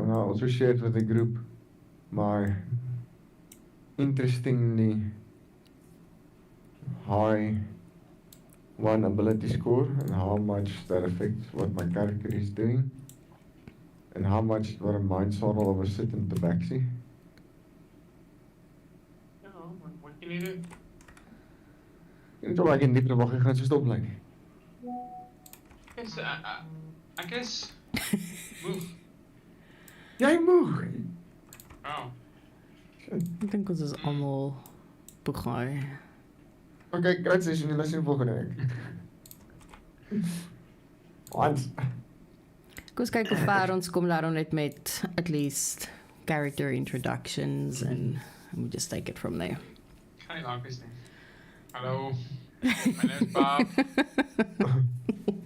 And I also shared with the group my interestingly high one ability score and how much that affects what my character is doing and how much what a mind sorrel of a sit in tabaxi. Ja, wat kan jy doen? En toe ek nie verwag ek gaan so stop bly nie. Ek is moeg. Jy moeg. Oh. Ek dink ons is almal begaai. Okay, great session, julle sien volgende week. Ons. Kom ons kyk hoe ver ons kom daarom net met at least character introductions and we just take it from there. Ek gaan nie lank wees nie. Hallo. My name is Bob.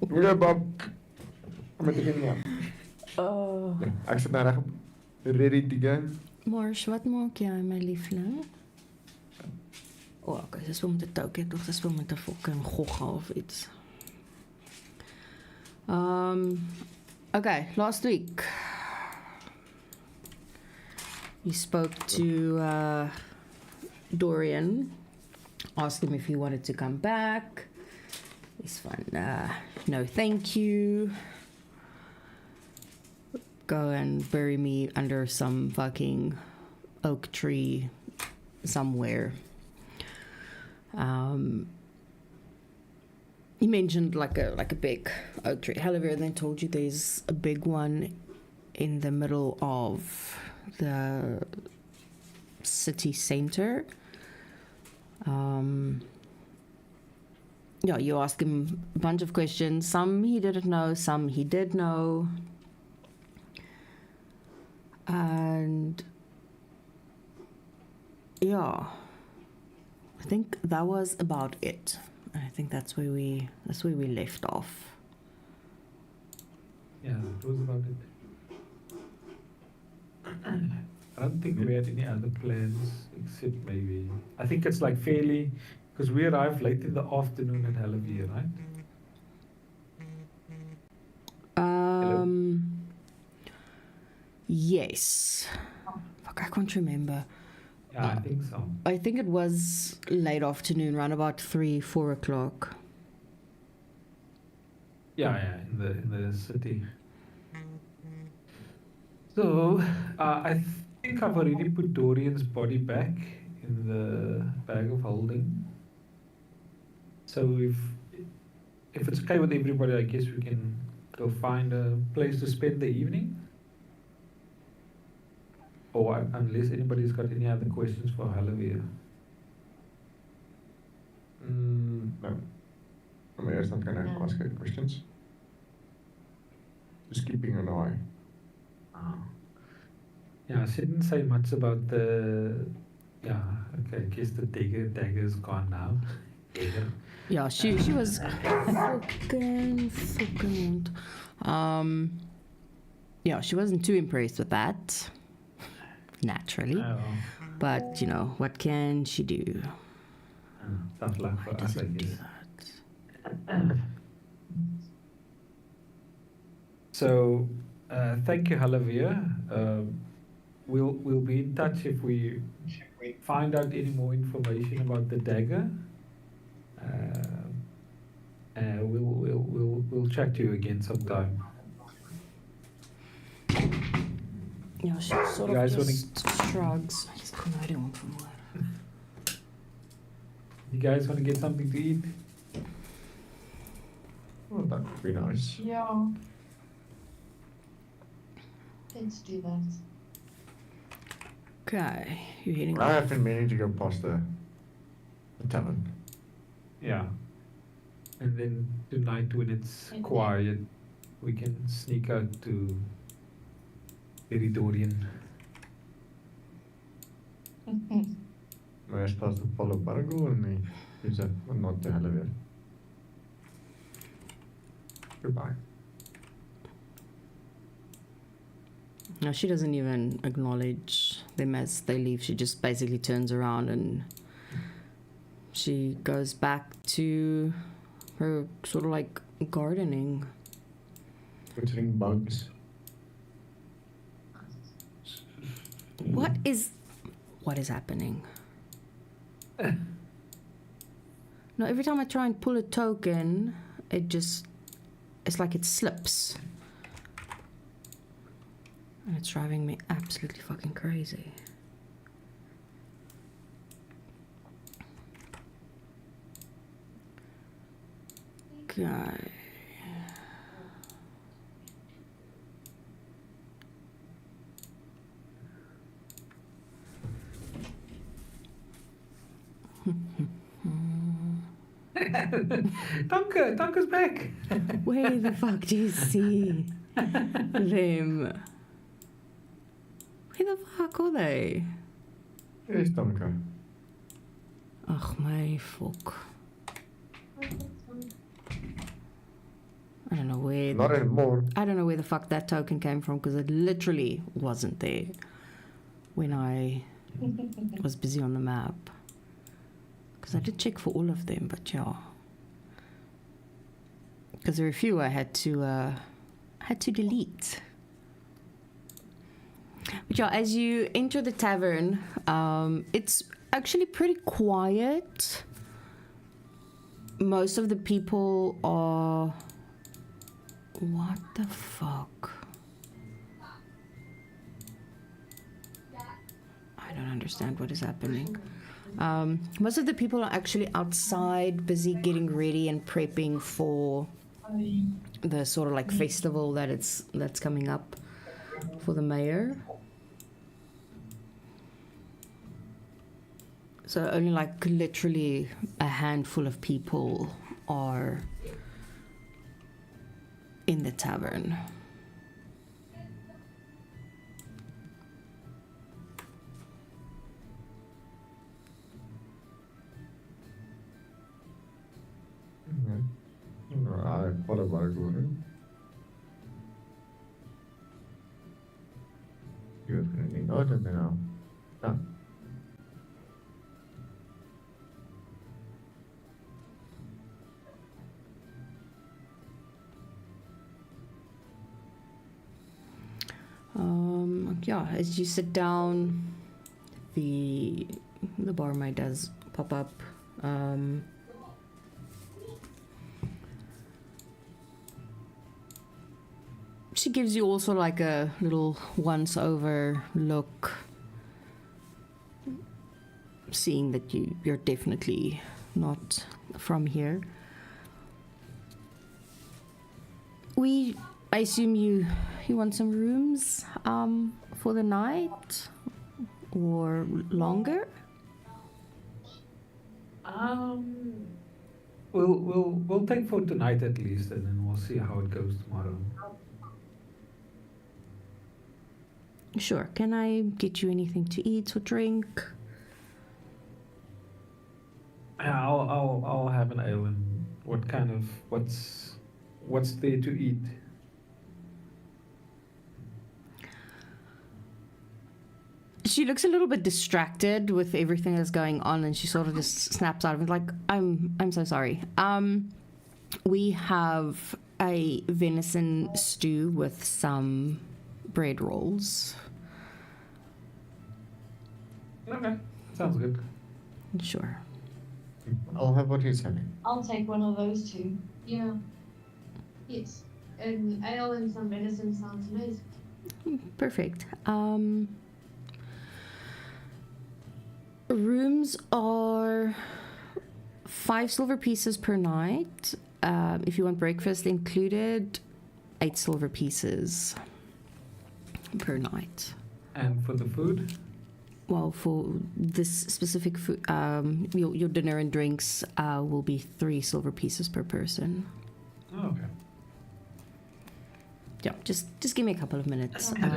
Goeie Bob. Kom met die nie. Oh. Ek sit nou reg ready to go. Mars, wat maak jy my liefling? Oh, okay, dis wel met 'n toukie, tog dis wel met 'n fucking gogga of iets. Okay, last week you spoke to Dorian, asked him if he wanted to come back. He's fine. No, thank you. Go and bury me under some fucking oak tree somewhere. He mentioned like a big oak tree. However, then told you there's a big one in the middle of the city center. Yeah, you asked him a bunch of questions. Some he didn't know, some he did know. And yeah, I think that was about it. I think that's where we left off. Yeah, that was about it. I don't think we had any other plans except maybe I think it's like fairly because we arrived late in the afternoon at Hallavia, right? Yes. Fuck, I can't remember. Yeah, I think so. I think it was late afternoon, around about 3-4 o'clock. Yeah, in the city. So I think I've already put Dorian's body back in the bag of holding. So if it's okay with everybody, I guess we can go find a place to spend the evening. Or unless anybody's got any other questions for Hallavia. No. I'm eerst not going to ask any questions. Just keeping an eye. Yeah, she didn't say much about the. Yeah, okay, I guess the dagger's gone now. Yeah, she was fucking. Yeah, she wasn't too impressed with that. Naturally. Oh. But, you know, what can she do? Tough luck for us, I guess. So, thank you, Hallavia. We'll be in touch if we find out any more information about the dagger. We'll chat to you again sometime. Yeah, she sort You of guys just shrugs. I just come out of from what? You guys want to get something to eat? Oh, that would be nice. Yeah. Let's do that. Okay, you're heading I off. have been meaning to go past the tavern. Yeah. And then tonight when it's quiet, we can sneak out to Dorian. Maar is past the Polo Bargo and is that not the Hallavia? Goodbye. No, she doesn't even acknowledge them as they leave. She just basically turns around and she goes back to her sort of like gardening. Considering bugs. What is happening? No, every time I try and pull a token, it's like it slips. And it's driving me absolutely fucking crazy. Okay. Tonka's back. Where the fuck do you see them? Where the fuck are they? Here's Tonka. Ach, my fuck. I don't know where. Not anymore. I don't know where the fuck that token came from because it literally wasn't there when I was busy on the map. Because I did check for all of them, but yeah. Because there were a few I had to delete. But yeah, as you enter the tavern, it's actually pretty quiet. Most of the people are... What the fuck? I don't understand what is happening. Most of the people are actually outside, busy getting ready and prepping for the sort of like festival that's coming up for the mayor. So only like literally a handful of people are in the tavern. Right, what about it going? You're going to out and then I'll done. Yeah, as you sit down, the barmaid does pop up. She gives you also like a little once-over look, seeing that you're definitely not from here. I assume you want some rooms for the night or longer? We'll take for tonight at least, and then we'll see how it goes tomorrow. Sure. Can I get you anything to eat or drink? Yeah, I'll have an ale. And what's there to eat? She looks a little bit distracted with everything that's going on, and she sort of just snaps out of it like, I'm so sorry. We have a venison stew with some bread rolls. Okay, sounds good. Sure. I'll have what he's having. I'll take one of those two. Yeah. Yes. And ale and some venison sounds amazing. Perfect. Rooms are 5 silver pieces per night. If you want breakfast included, 8 silver pieces per night. And for the food? Well, for this specific food, your dinner and drinks will be 3 silver pieces per person. Oh, okay. Yeah, just give me a couple of minutes. Okay,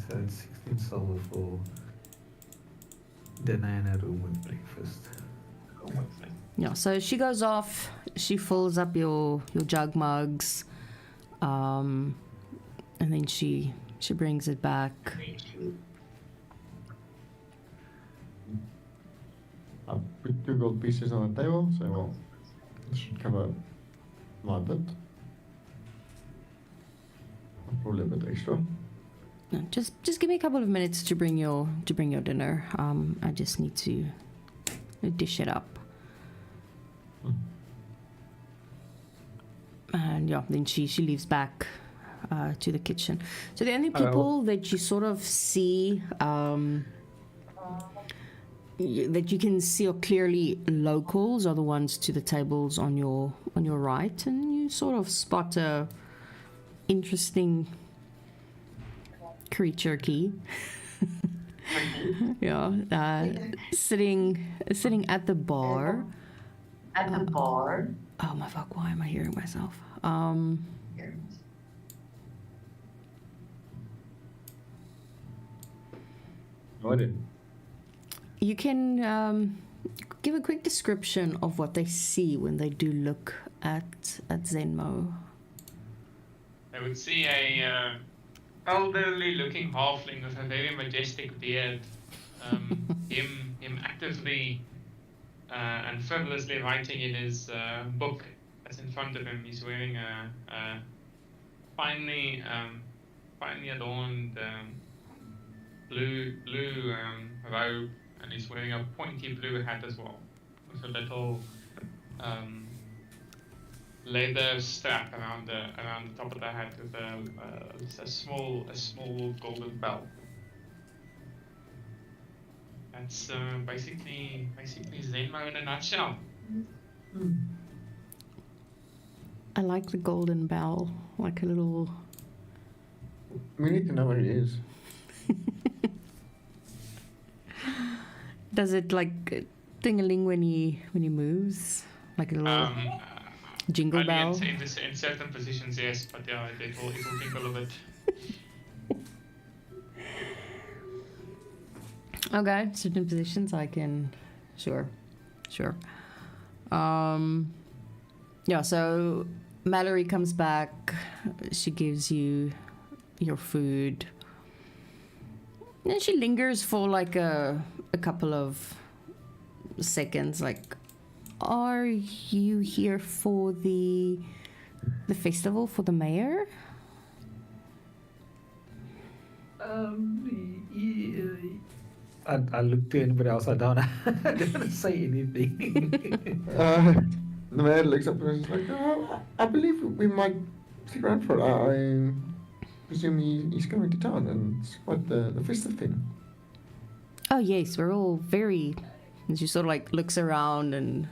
so it's 16 silver for dinner and a room with breakfast. Yeah, so she goes off, she fills up your jug mugs, and then she brings it back. I'll put 2 gold pieces on the table, so well, this should cover my bit. Probably a bit extra. No, just give me a couple of minutes to bring your dinner. I just need to dish it up. And yeah, then she leaves back to the kitchen. So the only people that you sort of see that you can see are clearly locals are the ones to the tables on your right, and you sort of spot a interesting creature key. Yeah, sitting at the bar. Oh my fuck! Why am I hearing myself? You can give a quick description of what they see when they do look at Zenmo. I would see a elderly-looking halfling with a very majestic beard. Him actively and frivolously writing in his book that's in front of him. He's wearing a finely adorned blue robe, and he's wearing a pointy blue hat as well, with a little leather strap around the top of the hat with a small golden bell. That's basically Zenmo in a nutshell. I like the golden bell, like a little. We need to know where he is. Does it like ding-a-ling when he moves, like a little jingle bell? In certain positions, yes, but yeah, it will jingle a bit. Okay, certain positions I can, sure. Yeah, so Mallory comes back, she gives you your food, and she lingers for like a couple of seconds, like, are you here for the festival for the mayor? I look to anybody else. I don't want to say anything. The mayor looks up and is like, I believe we might stick around for it. I presume he's coming to town, and it's quite the festive thing. Oh yes, we're all very. And she sort of like looks around, and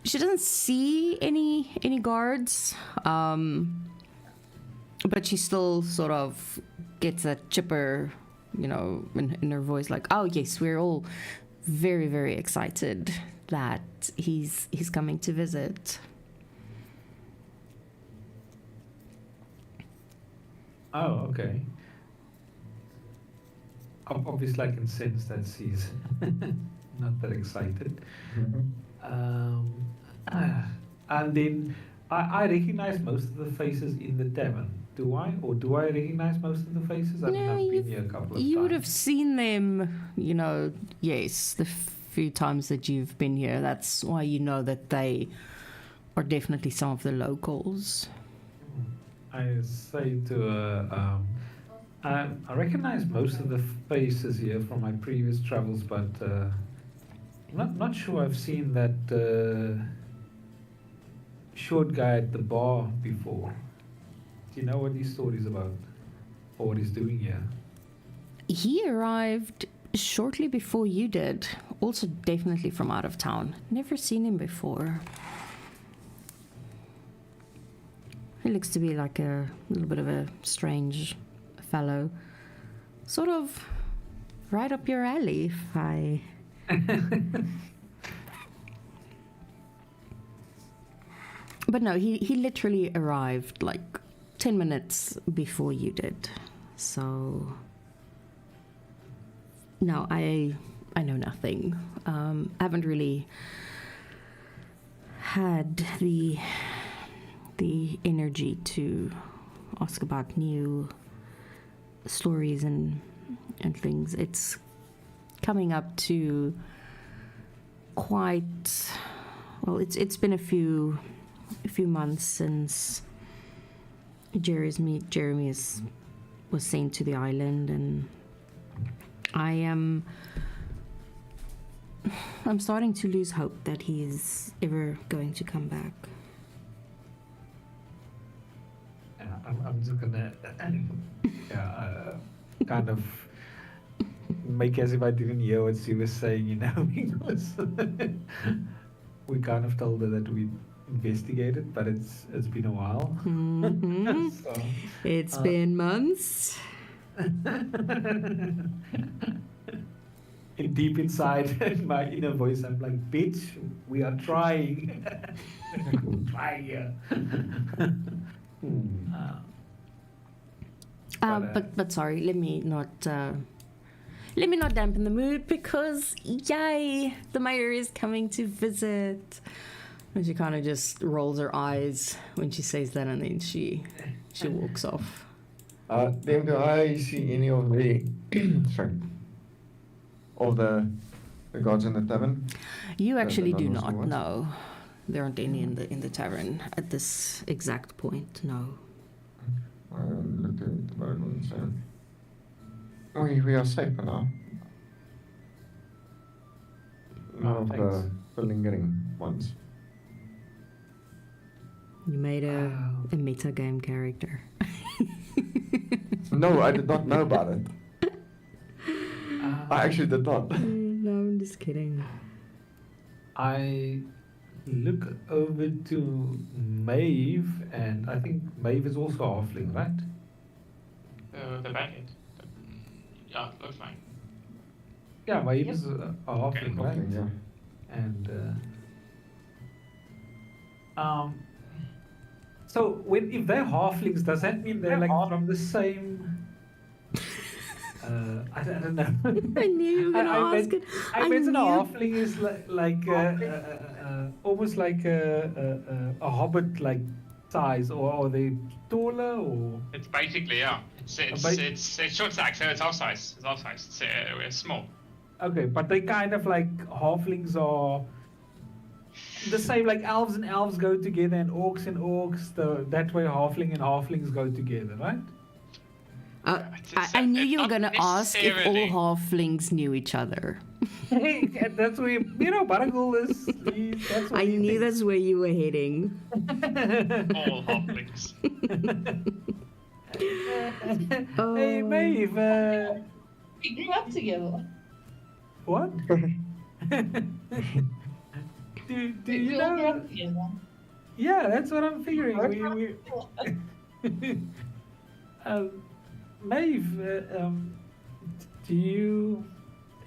she doesn't see any guards, but she still sort of gets a chipper, you know, in her voice, like, oh yes, we're all very, very excited that he's coming to visit. Oh, okay. Obviously, I can sense that she's not that excited. And then I recognize most of the faces in the tavern. Do I? Or do I recognize most of the faces? I mean, I've been here a couple of times. You would have seen them, you know, yes, the few times that you've been here. That's why you know that they are definitely some of the locals. I say to her, I recognize most of the faces here from my previous travels, but I'm not sure I've seen that short guy at the bar before. Do you know what his story's about? Or what he's doing here? He arrived shortly before you did. Also definitely from out of town. Never seen him before. He looks to be like a little bit of a strange fellow. Sort of right up your alley, if I... But no, he literally arrived like 10 minutes before you did. So... No, I know nothing. I haven't really had the energy to ask about new stories and things. It's coming up to quite well. It's been a few months since Jeremy has was sent to the island, and I'm starting to lose hope that he is ever going to come back. I'm just gonna kind of make as if I didn't hear what she was saying, you know, because we kind of told her that we investigated, but it's been a while. Mhm. So, It's been months. deep inside in my inner voice, I'm like, bitch, we are trying. Trying here. But sorry, let me not dampen the mood, because yay, the mayor is coming to visit. And she kind of just rolls her eyes when she says that, and then she walks off. Then do I see any of the sorry, of the gods in the tavern? You actually do nuns not or what? know. There aren't any in the tavern at this exact point. No. I looked at the boat and said, we are safe now. None of Thanks. the lingering ones. You made a meta game character. No, I did not know about it. I actually did not. No, I'm just kidding. I look over to Maeve, and I think Maeve is also a halfling, right? The bandit. Yeah, looks fine. Yeah, Maeve Yep. is a halfling, right? Yeah. And so if they're halflings, does that mean they're like from the same? I don't know. I knew you were gonna ask it. I I imagine a knew. halfling is like almost like a hobbit like size, or are they taller or? It's basically, yeah. It's short stack, so it's half size. It's half size. It's small. Okay, but they kind of like halflings are the same, like elves and elves go together, and orcs, that way halfling and halflings go together, right? I knew you were Not gonna ask if all necessarily. halflings knew each other. Hey, that's where Baragul is. That's what I he knew thinks. that's where you were heading. All halflings. Hey, Maeve. We grew up together. What? do We you all grew know? up together. Yeah, that's what I'm figuring. Maeve, do you?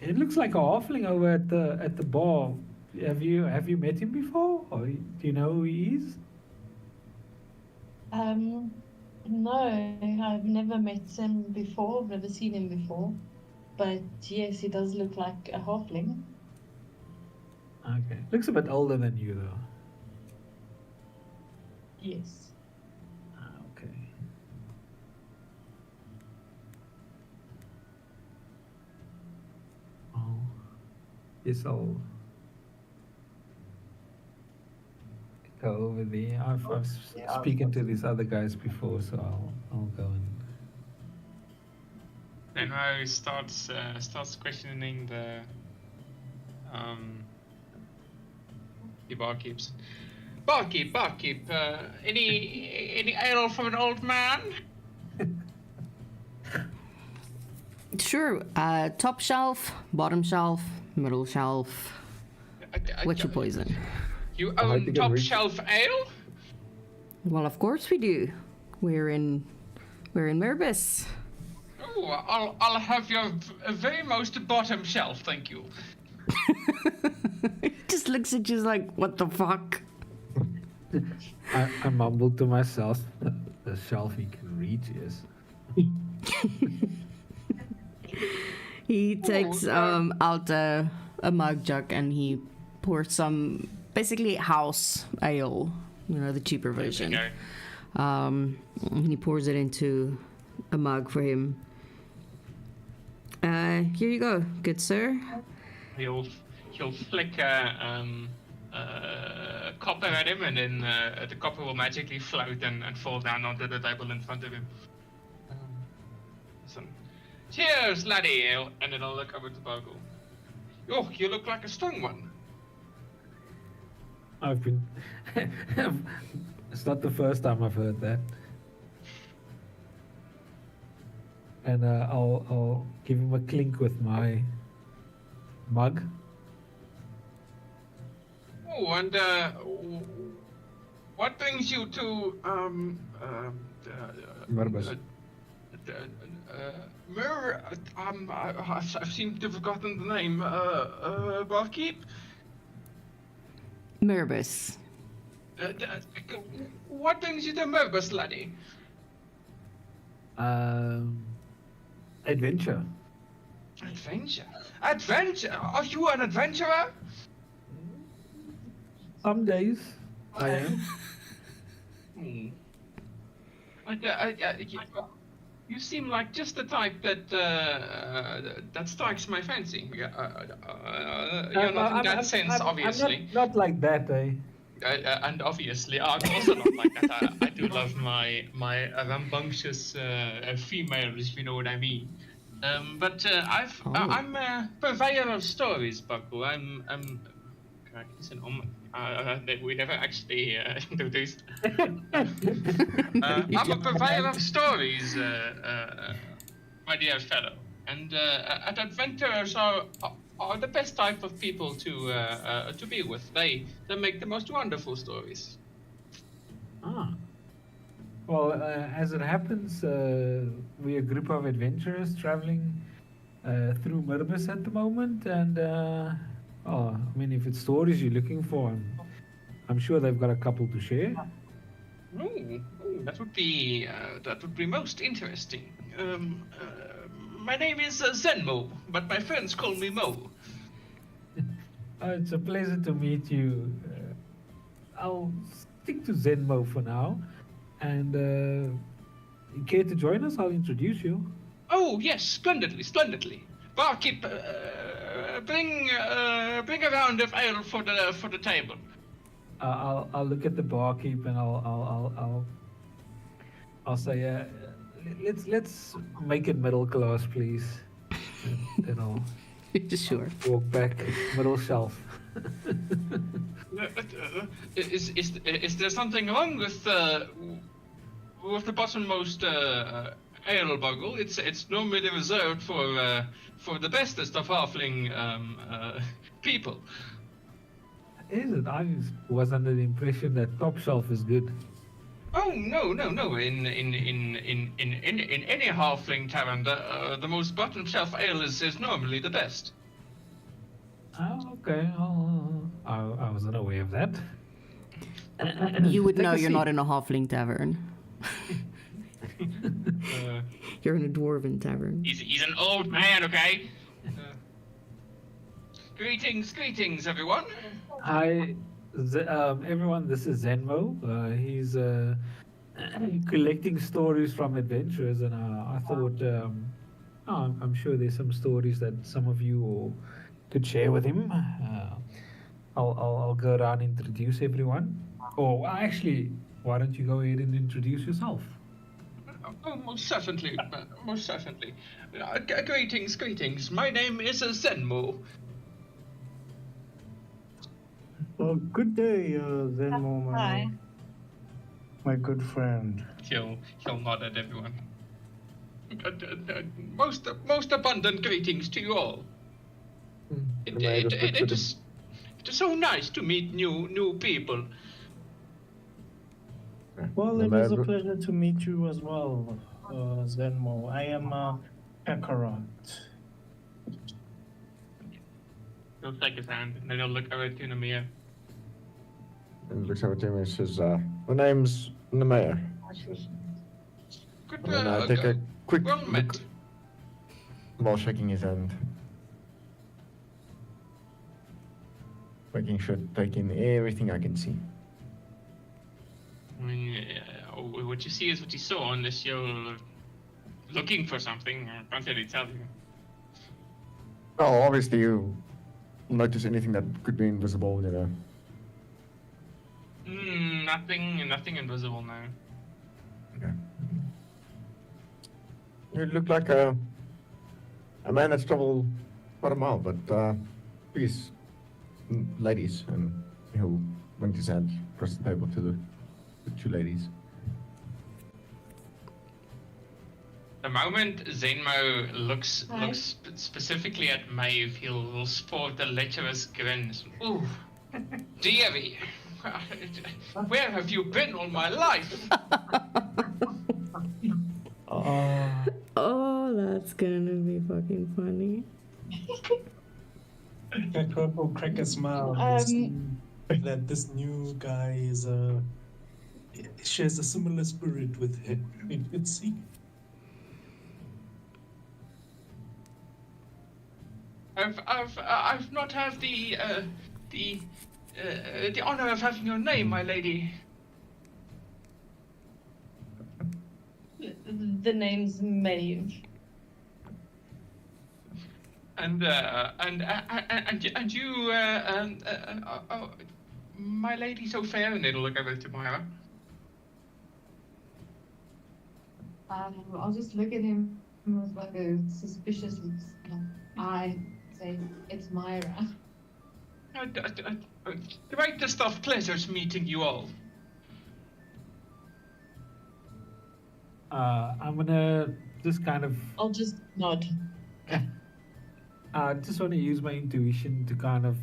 It looks like a halfling over at the bar. Have you met him before, or do you know who he is? No, I've never met him before. I've never seen him before. But yes, he does look like a halfling. Okay, looks a bit older than you though. Yes. Okay. Oh, yes, I'll go over there. I've spoken to these other guys before, so I'll go and. Then I starts questioning the barkeeps. Barkeep. Any ale from an old man? Sure. Top shelf, bottom shelf, middle shelf. What's your poison? You I own think I'm top rich. shelf ale? Well, of course we do. We're in Merbus. Oh, I'll have your very most bottom shelf, thank you. He just looks at you like, what the fuck? I mumbled to myself, the shelf he can reach is. He takes out a mug jug, and he pours some basically house ale, the cheaper version. Okay. And he pours it into a mug for him. Here you go, good sir. He'll flick a copper at him, and then the copper will magically float and fall down onto the table in front of him. And cheers, laddie! And then I'll look over to Bogle. Oh, you look like a strong one. I've been. It's not the first time I've heard that. And I'll give him a clink with my mug. Oh, and what brings you to Merbus. I seem to have forgotten the name. Barkeep. Merbus. What brings you to Merbus, laddie? Adventure. Adventure. Adventure. Are you an adventurer? Some days I am. Hmm. You seem like just the type that that strikes my fancy. You're not in that sense, obviously. I'm not like that, eh? And obviously, I'm also not like that. I do love my rambunctious females, if you know what I mean. But I'm a purveyor of stories, Buckle. Listen, we never actually introduced. I'm a purveyor of stories, my dear fellow, and adventurers are the best type of people to be with. They make the most wonderful stories. Ah. Well, as it happens, we're a group of adventurers traveling through Merbus at the moment, and I mean, if it's stories you're looking for, I'm sure they've got a couple to share. Oh, that would be most interesting. My name is Zenmo, but my friends call me Mo. It's a pleasure to meet you. I'll stick to Zenmo for now, and you care to join us? I'll introduce you. Oh yes, splendidly. Barkeep, bring a round of ale for the table. I'll look at the barkeep and I'll say, let's make it middle class, please. And then I'll Sure. walk back middle shelf. Is there something wrong with the bottommost ale, Boggle? It's normally reserved for the bestest of halfling people. Is it? I was under the impression that top shelf is good. Oh no! In any halfling tavern, the most bottom shelf ale is normally the best. Oh, okay. I wasn't aware of that. You would Take know a you're seat. not in a halfling tavern. You're in a dwarven tavern. He's an old man, okay? Greetings, everyone. Hi, everyone. This is Zenmo. He's collecting stories from adventurers, and I thought, I'm sure there's some stories that some of you could share with him. I'll go around and introduce everyone. Or actually, why don't you go ahead and introduce yourself? Oh, most certainly. Greetings. My name is Zenmo. Good day, Zenmo, Hi. my good friend. He'll nod at everyone. Most abundant greetings to you all. It is so nice to meet new people. Well, it is a pleasure to meet you as well, Zenmo. I am Kakarot. He'll shake his hand, and then he'll look over to Namia. And looks over to me and says, "My name's Namaya." Good, And then I take a quick well look met. while shaking his hand, making sure to take in everything I can see. I mean, what you see is what you saw, unless you're looking for something. I can't really tell you. Oh, obviously you notice anything that could be invisible, you know. Nothing invisible now. Okay. You look like a man that's traveled quite a mile, but please, ladies, and he'll wink his hand across the table to the two ladies. The moment Zenmo looks Hi. specifically at Maeve, he'll sport a lecherous grin. Ooh, dearie, where have you been all my life? Oh, that's gonna be fucking funny. Pepper will crack a smile and see that this new guy is shares a similar spirit with him. Let's see. I've not had the honor of having your name, my lady. The name's Maeve. And you, my lady so fair, and it'll look over to Myra. I'll just look at him with like a suspicious eye. Say, it's Myra. Greatest of pleasures meeting you all. I'm gonna just kind of. I'll just nod. I just want to use my intuition to kind of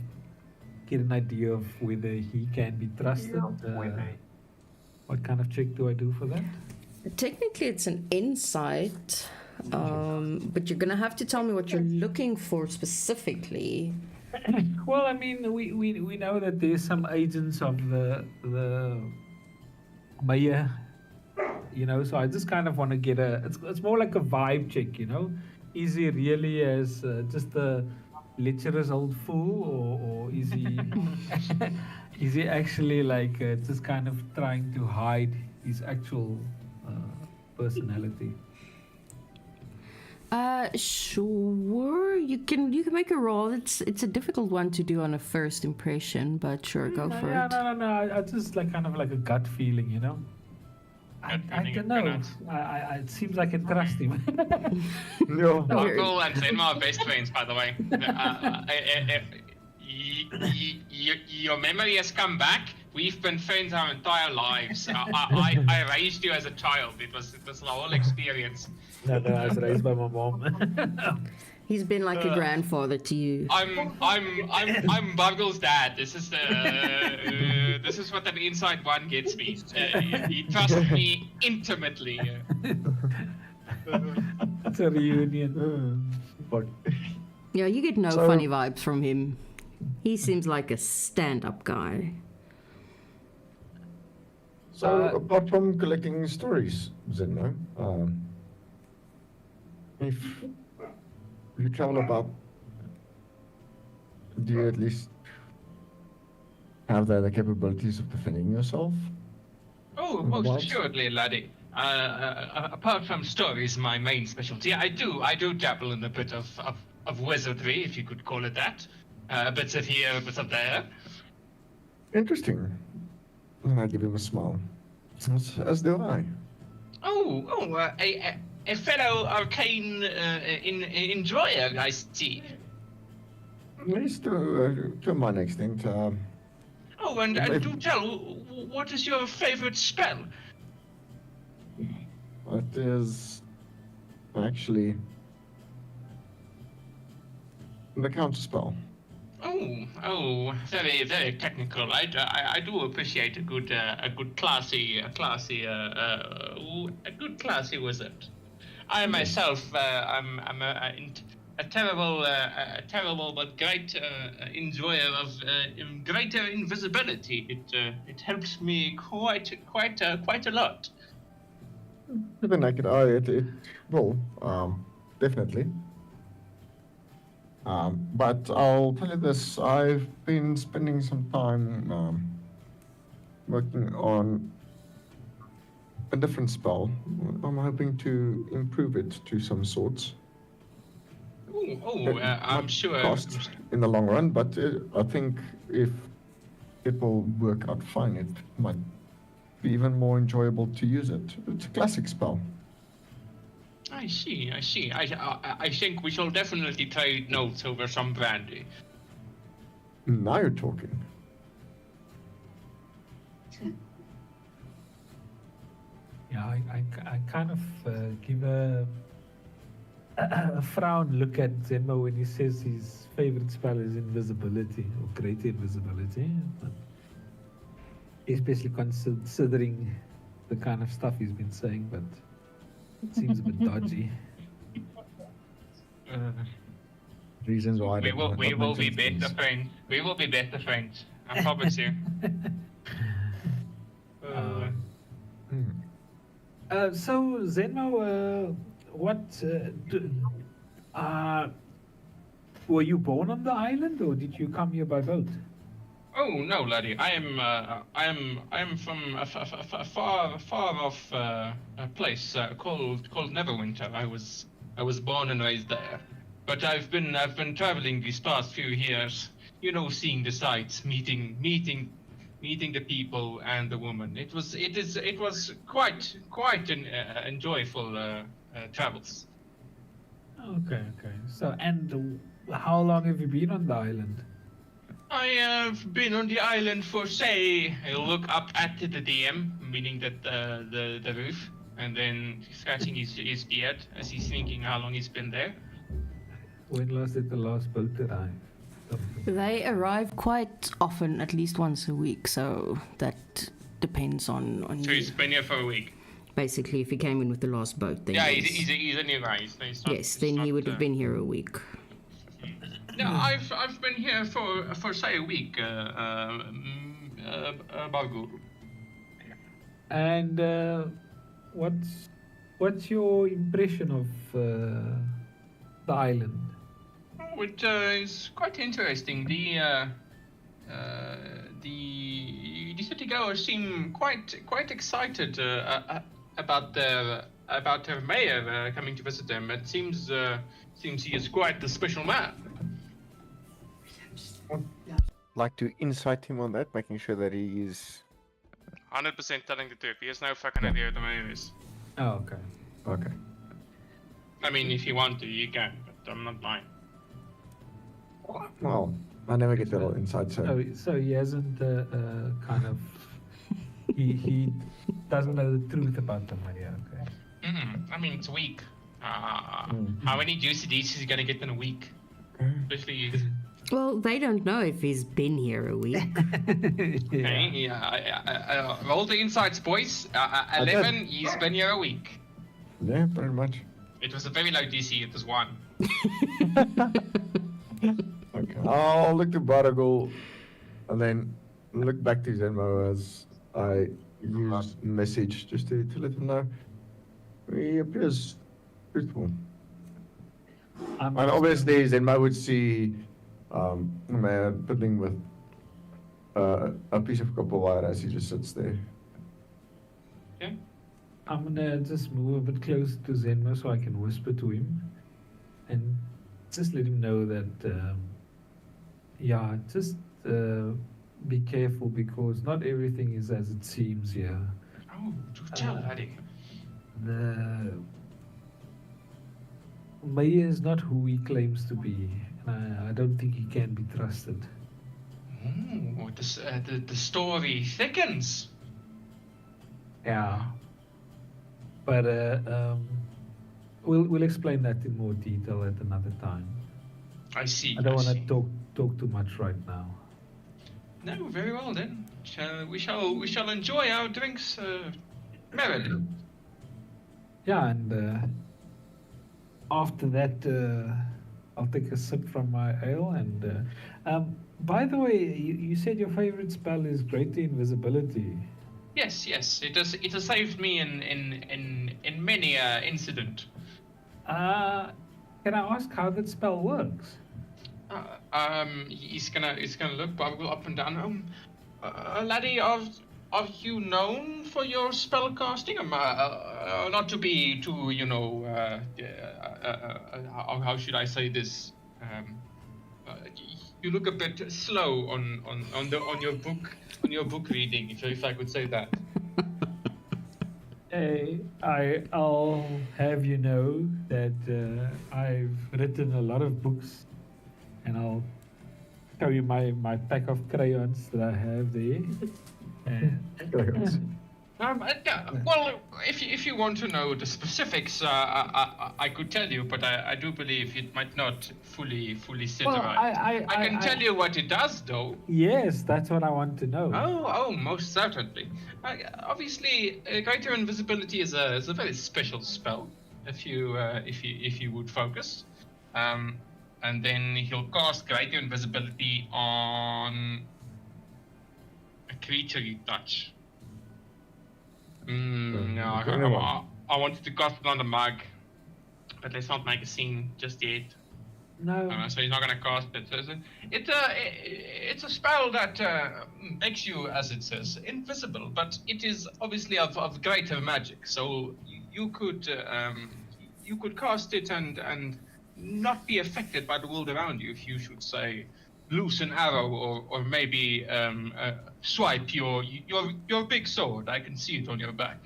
get an idea of whether he can be trusted. What kind of check do I do for that? Technically, it's an insight, but you're gonna have to tell me what you're looking for specifically. Well, I mean, we know that there's some agents of the mayor, you know. So I just kind of want to get it's more like a vibe check, you know. Is he really as just a lecherous old fool, or is he is he actually like just kind of trying to hide his actual personality? Sure. You can make a roll. It's a difficult one to do on a first impression, but sure, go for it. No. I just like kind of like a gut feeling, you know. I don't know. It seems like I trust him. No. Uncle and Zenma are best friends, by the way. Your memory has come back. We've been friends our entire lives. I raised you as a child. It was the whole experience. No, I was raised by my mom. He's been like a grandfather to you. I'm Bargle's dad. This is what an inside one gets me. He trusts me intimately. It's a reunion. Fuck. Yeah, you get no So- funny vibes from him. He seems like a stand-up guy. So, apart from collecting stories, Zenmo, if you travel about, do you at least have the capabilities of defending yourself? Oh, most assuredly, laddie. Apart from stories, my main specialty, I do dabble in a bit of wizardry, if you could call it that. Bits of here, bits of there. Interesting. And I give him a smile. As do I. A fellow arcane enjoyer, I see. Least to my extent. And do tell, what is your favorite spell? It is actually the counter spell. Very, very technical. I do appreciate a good classy wizard. I myself, I'm a terrible but great enjoyer of greater invisibility. It helps me quite a lot. With the naked eye, it will, definitely. But I'll tell you this, I've been spending some time working on a different spell. I'm hoping to improve it to some sorts. I'm sure. Cost in the long run, but I think if it will work out fine, it might be even more enjoyable to use it. It's a classic spell. I see. I think we shall definitely trade notes over some brandy. Now you're talking. Yeah, I kind of give a frown look at Zenmo when he says his favorite spell is invisibility or great invisibility. Especially considering the kind of stuff he's been saying, but it seems a bit dodgy. Reasons why I We don't will want we not will be mention better things. friends. We will be better friends. I promise you. So Zenmo, were you born on the island or did you come here by boat? Oh no, laddie! I am from a far off a place called Neverwinter. I was born and raised there, but I've been traveling these past few years. You know, seeing the sights, meeting the people and the woman. It was quite an enjoyable travels. Okay. So, and how long have you been on the island? I have been on the island for, say, a look up at the DM, meaning that the roof, and then scratching his beard as he's thinking how long he's been there. When did the last boat arrive? They arrive quite often, at least once a week, so that depends on So you. he's been here for a week. Basically, if he came in with the last boat, then Yeah, yes. he's a new guy. He's not, Yes, then he would have been here a week. Yeah, I've been here for say a week, Bargur. And what's your impression of the island? Which is quite interesting. The city goers seem quite excited about their mayor coming to visit them. It seems he is quite a special man. Like to insight him on that, making sure that he is 100% telling the truth. He has no fucking idea what the mayor is. Oh, okay. okay. I mean, if you want to, you can, but I'm not lying. Well, I never get that all inside, so So he hasn't kind of he doesn't know the truth about the mayor. Okay. I mean, it's a week. How many juicy deeds is he gonna get in a week? Especially. Well, they don't know if he's been here a week. Okay, yeah, roll the insights, boys. 11, he's been here a week. yeah, pretty much. It was a very low DC, it was 1. Okay, I'll look to Baragul and then look back to Zenmo as I use message just to let him know he appears truthful. And obviously Zenmo would see the mayor fiddling with a piece of copper wire as he just sits there. Okay. I'm gonna just move a bit closer to Zenmo so I can whisper to him and just let him know that just be careful because not everything is as it seems here. Oh, do tell, laddie. The mayor is not who he claims to be, and I don't think he can be trusted. Oh, the story thickens. Yeah, but we'll explain that in more detail at another time. I see. I don't want see. to talk too much right now. No, very well then. We shall enjoy our drinks merrily. Yeah, and after that, I'll take a sip from my ale. And by the way, you said your favorite spell is Great Invisibility. Yes, it has saved me in many incident. Can I ask how that spell works? He's gonna look Bargle up and down. Laddie, are you known for your spell casting? Not to be too, how should I say this? You look a bit slow on your book reading, if I could say that. I'll have you know that I've written a lot of books, and I'll show you my pack of crayons that I have there. Crayons. Well, if you want to know the specifics, I could tell you, but I do believe it might not fully sit Well, right. I can tell you what it does, though. Yes, that's what I want to know. Oh, most certainly. Obviously, greater invisibility is a very special spell. If you would focus, and then he'll cast greater invisibility on a creature you touch. No, I wanted to cast it on the mug, but let's not make a scene just yet. No. So he's not going to cast it. So it's a spell that makes you, as it says, invisible, but it is obviously of greater magic. So you could cast it and not be affected by the world around you if you should say loose an arrow or maybe swipe your big sword. I can see it on your back.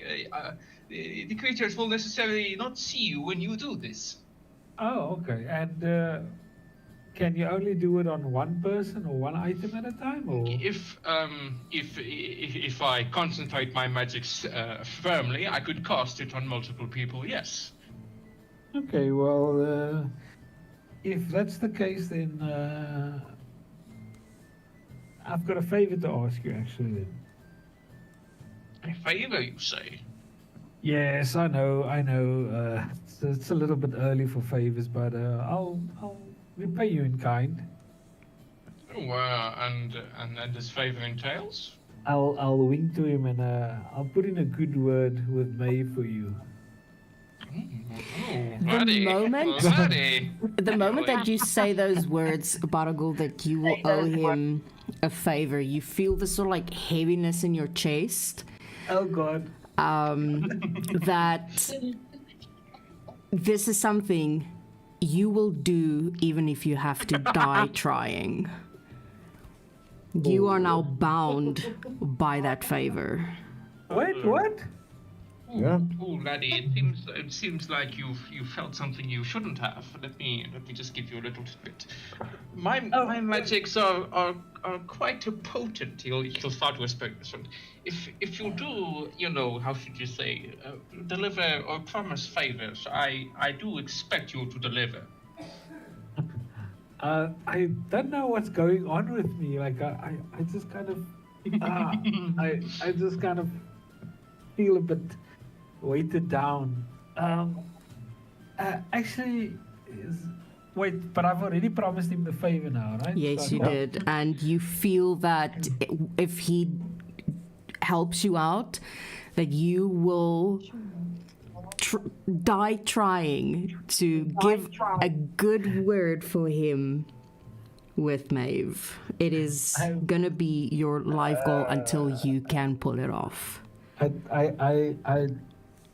The creatures will necessarily not see you when you do this. Oh, okay. And can you only do it on one person or one item at a time, or? If I concentrate my magics firmly, I could cast it on multiple people. Yes. Okay. Well, if that's the case, then I've got a favor to ask you, actually. Then. A favor, you say? Yes, I know. It's a little bit early for favors, but I'll repay you in kind. Oh, and this favor entails? I'll wink to him and I'll put in a good word with May for you. The moment that you say those words, Baragul, that you will owe him a favor, you feel this sort of like heaviness in your chest. Oh God. That this is something you will do even if you have to die trying. You are now bound by that favor. Wait, what? Yeah. Oh, laddie, it seems like you felt something you shouldn't have. Let me just give you a little bit. My magics are quite potent. He'll start whispering this one. If you do, how should you say, deliver or promise favors, I do expect you to deliver. I don't know what's going on with me. Like I just kind of I just kind of feel a bit weighted down. Actually, wait, but I've already promised him the favor now, right? Yes, you did, and you feel that if he helps you out, that you will die trying to give a good word for him with Maeve. It is gonna be your life goal until you can pull it off. I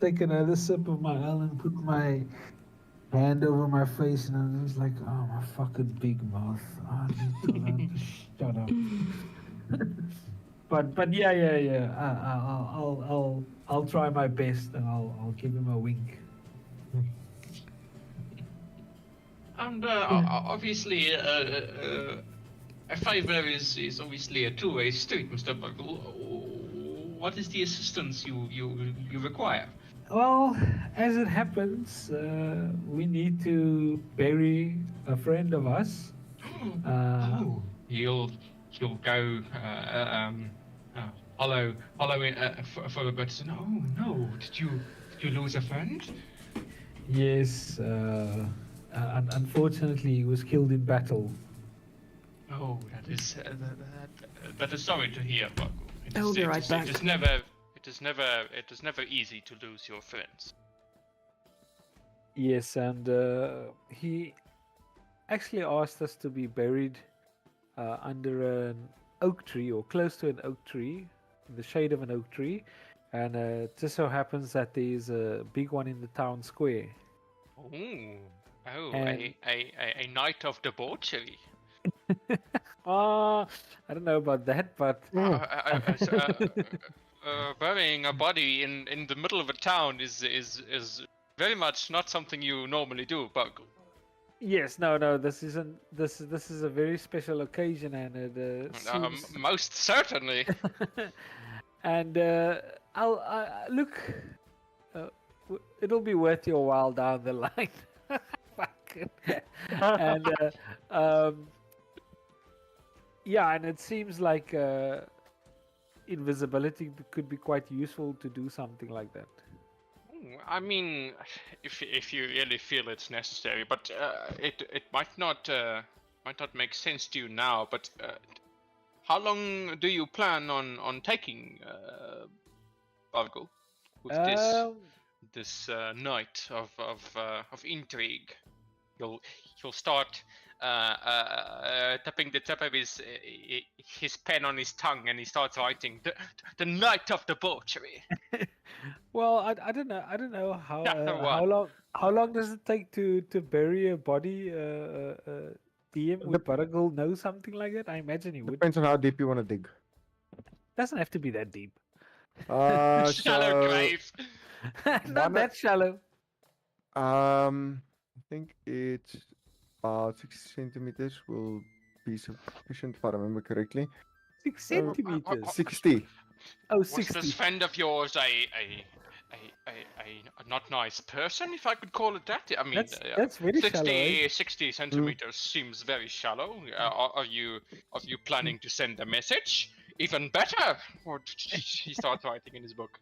take another sip of my ale and put my hand over my face, and I'm just like, oh, my fucking big mouth. I need to learn to shut up. But yeah. I'll try my best, and I'll give him a wink. And obviously, a favor is obviously a two-way street, Mr. Buckle. What is the assistance you require? Well, as it happens, we need to bury a friend of us. He'll go hollow for a bit. Oh no! Did you lose a friend? Yes. Unfortunately, he was killed in battle. Oh, that is sorry to hear, Buckle. I'll be right back. It is never easy to lose your friends. Yes, and he actually asked us to be buried under an oak tree, or close to an oak tree, in the shade of an oak tree, and it just so happens that there's a big one in the town square. A night of debauchery. I don't know about that, but burying a body in the middle of a town is very much not something you normally do, Bargle. Yes, no, this isn't. This is a very special occasion, and it seems. Most certainly. And look. It'll be worth your while down the line. Fuck. And yeah, and it seems like invisibility could be quite useful to do something like that. I mean, if you really feel it's necessary, but it might not make sense to you now. But how long do you plan on taking, Bargle, with this night of intrigue? You'll start tapping the tip of his pen on his tongue, and he starts writing the night of debauchery. Well, I don't know. I don't know how Chapter one. how long does it take to bury a body? DM would Bargle know something like that? I imagine he would. Depends on how deep you want to dig. Doesn't have to be that deep. Shallow grave. Not that shallow. I think it's about 6 centimeters will be sufficient if I remember correctly. 6 centimeters. 60. Oh, Was 60. this friend of yours a not nice person, if I could call it that? I mean, That's very 60, shallow. Eh? 60 centimeters seems very shallow. Are you planning to send a message? Even better. Or he starts writing in his book.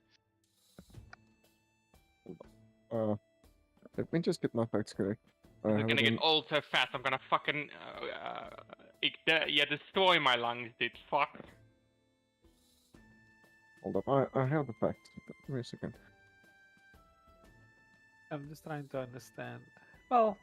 Let me just get my facts correct. I'm gonna get all so fast. I'm gonna fucking destroy my lungs, dude. Fuck. Hold up, I have the facts. Give me a second. I'm just trying to understand. Well,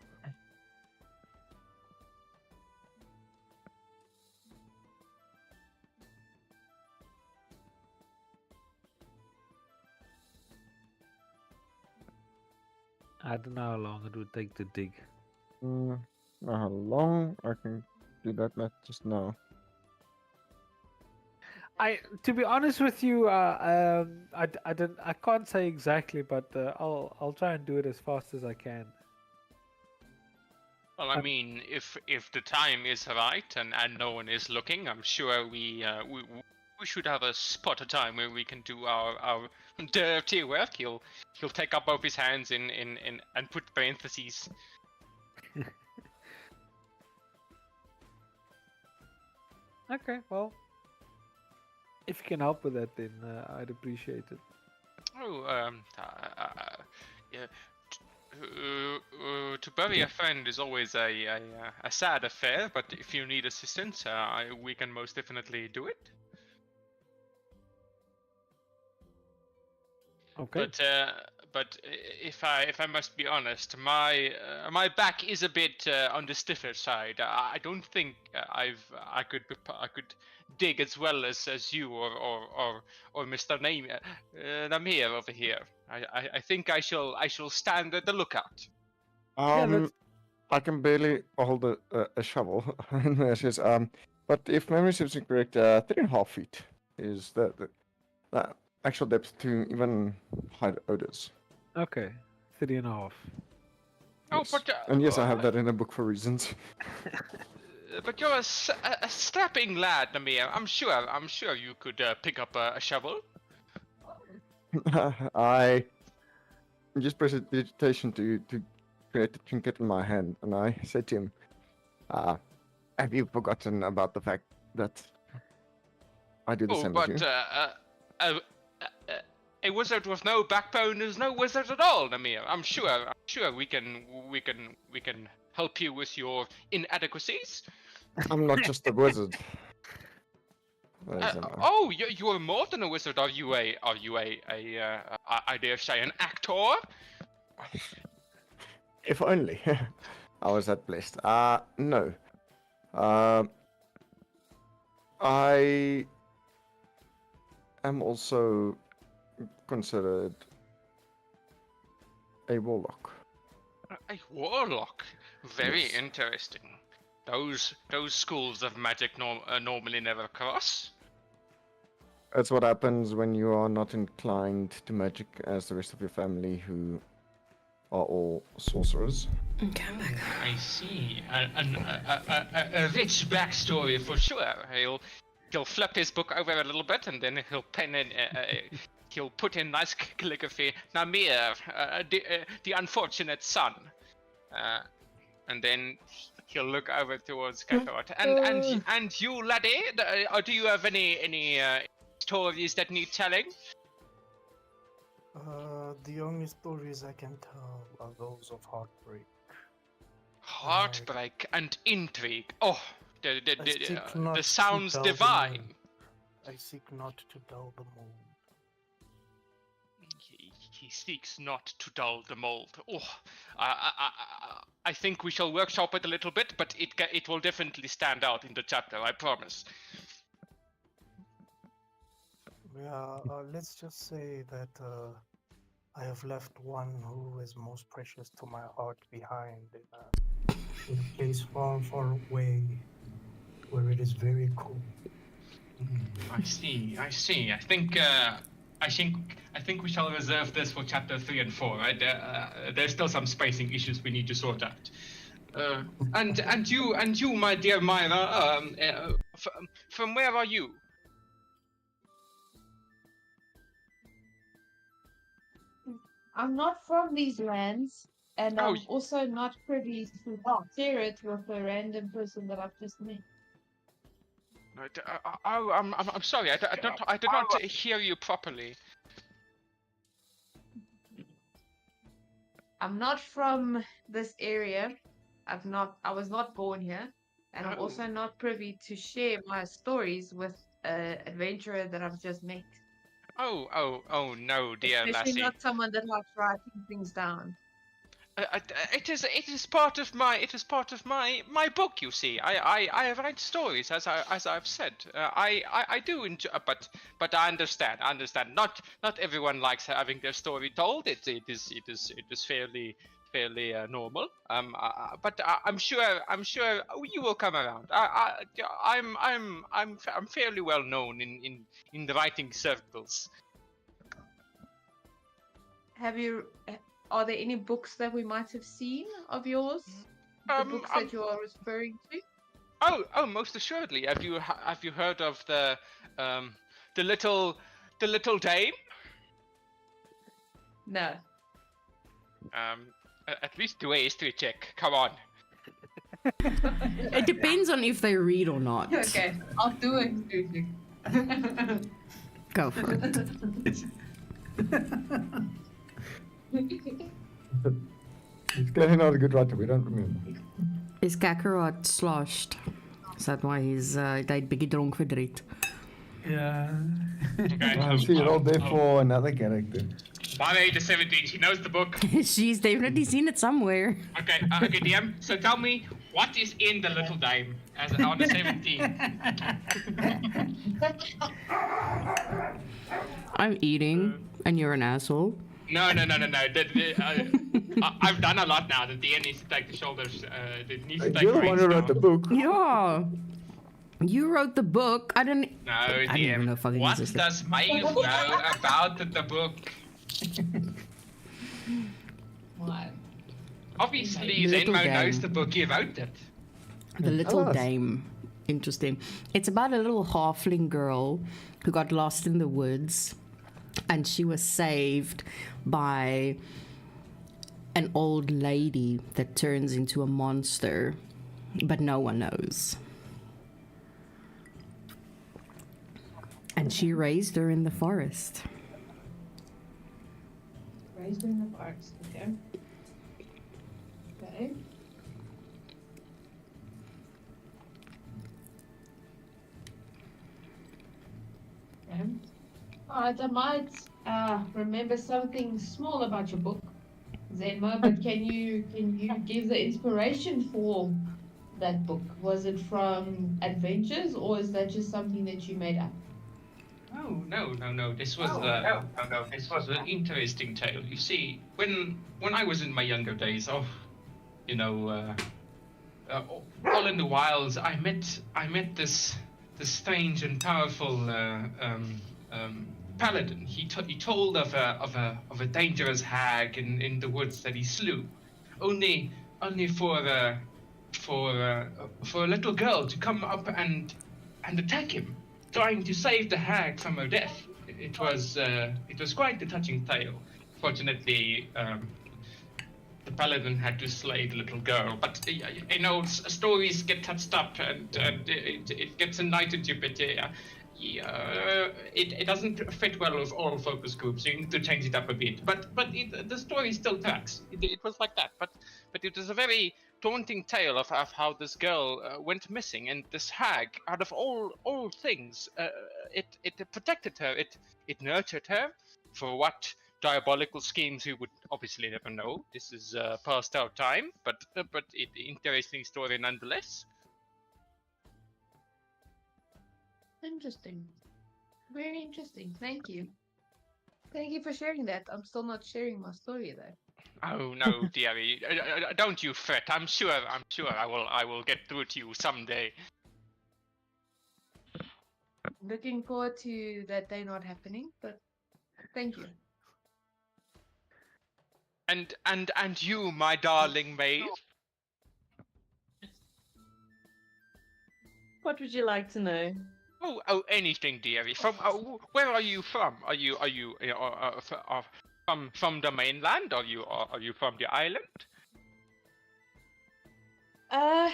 I don't know how long it would take to dig. How long? I can do that math just now. To be honest with you, I can't say exactly, but I'll try and do it as fast as I can. Well, I mean, if the time is right and no one is looking, I'm sure we should have a spot of time where we can do our dirty work. He'll take up both his hands in and put parentheses. Okay, well, if you can help with that, then I'd appreciate it. Oh, yeah. To bury a friend is always a sad affair, but if you need assistance, we can most definitely do it. Okay. But if I must be honest, my back is a bit on the stiffer side. I don't think I could dig as well as you or Mr. Namir over here. I think I shall stand at the lookout. I can barely hold a shovel. But if memory serves me correct, 3.5 feet is the actual depth to even hide odors. Okay, 3.5. Oh, Yes. but And yes, I have that in a book for reasons. But you're a strapping lad, Namir. I'm sure you could pick up a shovel. I just pressed digitation to create a trinket in my hand, and I said to him, have you forgotten about the fact that I do the same as you? A wizard with no backbone is no wizard at all, Namir. I'm sure we can help you with your inadequacies. I'm not just a wizard. You are more than a wizard. Are you a I dare say an actor? If only I was that blessed. No. I am also considered a warlock. A warlock? Very Yes. interesting. Those schools of magic normally never cross. That's what happens when you are not inclined to magic as the rest of your family, who are all sorcerers. Okay, I'm back. I see. A rich backstory for sure. He'll flip his book over a little bit, and then he'll pen in. He'll put in nice calligraphy. Namir, the unfortunate son, and then he'll look over towards Kakarot. And you, laddie, do you have any stories that need telling? The only stories I can tell are those of heartbreak. Heartbreak and intrigue. Oh, seek not the to sounds dull the divine. moon. I seek not to dull the moon. He seeks not to dull the mold. Oh, I think we shall workshop it a little bit, but it will definitely stand out in the chapter, I promise. Yeah, let's just say that I have left one who is most precious to my heart behind in a place far, far away where it is very cold. I see. I think we shall reserve this for chapter 3 and 4. Right? There's still some spacing issues we need to sort out. And you, my dear Myra, From where are you? I'm not from these lands, and Oh, I'm also not privy to share it with a random person that I've just met. I'm sorry. I did not hear you properly. I'm not from this area. I was not born here, and I'm also not privy to share my stories with an adventurer that I've just met. Oh no, dear Especially lassie. not someone that likes writing things down. It is part of my book. You see, I write stories as I've said. I do enjoy, but I understand. Not everyone likes having their story told. It is fairly normal. But I'm sure you will come around. I'm fairly well known in the writing circles. Are there any books that we might have seen of yours? The books that you are referring to? Oh, most assuredly. Have you heard of the little dame? No. At least do a history check. Come on. It depends on if they read or not. Okay, I'll do it. Go for it. He's clearly not a good writer, we don't remember. Is Kakarot sloshed? Is that why he's that biggie drunk verdriet? Yeah. okay, See, you're all there for another character. by the age of 17, she knows the book. She's definitely seen it somewhere. Okay, okay, DM. So tell me, what is in the little dame as on the 17? I'm eating, and you're an asshole. No. I've done a lot now. The DM needs to take the shoulders. It needs to take You're the one who wrote the book. Yeah. You wrote the book. I didn't. No, I didn't even know DM. fucking What existed. does Maeve know about the book? What? Obviously, Little Zenmo dame. knows the book. He wrote it. The Little Tell us. Dame. Interesting. It's about a little halfling girl who got lost in the woods, and she was saved by an old lady that turns into a monster, but no one knows. And she raised her in the forest. Raised in the forest, okay. Okay. Okay. Alright, I might remember something small about your book, Zenmo, but can you give the inspiration for that book? Was it from adventures, or is that just something that you made up? No. This was This was an interesting tale. You see, when I was in my younger days, all in the wilds, I met this strange and powerful paladin. He told of a dangerous hag in the woods that he slew, only for a little girl to come up and attack him, trying to save the hag from her death. It was quite a touching tale. Fortunately, the paladin had to slay the little girl, but stories get touched up and it gets enlightened you, but it doesn't fit well with all focus groups. You need to change it up a bit, but the story still tracks. It was like that, but it was a very daunting tale of how this girl went missing, and this hag, out of all things, it protected her. It nurtured her. For what diabolical schemes we would obviously never know. This is past our time, but interesting story nonetheless. Interesting. Very interesting. Thank you. Thank you for sharing that. I'm still not sharing my story though. Oh no, dearie, don't you fret. I'm sure I will get through to you someday. Looking forward to that day not happening, but thank you. And you, my darling Maeve. What would you like to know? Oh, anything, dearie. From where are you from? Are you from the mainland? Are you from the island? I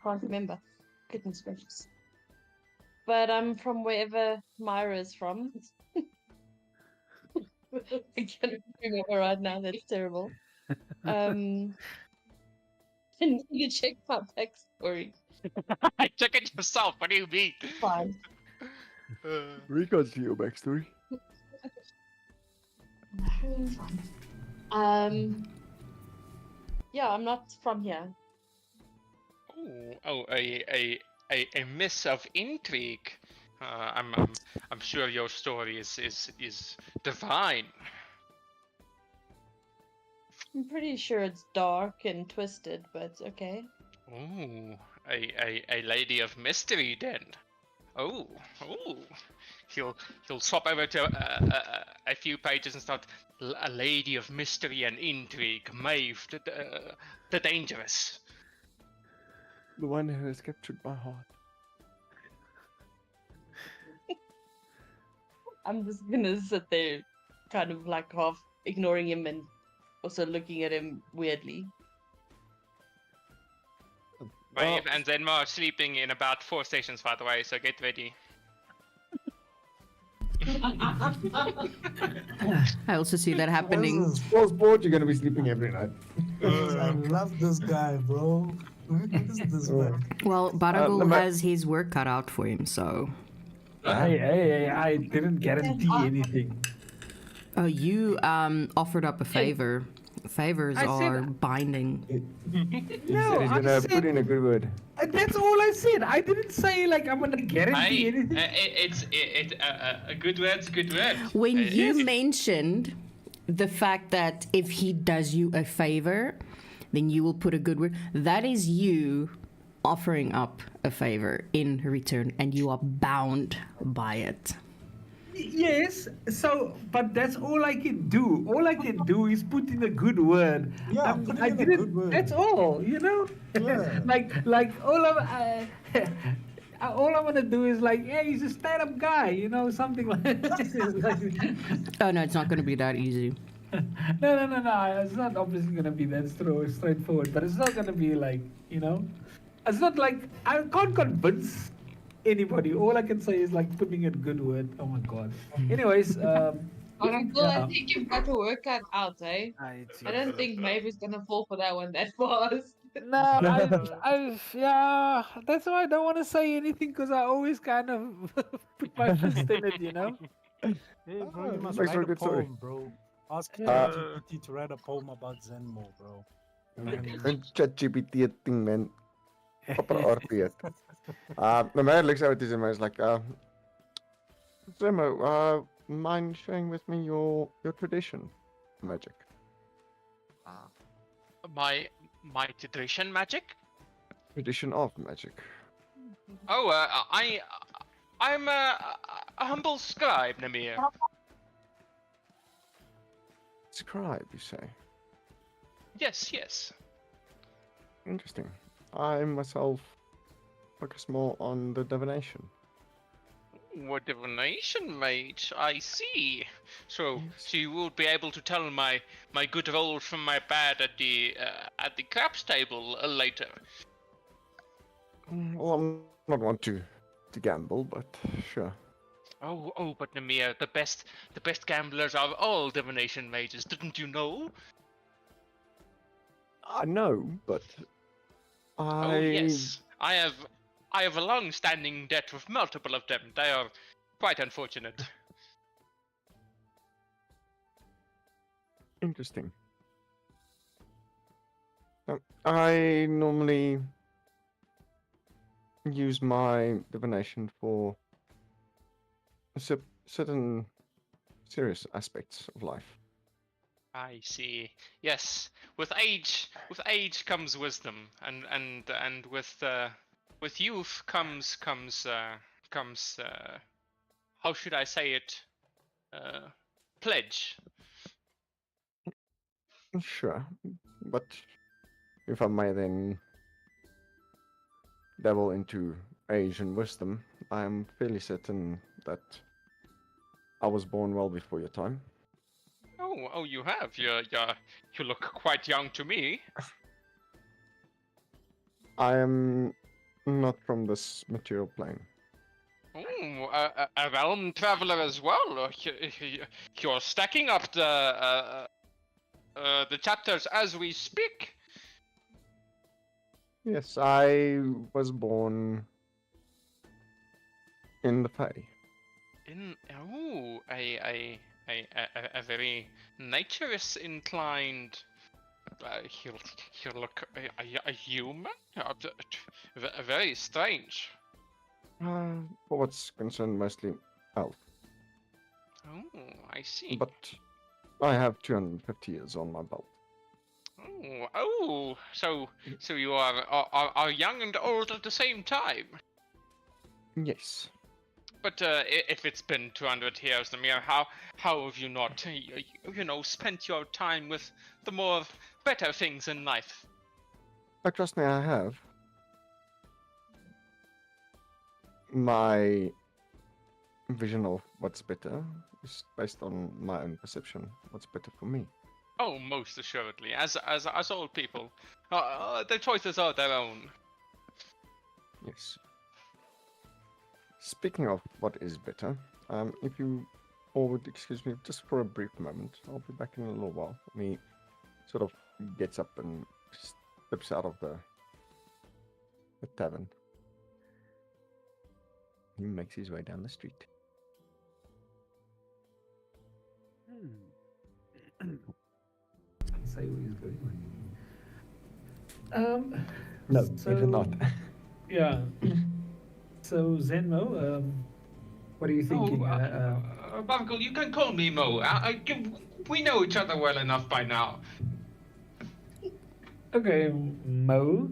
can't remember. Goodness gracious. But I'm from wherever Myra's from. I can't remember right now. That's terrible. I need to check my backstory. Check it yourself. What do you mean? Fine. We can't see your backstory. Yeah, I'm not from here. A miss of intrigue. I'm sure your story is divine. I'm pretty sure it's dark and twisted, but okay. Oh, a lady of mystery then. Oh, he'll swap over to a few pages and start. A lady of mystery and intrigue, Maeve, the dangerous. The one who has captured my heart. I'm just gonna sit there, kind of like half ignoring him and also looking at him weirdly. Maeve and Zenma are sleeping in about 4 stations, by the way, so get ready. I also see that happening. Small sport, you're gonna be sleeping every night. I love this guy, bro. What is this man? Well, Baragul has his work cut out for him, so. I didn't guarantee anything. Oh, you offered up a favor. Favors I said- are binding. He said he's gonna put in a good word. That's all I said. I didn't say like I'm gonna guarantee anything. A good word's a good word. When you Yes. mentioned the fact that if he does you a favor, then you will put a good word, that is you offering up a favor in return, and you are bound by it. Yes, so but that's all I can do. All I can do is put in a good word. Yeah, put in a good word. That's all, you know. Yeah. like all of all I'm gonna do is like, hey, he's a stand-up guy, you know, something like. Oh no, it's not going to be that easy. No. It's not obviously gonna be that straightforward, but it's not gonna be like, you know, it's not like I can't convince anybody. All I can say is like putting in a good word. Oh my god. Anyways, I think you've got to work that out, eh? I don't think Maeve gonna fall for that one that fast. no, yeah, that's why I don't want to say anything because I always kind of put my fist in it, you know. Hey, bro, you must Thanks for write a a good story. poem, bro. Ask ChatGPT to write a poem about Zenmo, bro. And ChatGPT thing, man. Proper RP it. The man looks out at his and is like, Zemo, mind sharing with me your tradition magic? My tradition magic? Tradition of magic. Oh, I'm a humble scribe, Namir. Scribe, you say? Yes, yes. Interesting. I myself focus more on the divination. What divination, mate? I see. So, Yes. so you will be able to tell my good roll from my bad at the craps table later. Well, I'm not one to gamble, but sure. Oh, but Namir, the best gamblers are all divination mages. Didn't you know? I know, but Oh yes, I have a long-standing debt with multiple of them. They are quite unfortunate. Interesting. I normally use my divination for certain serious aspects of life. I see. Yes, with age comes wisdom, and with youth comes how should I say it? Pledge. Sure, but if I may then dabble into age and wisdom, I'm fairly certain that I was born well before your time. Oh, you have. You look quite young to me. I am not from this material plane. Oh, a realm traveler as well. You're stacking up the chapters as we speak. Yes, I was born in the Fae. A very naturist inclined. He'll look a human. Very strange. For what's concerned, mostly elf. Oh, I see. But I have 250 years on my belt. Oh, so you are young and old at the same time. Yes. But if it's been 200 years, Namir, how have you not, spent your time with the more better things in life? Oh, trust me, I have. My vision of what's better is based on my own perception. What's better for me? Oh, most assuredly. As all people, their choices are their own. Yes. Speaking of what is better, if you all would excuse me just for a brief moment, I'll be back in a little while. And he sort of gets up and steps out of the tavern. He makes his way down the street. Can't say where he's going. No, so, even not. Yeah. So Zenmo, what are you thinking? Barkle, you can call me Mo. We know each other well enough by now. Okay, Mo.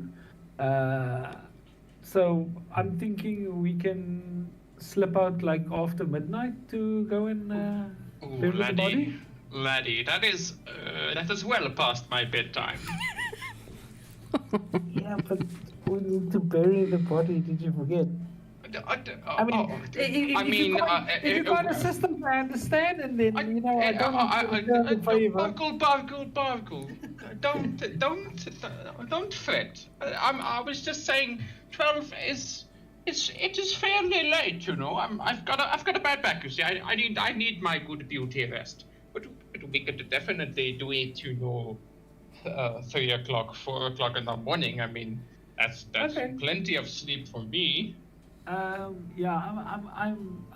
So I'm thinking we can slip out like after midnight to go and bury the body. Laddie, that is well past my bedtime. Yeah, but we need to bury the body. Did you forget? I mean, if you got a system, I understand, and then I don't want to favor. Barkle, don't fret. I was just saying, 12 is fairly late, I've got a bad back, you see. I need my good beauty rest. But we could definitely do it, 3 o'clock, 4 o'clock in the morning. I mean, that's Okay. plenty of sleep for me. Yeah,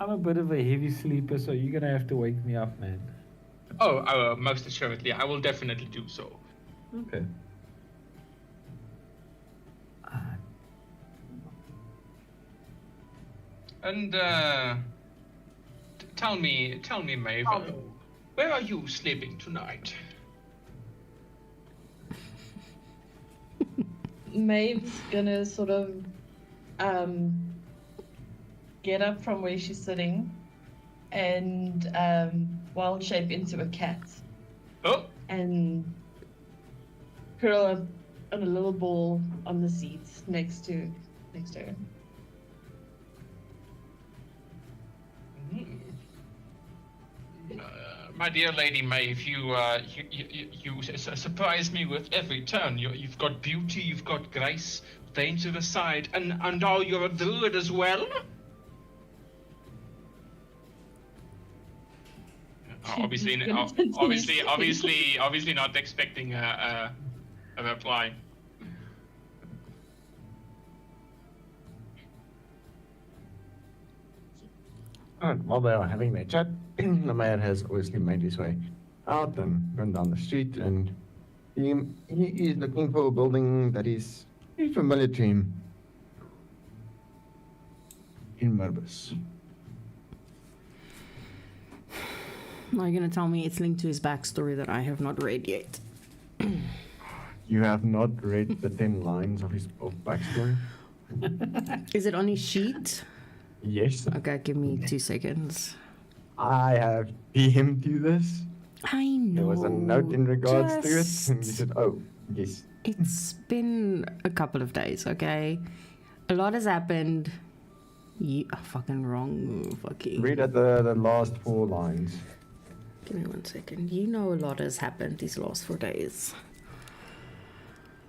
I'm a bit of a heavy sleeper, so you're gonna have to wake me up, man. Oh, most assuredly, I will definitely do so. Okay. And tell me, Maeve, where are you sleeping tonight? Maeve's gonna sort of get up from where she's sitting and wild shape into a cat Oh, and curl up on a little ball on the seat next to her. my dear Lady Maeve, you surprise me with every turn. You've got beauty, you've got grace, danger aside, and now you're a druid as well? Obviously not expecting a reply. Alright, while they are having their chat, the mayor has obviously made his way out and gone down the street, and he is looking for a building that is familiar to him in Merbus. Are you going to tell me it's linked to his backstory that I have not read yet? You have not read the 10 lines of his backstory? Is it on his sheet? Yes. Okay, give me 2 seconds. I have DM'd you this. I know. There was a note in regards to it, and you said, oh, yes. It's been a couple of days, okay? A lot has happened. You are fucking wrong. Fucking. Read at the last 4 lines. Give me 1 second. You know a lot has happened these last 4 days.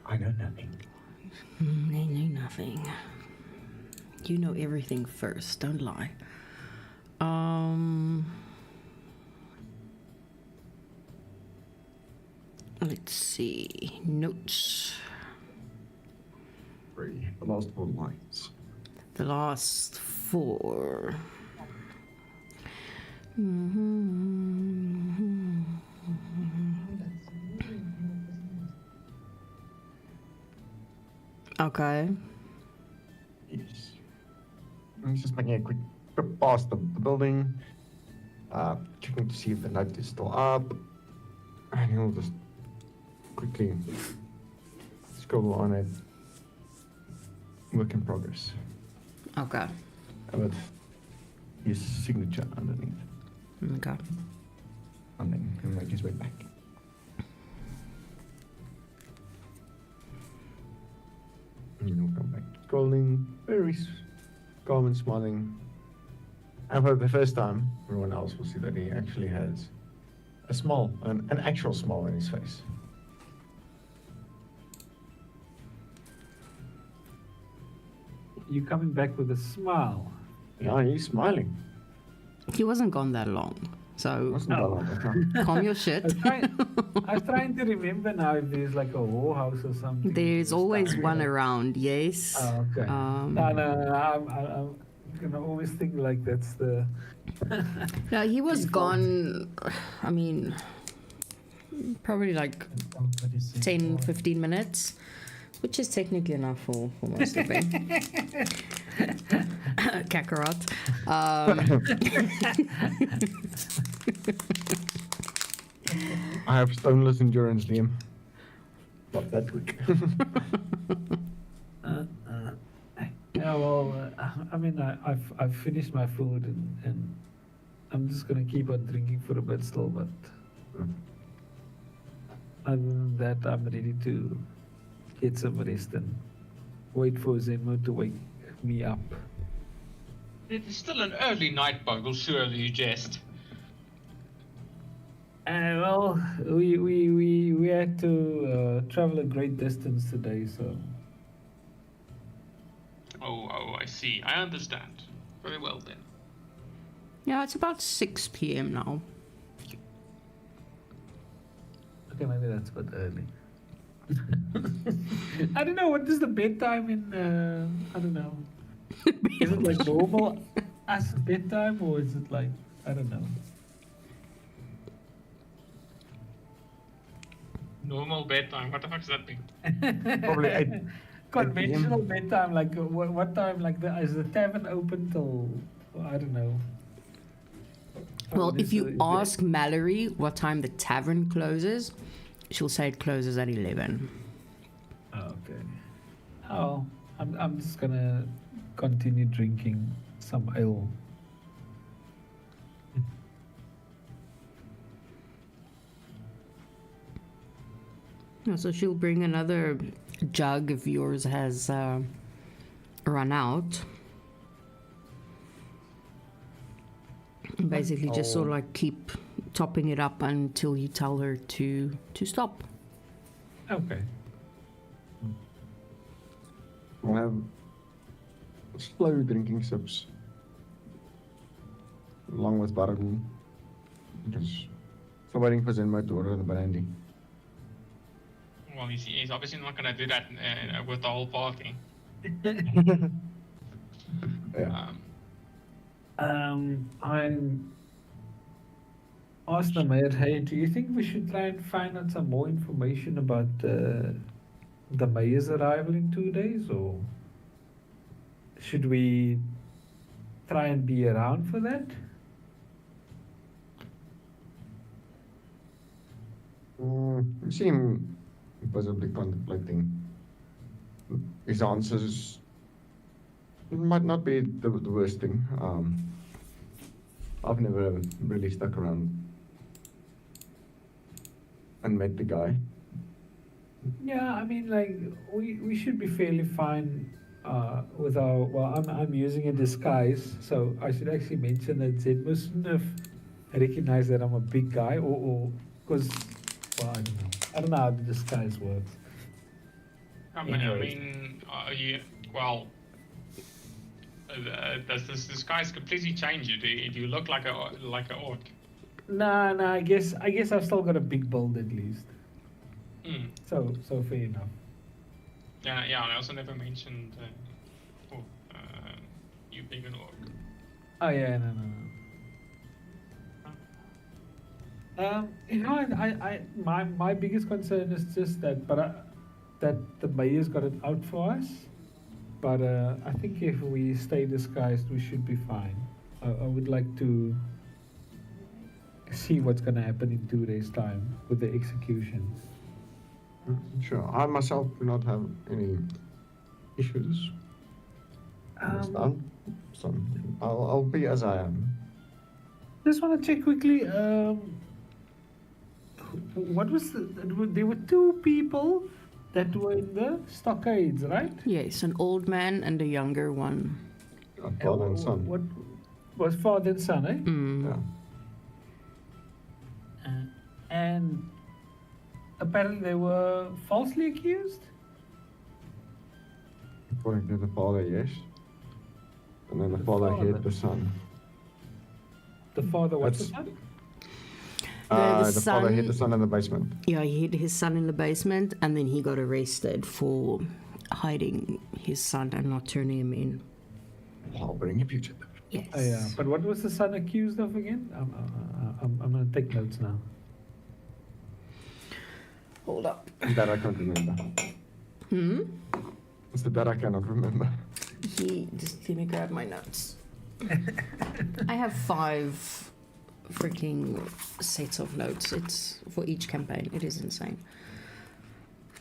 I know nothing. I know nothing. You know everything first, don't lie. Let's see. Notes. 3. The last 4 lines. The last 4. Okay. Yes. He's just making a quick trip past the building, checking to see if the note is still up, and he'll just quickly scribble on it. Work in progress. Okay. With his signature underneath. Okay. And then he'll make his way back. And he'll come back scrolling, very calm and smiling. And for the first time, everyone else will see that he actually has a smile, an actual smile on his face. You coming back with a smile? Yeah, he's smiling. He wasn't gone that long, so Wasn't that long, okay. calm your shit. I'm trying to remember now if there's like a whorehouse or something. There's always Stuff. one around, yes. Oh, okay. I'm gonna always think like that's the. No, he was default. gone, I mean, probably like 10, 15 minutes, which is technically enough for most of it. Kakarot. I have stoneless endurance, Liam. Not that quick. Yeah, well, I mean, I've finished my food and I'm just gonna keep on drinking for a bit still, but other than that, I'm ready to get some rest and wait for Zemo to wake me up. It is still an early night bug, will surely jest. Well, we had to travel a great distance today, so. Oh, I see. I understand. Very well then. Yeah, it's about 6 p.m. now. Okay, maybe that's a bit early. I don't know, what is the bedtime in, I don't know. Is it like normal as bedtime, or is it like, I don't know. Normal bedtime. What the fuck does that mean? Probably 8. Conventional bedtime, like what time, like is the tavern open till, I don't know. Well, What if is you the- ask Mallory what time the tavern closes, she'll say it closes at 11. Oh, okay. Oh, I'm just gonna continue drinking some ale. So she'll bring another jug if yours has run out. Basically, just sort of like keep topping it up until you tell her to stop. Okay. I'll have slow drinking sips along with Baragoon. Because still waiting for Zenmo to order the brandy. Well, he's obviously not going to do that with the whole party. Yeah. I asked the mayor, hey, do you think we should try and find out some more information about the mayor's arrival in 2 days, or should we try and be around for that? You seem visibly contemplating his answers. It might not be the worst thing. I've never really stuck around and met the guy. Yeah, I mean, like we should be fairly fine with our. Well, I'm using a disguise, so I should actually mention that Zed mustn't have recognized that I'm a big guy, or because, well, I don't know how the disguise works. I mean, does this disguise completely change you? Do you look like an orc? Nah, I guess I've still got a big build at least. Mm. So fair enough. Yeah. I also never mentioned you being an orc. Oh yeah, no. My biggest concern is just that, that the mayor's got it out for us. But I think if we stay disguised, we should be fine. I would like to see what's gonna happen in 2 days' time with the execution. Sure. I myself do not have any issues. So I'll be as I am. Just want to check quickly. What was there were 2 people that were in the stockades, right? Yes, an old man and a younger one. Father and son. What was father and son, eh? Mm. Yeah. And apparently they were falsely accused. According to the father, yes. And then the father hit the son. The father, what's the That's- son? The father hit the son in the basement. Yeah, he hid his son in the basement, and then he got arrested for hiding his son and not turning him in. I'll bring a fugitive. Yes. Oh, yeah. But what was the son accused of again? I'm gonna take notes now. Hold up. That I can't remember. It's that I cannot remember. Just let me grab my notes. I have 5 freaking sets of notes. It's for each campaign. It is insane.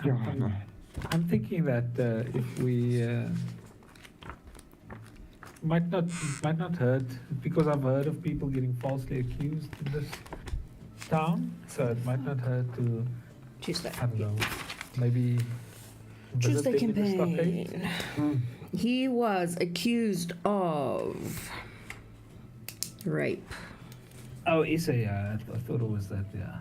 I'm thinking that if we might not hurt, because I've heard of people getting falsely accused in this town, so it might not hurt to, Tuesday. I don't know, maybe visit Tuesday them in the stockade. campaign. He was accused of rape. Oh, Issa, yeah, I thought it was that, yeah.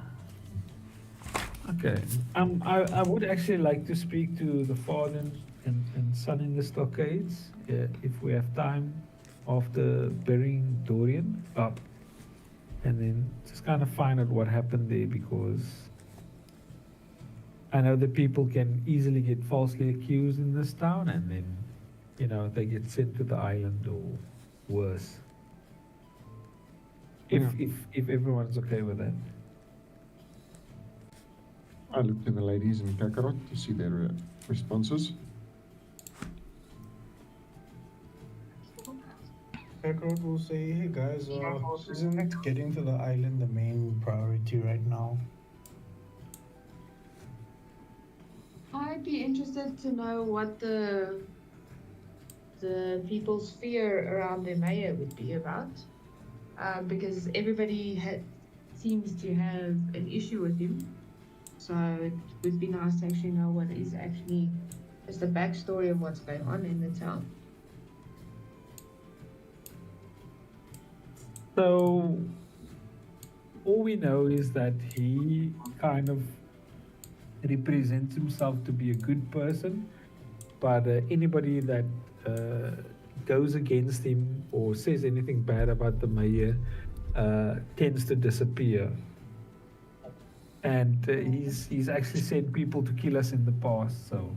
Okay. I would actually like to speak to the father and son in the stockades, if we have time, after burying Dorian up, and then just kind of find out what happened there, because I know that people can easily get falsely accused in this town, and then, you know, they get sent to the island or worse. If everyone's okay with that. I look to the ladies in Kakarot to see their responses. Kakarot will say, hey guys, isn't getting to the island the main priority right now? I'd be interested to know what the the people's fear around the mayor would be about, because everybody seems to have an issue with him. So it would be nice to actually know what is actually just the backstory of what's going on in the town. So all we know is that he kind of represents himself to be a good person, but anybody that goes against him or says anything bad about the mayor tends to disappear. And he's actually sent people to kill us in the past. So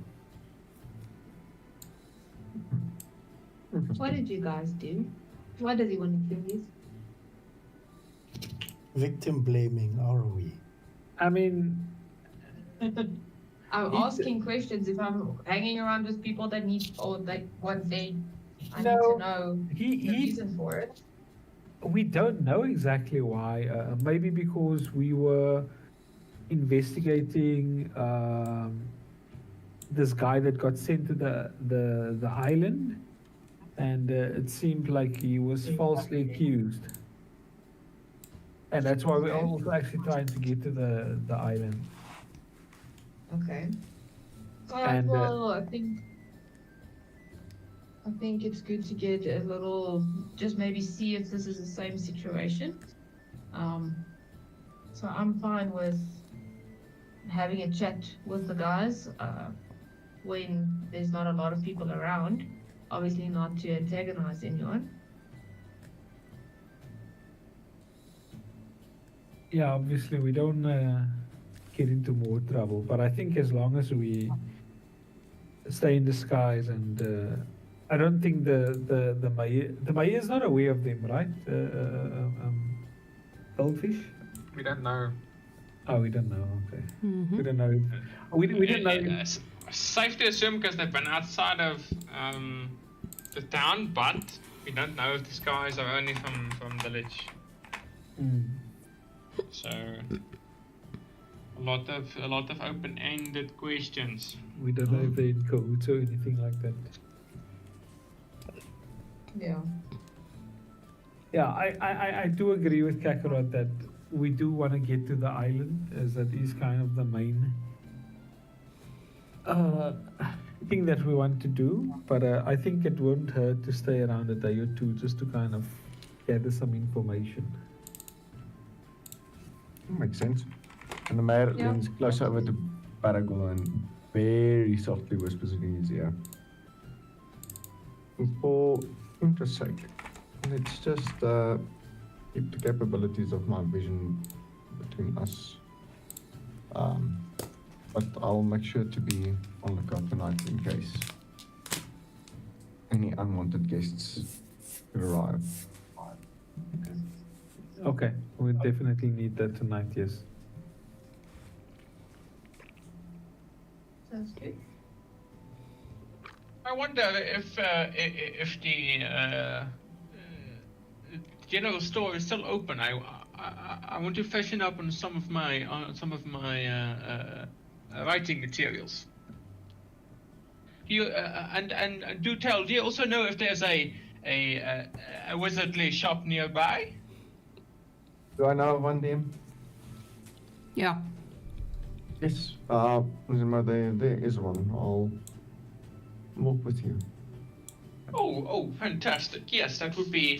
What did you guys do? Why does he want to kill you? Victim blaming, are we? I mean, I'm asking questions if I'm hanging around with people that need or that want dead. I need No, to know the reason for it. we don't know exactly why. Maybe because we were investigating this guy that got sent to the island, and it seemed like he was falsely accused, and that's why we're also actually trying to get to the island. Okay. Alright, And, well, I think it's good to get a little, just maybe see if this is the same situation. So I'm fine with having a chat with the guys when there's not a lot of people around. Obviously not to antagonize anyone. Yeah, obviously we don't get into more trouble, but I think as long as we stay in disguise and I don't think the mayor is not aware of them, right? Goldfish? We don't know. Oh, we don't know. Okay, Mm-hmm. we don't know. We didn't know. It's safe to assume because they've been outside of the town, but we don't know if these guys are only from village. Mm. So a lot of open-ended questions. We don't know if they're in cahoots or anything like that. Yeah. Yeah, I do agree with Kakarot that we do want to get to the island, as that is kind of the main thing that we want to do. But I think it won't hurt to stay around a day or two just to kind of gather some information. Makes sense. And the mayor Yeah. leans closer over to Paragol and very softly whispers in his ear. For interest's sake, let's just keep the capabilities of my vision between us. But I'll make sure to be on the lookout tonight in case any unwanted guests arrive. Okay, we definitely need that tonight, yes. Sounds good. I wonder if the general store is still open. I want to freshen up on some of my writing materials. Do you and do tell. Do you also know if there's a wizardly shop nearby? Do I know of one, DM? Yeah. Yes. Zima, there is one. I'll walk with you. Oh, fantastic! Yes, that would be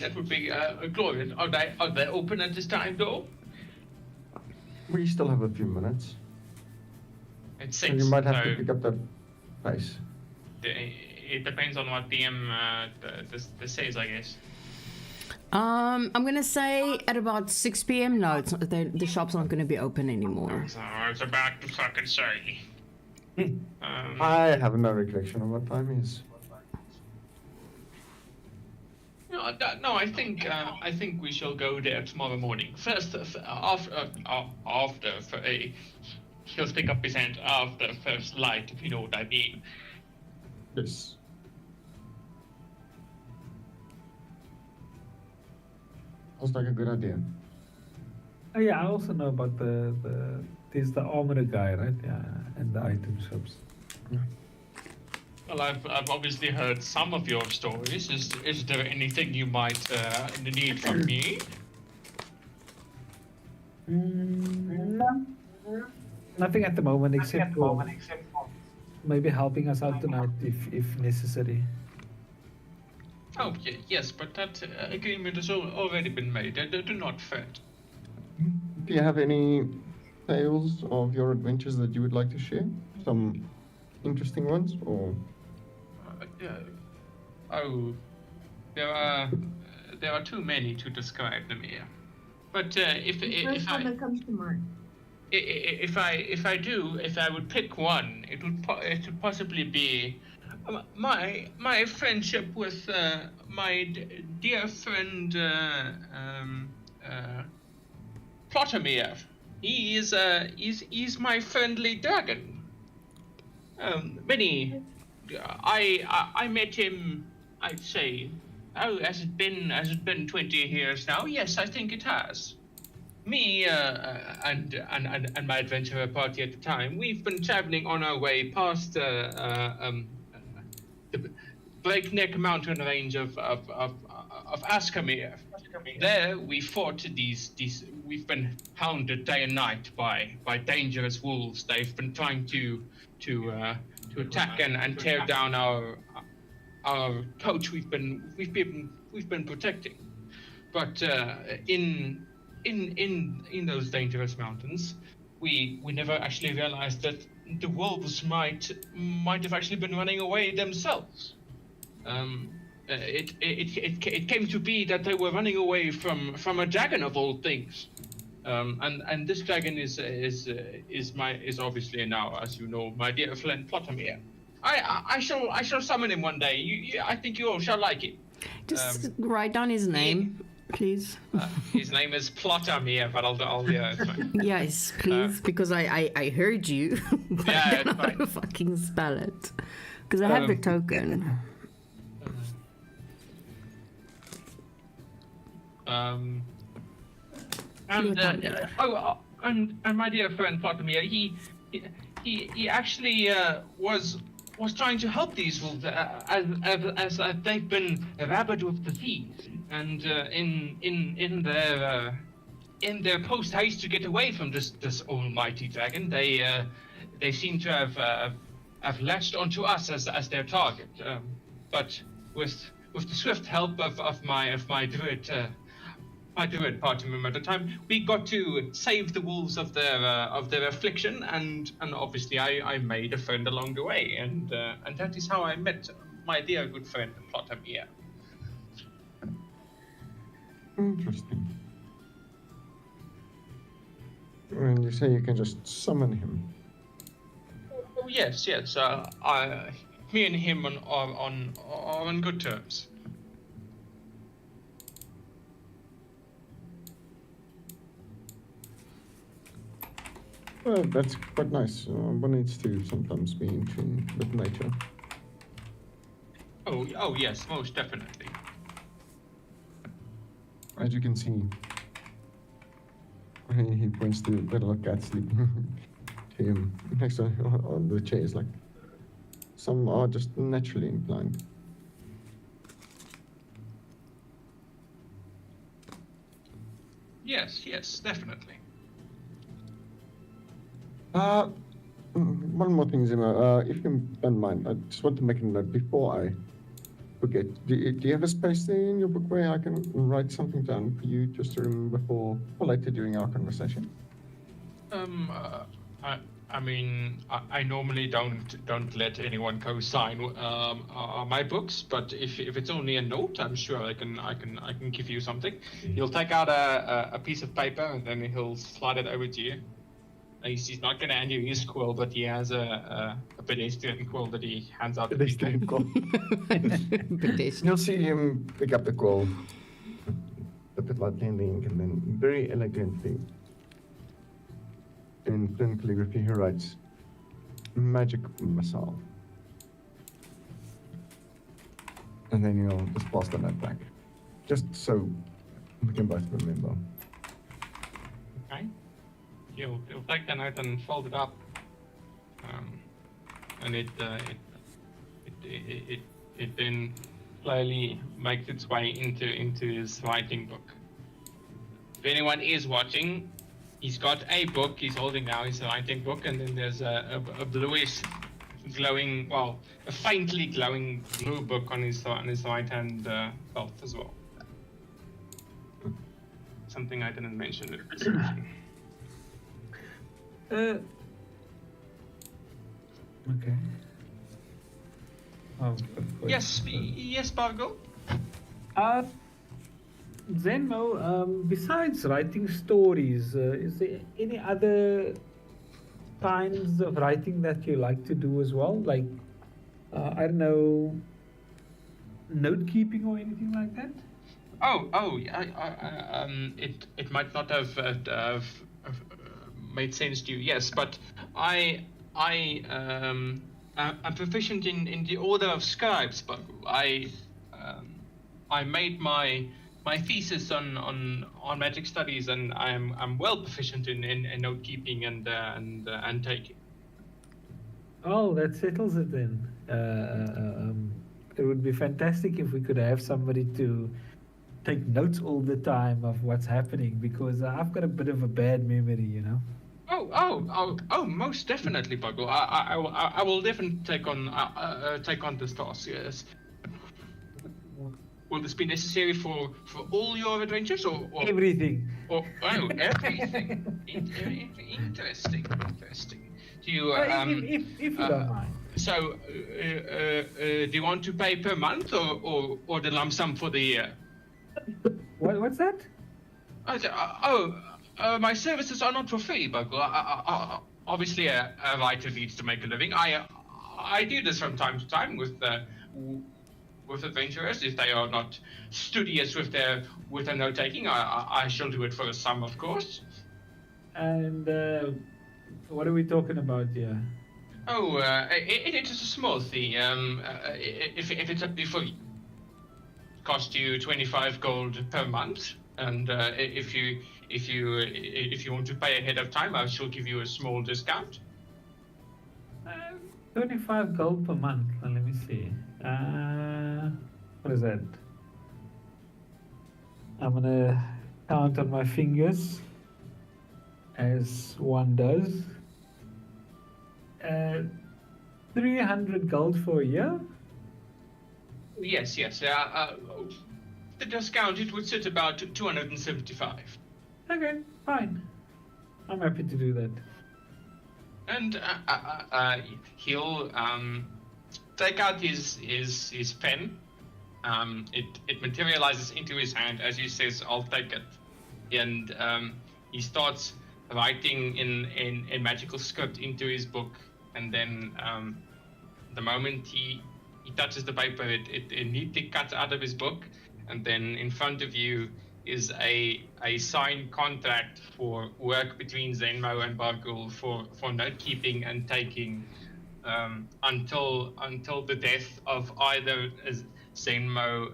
glorious. Are they open at this time, though? We still have a few minutes. It's So 6. you might have so to pick up the pace. it depends on what DM this says, I guess. I'm gonna say at about 6 p.m. No, it's not, the shop's not gonna be open anymore. So I was about to fucking say. I have no recollection of what time is. No, I think we shall go there tomorrow morning. First, after he'll stick up his hand after first light, if you know what I mean. Yes. Sounds like a good idea. Oh, yeah, I also know about there's the armorer guy, right? Yeah, and the item shops. Well, I've obviously heard some of your stories. Is there anything you might need from me? Nothing at the moment except for maybe helping us out tonight if necessary. Oh, yes, but that agreement has already been made. Do not fret. Do you have any tales of your adventures that you would like to share? Some interesting ones, or? Oh, there are too many to describe them here. But if First one I that comes to mind. if I would pick one, it would possibly be my friendship with my dear friend Plotomir. He's my friendly dragon. I met him. I'd say, has it been 20 years now? Yes, I think it has. Me and my adventurer party at the time, we've been traveling on our way past the breakneck mountain range of Askamir. There we fought these. We've been hounded day and night by dangerous wolves. They've been trying to attack and tear down our coach we've been protecting. But in those dangerous mountains, we never actually realized that the wolves might have actually been running away themselves. It came to be that they were running away from a dragon of all things. And this dragon is obviously now, as you know, my dear friend Plotomir. I shall summon him one day. I think you all shall like it. Just write down his name, please. His name is Plotomir, but I'll yeah, it's fine. Yes, please, because I heard you. But Yeah, I it's don't know how to fine. fucking spell it. Because I have the token. And Thunder. and my dear friend Plotomir, he actually was trying to help these wolves as they've been rabid with disease, and in their post haste to get away from this almighty dragon, they seem to have latched onto us as their target. But with the swift help of my druid. My druid party member at the time, we got to save the wolves of their affliction, and obviously I made a friend along the way, and that is how I met my dear good friend Plotomir. Interesting. And you say you can just summon him. Oh yes. Me and him are on good terms. Well, that's quite nice. One needs to sometimes be in tune with nature. Oh yes, most definitely. As you can see, he points to the little cat sleeping to him next to on the chairs. Like, some are just naturally inclined. Yes, definitely. One more thing, Zima. If you don't mind, I just want to make a note before I forget. Do you have a space there in your book where I can write something down for you just to remember for later during our conversation? I mean, I normally don't let anyone co-sign my books, but if it's only a note, I'm sure I can give you something. He'll take out a piece of paper and then he'll slide it over to you. He's not going to hand you his quill, but he has a pedestrian quill that he hands out. Pedestrian quill. You'll see him pick up the quill, look at lightly in the ink, and then very elegantly, in plain calligraphy, he writes, "Magic missile." And then you'll just pass the note back, just so we can both remember. Okay. He'll take the note and fold it up, and it it then slowly makes its way into his writing book. If anyone is watching, he's got a book he's holding now, his writing book, and then there's a bluish glowing, well, a faintly glowing blue book on his right hand belt as well. Something I didn't mention in the description. Okay. Oh, Yes, Bargo? Zenmo, besides writing stories, is there any other kinds of writing that you like to do as well? Like, I don't know, note keeping or anything like that? It might not have made sense to you, yes, but I'm proficient in the order of scribes, but I made my thesis on magic studies, and I'm well proficient in note keeping and taking. Oh, that settles it then. It would be fantastic if we could have somebody to take notes all the time of what's happening, because I've got a bit of a bad memory, you know. Oh, most definitely, Buggle. I will definitely take on this task. Yes. Will this be necessary for all your adventures, or Everything? Everything. Interesting. Do you if you don't mind. So, do you want to pay per month or the lump sum for the year? What's that? My services are not for free, Buggle. Obviously, a writer needs to make a living. I do this from time to time with adventurers. If they are not studious with their note taking, I shall do it for a sum, of course. And what are we talking about here? It is a small fee. If it's up before, cost you 25 gold per month, and if you want to pay ahead of time, I shall give you a small discount. 25 gold per month. Let me see. What is that? I'm gonna count on my fingers, as one does. 300 gold for a year? Yes. The discount, it would sit about 275. Okay, fine. I'm happy to do that. And he'll take out his pen. It materializes into his hand as he says, "I'll take it," and he starts writing in magical script into his book. And then the moment he touches the paper, it neatly cuts out of his book, and then in front of you is a signed contract for work between Zenmo and Bargul for note keeping and taking until the death of either Zenmo,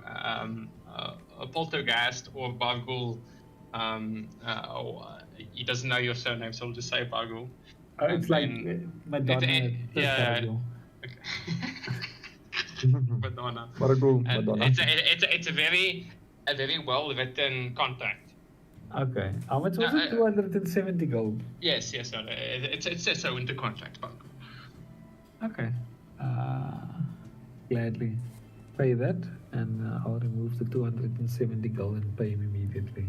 a poltergeist, or Bargul. He doesn't know your surname, so I'll just say Bargul. It's like Madonna. Yeah. Madonna. Madonna. It's a very well written contract. Okay. How much was it? 270 gold. Yes. No, it says so in the contract. Okay. Gladly pay that, and I'll remove the 270 gold and pay him immediately.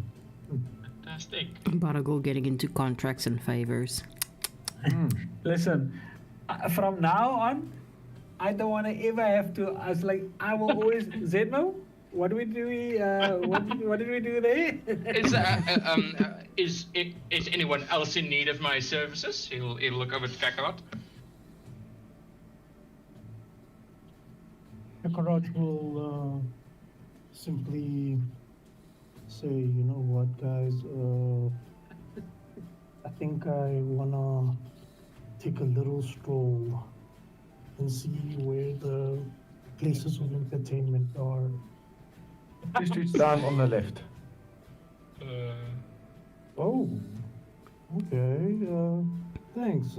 Fantastic. Baragul getting into contracts and favors. Listen, from now on, I don't want to ever have to. I will always Zenmo. What do we do? What did we do there? Is anyone else in need of my services? He'll look over to Kakarot. Kakarot will simply say, "You know what, guys? I think I wanna take a little stroll and see where the places of entertainment are." Streets down on the left. Oh, okay. Thanks.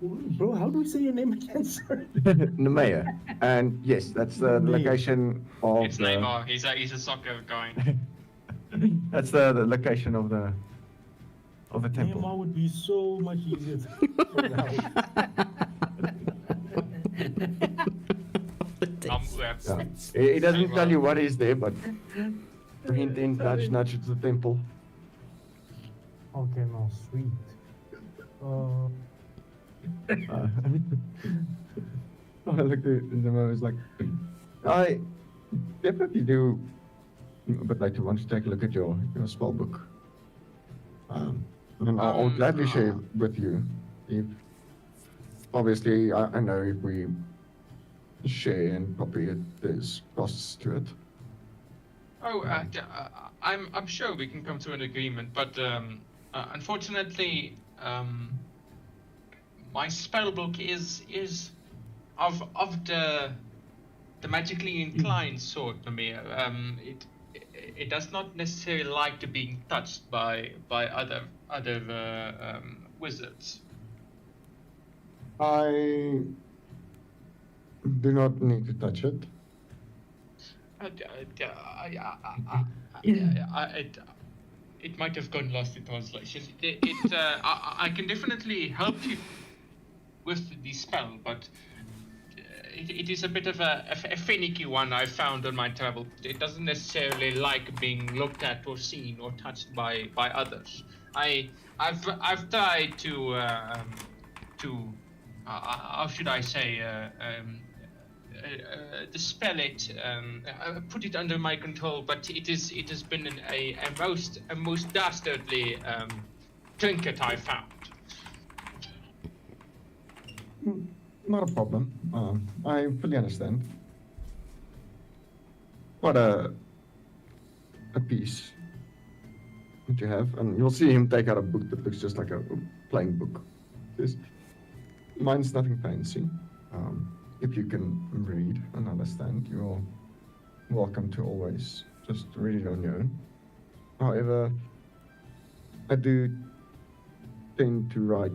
Bro, how do we say your name again? Sorry. Nemea. And yes, that's the Nemea. location of It's Neymar. He's a soccer guy. That's the location of the temple. Neymar would be so much easier to pronounce. Yeah. He doesn't tell you what is there, but hint, hint, nudge, nudge, it's the temple. Okay, no, sweet. I looked at him, I was like, I definitely do, but later want to take a look at your spell book. And I'll gladly share with you. If obviously, I know if we share and copy it, there's costs to it. Oh, I'm sure we can come to an agreement, but unfortunately, my spellbook is of the magically inclined sort, Namir. It does not necessarily like to be touched by other wizards. I do not need to touch it. It might have gone lost in translation. I can definitely help you with the spell, but it is a bit of a finicky one I found on my travel. It doesn't necessarily like being looked at or seen or touched by others. I've tried to how should I say dispel it, put it under my control, but it has been a most dastardly trinket I found. Not a problem. I fully understand. What a piece that you have, and you'll see him take out a book that looks just like a plain book. Mine's nothing fancy. If you can read and understand, you're welcome to always just read it on your own. However, I do tend to write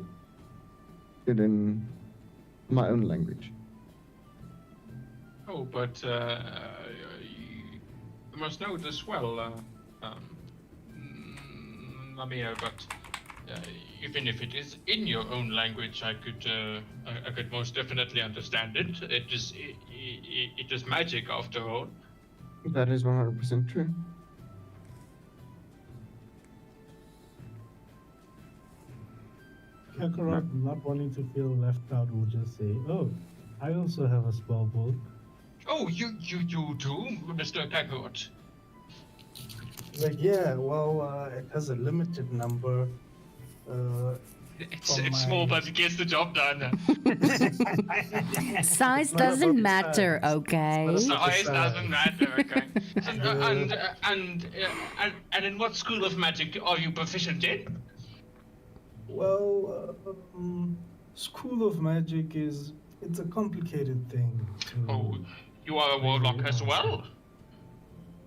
it in my own language. Oh, but you must know it as well, Lamia, but even if it is in your own language, I could most definitely understand it. It is magic after all. That is 100% true. Kakarot, not wanting to feel left out, will just say, "Oh, I also have a spell book." Oh, you too, Mr. Kakarot. Like, yeah, well, it has a limited number. It's small, but it gets the job done. Size Not doesn't about the matter, size. okay? It's not about Size the doesn't matter, okay. And, And in what school of magic are you proficient in? well, School of Magic it's a complicated thing to... Oh, you are a warlock as well?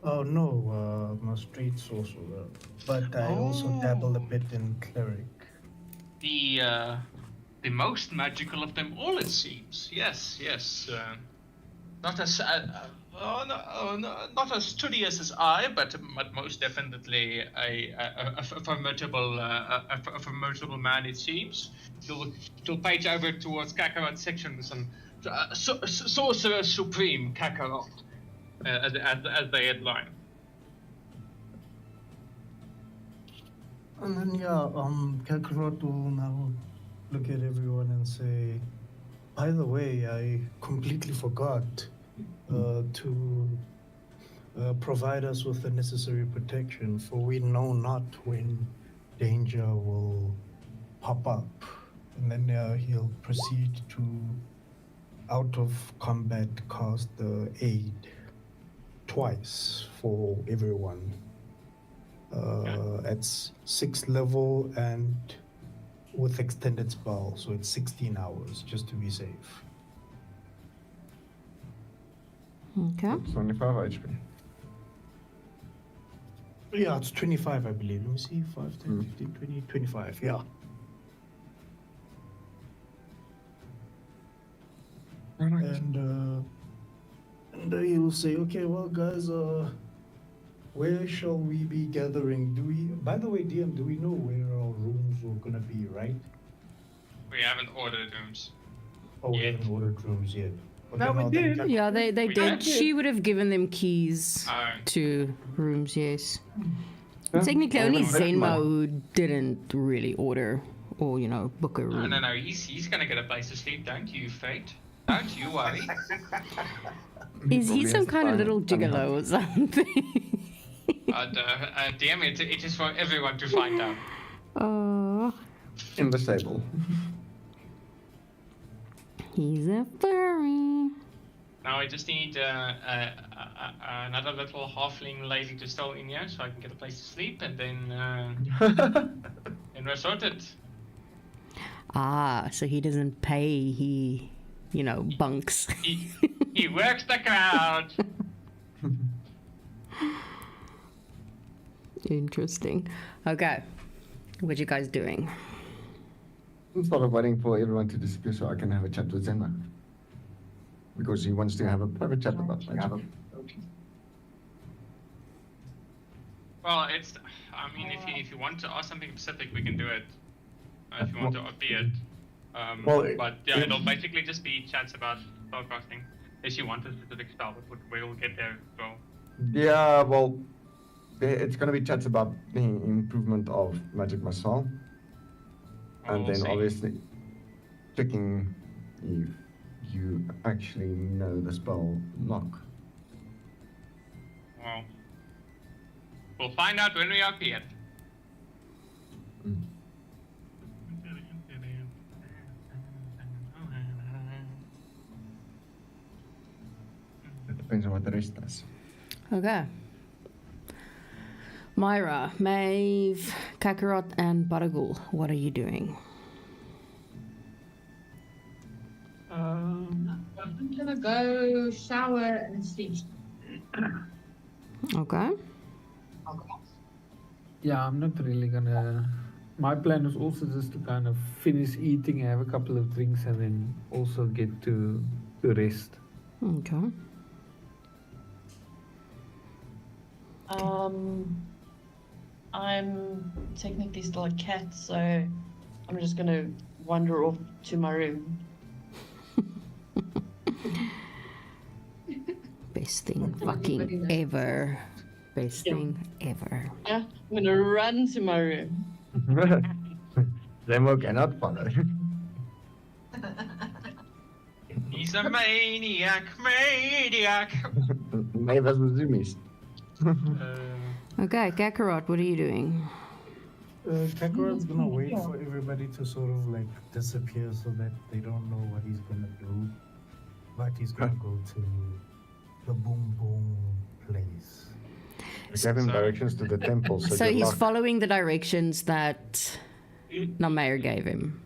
Oh, no, I'm a straight sorcerer. But I also dabble a bit in cleric. The most magical of them all, it seems. Yes. Not as not as studious as I, but most definitely a formidable man, it seems. You'll page over towards Kakarot sections and Sorcerer Supreme Kakarot as the headline. And then, yeah, Kakarot will now look at everyone and say, "By the way, I completely forgot to provide us with the necessary protection, for we know not when danger will pop up." And then he'll proceed to, out of combat, cast the aid twice for everyone. At 6th level and with extended spell, so it's 16 hours just to be safe. Okay. 25 HP. Yeah, it's 25, I believe. Let me see, 5, 10, 15, 20, 25, yeah. Correct. And he will say, okay, well, guys, where shall we be gathering? By the way, DM, do we know where our rooms are gonna be, right? We haven't ordered rooms. Oh, we Yet. haven't ordered rooms yet. No, Okay, we then did. Jack- Yeah, they We did. did? She would have given them keys Oh. to rooms, yes. Yeah, Technically, I only haven't read Zenmo mine. who didn't really order or, book a room. No, he's gonna get a place to sleep, don't you, Fate? Don't you worry. Is he Probably some has to kind of find little a funny gigolo or something? DM, it is for everyone to find out. Oh, in the stable. he's a furry. Now I just need another little halfling lady to stall in here so I can get a place to sleep, and then we're sorted. Ah, so he doesn't pay, he, bunks. He works the crowd. Interesting. Okay. What you guys doing? I'm sort of waiting for everyone to disappear so I can have a chat with Zenma. Because he wants to have a private chat about magic. Well, if you want to ask something specific, we can do it. If you want to be it. But yeah, it'll basically just be chats about spellcasting. If you want a specific spell, we'll get there as well. Yeah, well, it's going to be chats about the improvement of Magic Missile. And We'll then see. obviously checking if you actually know the spell knock. Well, we'll find out when we are here. It depends on what the rest does. Okay. Myra, Maeve, Kakarot, and Baragul, what are you doing? I'm gonna go shower and sleep. Okay. Yeah, I'm not really gonna. My plan was also just to kind of finish eating, have a couple of drinks, and then also get to rest. Okay. I'm technically still a cat, so I'm just gonna wander off to my room. Best thing fucking ever. Best thing ever. Yeah, I'm gonna run to my room. Zemo cannot follow. He's a maniac. Maeve has the zoomies. Okay, Kakarot, what are you doing? Kakarot's gonna wait for everybody to sort of like disappear so that they don't know what he's gonna do. But he's gonna go to the boom boom place. Gave him directions to the temple. So, So good he's luck. following the directions that Namair gave him.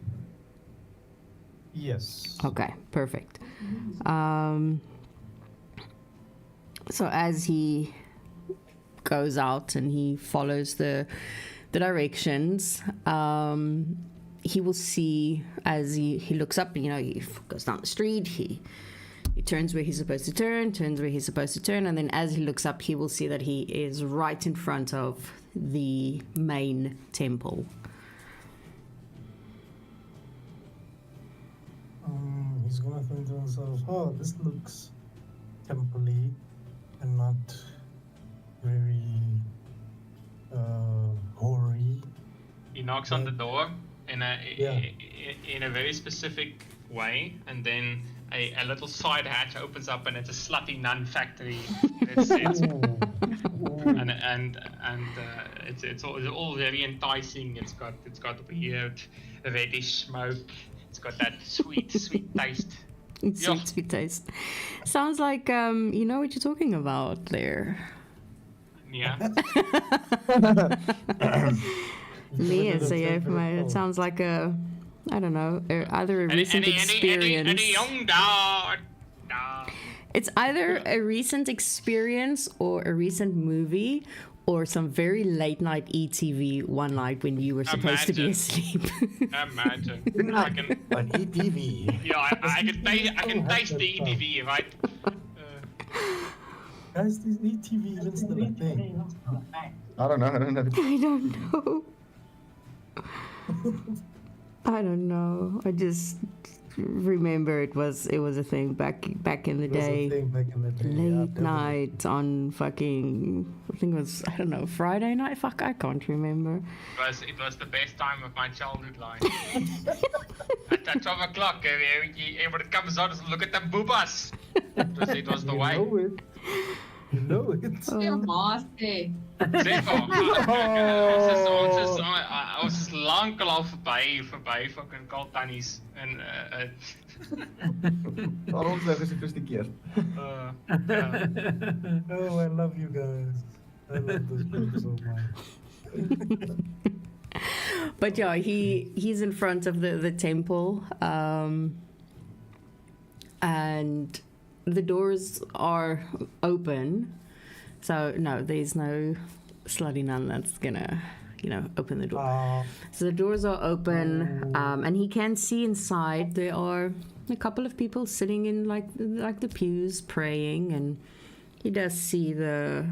Yes. Okay, perfect. So as he goes out and he follows the directions, he will see as he looks up, he goes down the street, he turns where he's supposed to turn, and then as he looks up, he will see that he is right in front of the main temple. He's gonna think to himself, oh, this looks temple-y and not very hoary. He knocks on the door in Yeah. a very specific way, and then a little side hatch opens up, and it's a slutty nun factory. It's all very enticing. It's got weird reddish smoke. It's got that sweet taste. It's Yeah. sweet taste. Sounds like you know what you're talking about there. Yeah. Yes, so yeah, it sounds like I don't know, either a recent experience. Any young dog. It's either a recent experience or a recent movie or some very late night ETV one night when you were supposed to be Imagine. asleep. Imagine. I can, On ETV. yeah, I can taste the That ETV, right? Guys, is ETV even still a thing? I don't know. I don't know. I don't know. I don't know. I just remember it was a thing back in the It was a day. thing back in the day. yeah, Late definitely. night on fucking, I think it was, I don't know, Friday night. Fuck, I can't remember. It was the best time of my childhood life. At 12 o'clock, everybody comes out and look at the boobas. It was the You way. know it. You know it. Your master. Zeker. Ons is lank al verby fucking Kaltannies en Al ons nou gesofistikeerd. ja. Oh, I love you guys. I love this group so much. But yeah, he's in front of the temple, and the doors are open. So no, there's no slutty nun that's gonna, open the door. So the doors are open, and he can see inside. There are a couple of people sitting in like the pews praying, and he does see the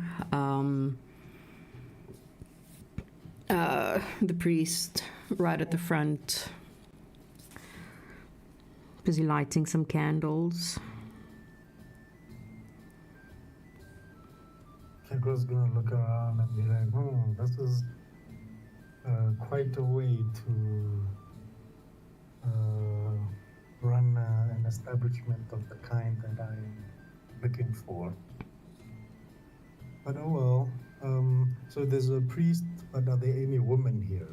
priest right at the front, busy lighting some candles. Kegro's gonna look around and be like, this is quite a way to run an establishment of the kind that I'm looking for. But oh well. So there's a priest, but are there any women here?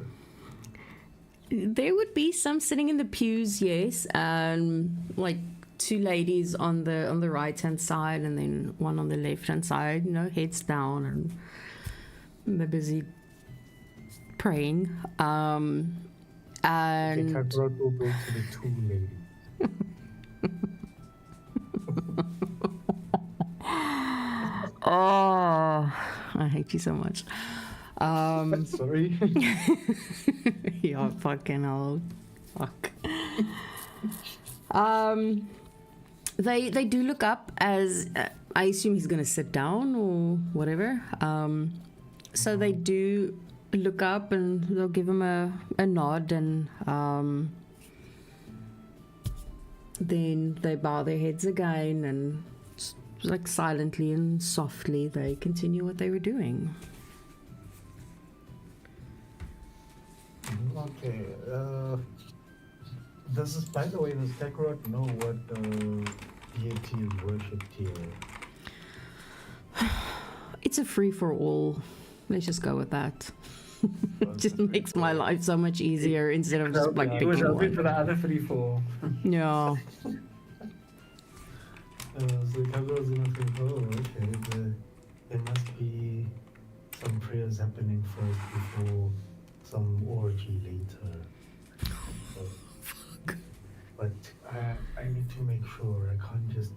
There would be some sitting in the pews, yes. Like two ladies on the right hand side, and then one on the left hand side. Heads down, and they're busy praying. And Kakarot will go to the two ladies. oh, I hate you so much. Sorry. Yeah, fucking hell. Fuck. They do look up as I assume he's gonna sit down or whatever. So they do look up and they'll give him a nod, and then they bow their heads again, and like silently and softly they continue what they were doing. Okay. By the way, does Kakarot know what deity is worshipped here? It's a free for all. Let's just go with that. It just makes my life so much easier instead of just like He was picking hoping one. for the other 3-4. Yeah. So Kakarot's gonna think, okay, there must be some prayers happening first before some orgy later. But I need to make sure I can't just,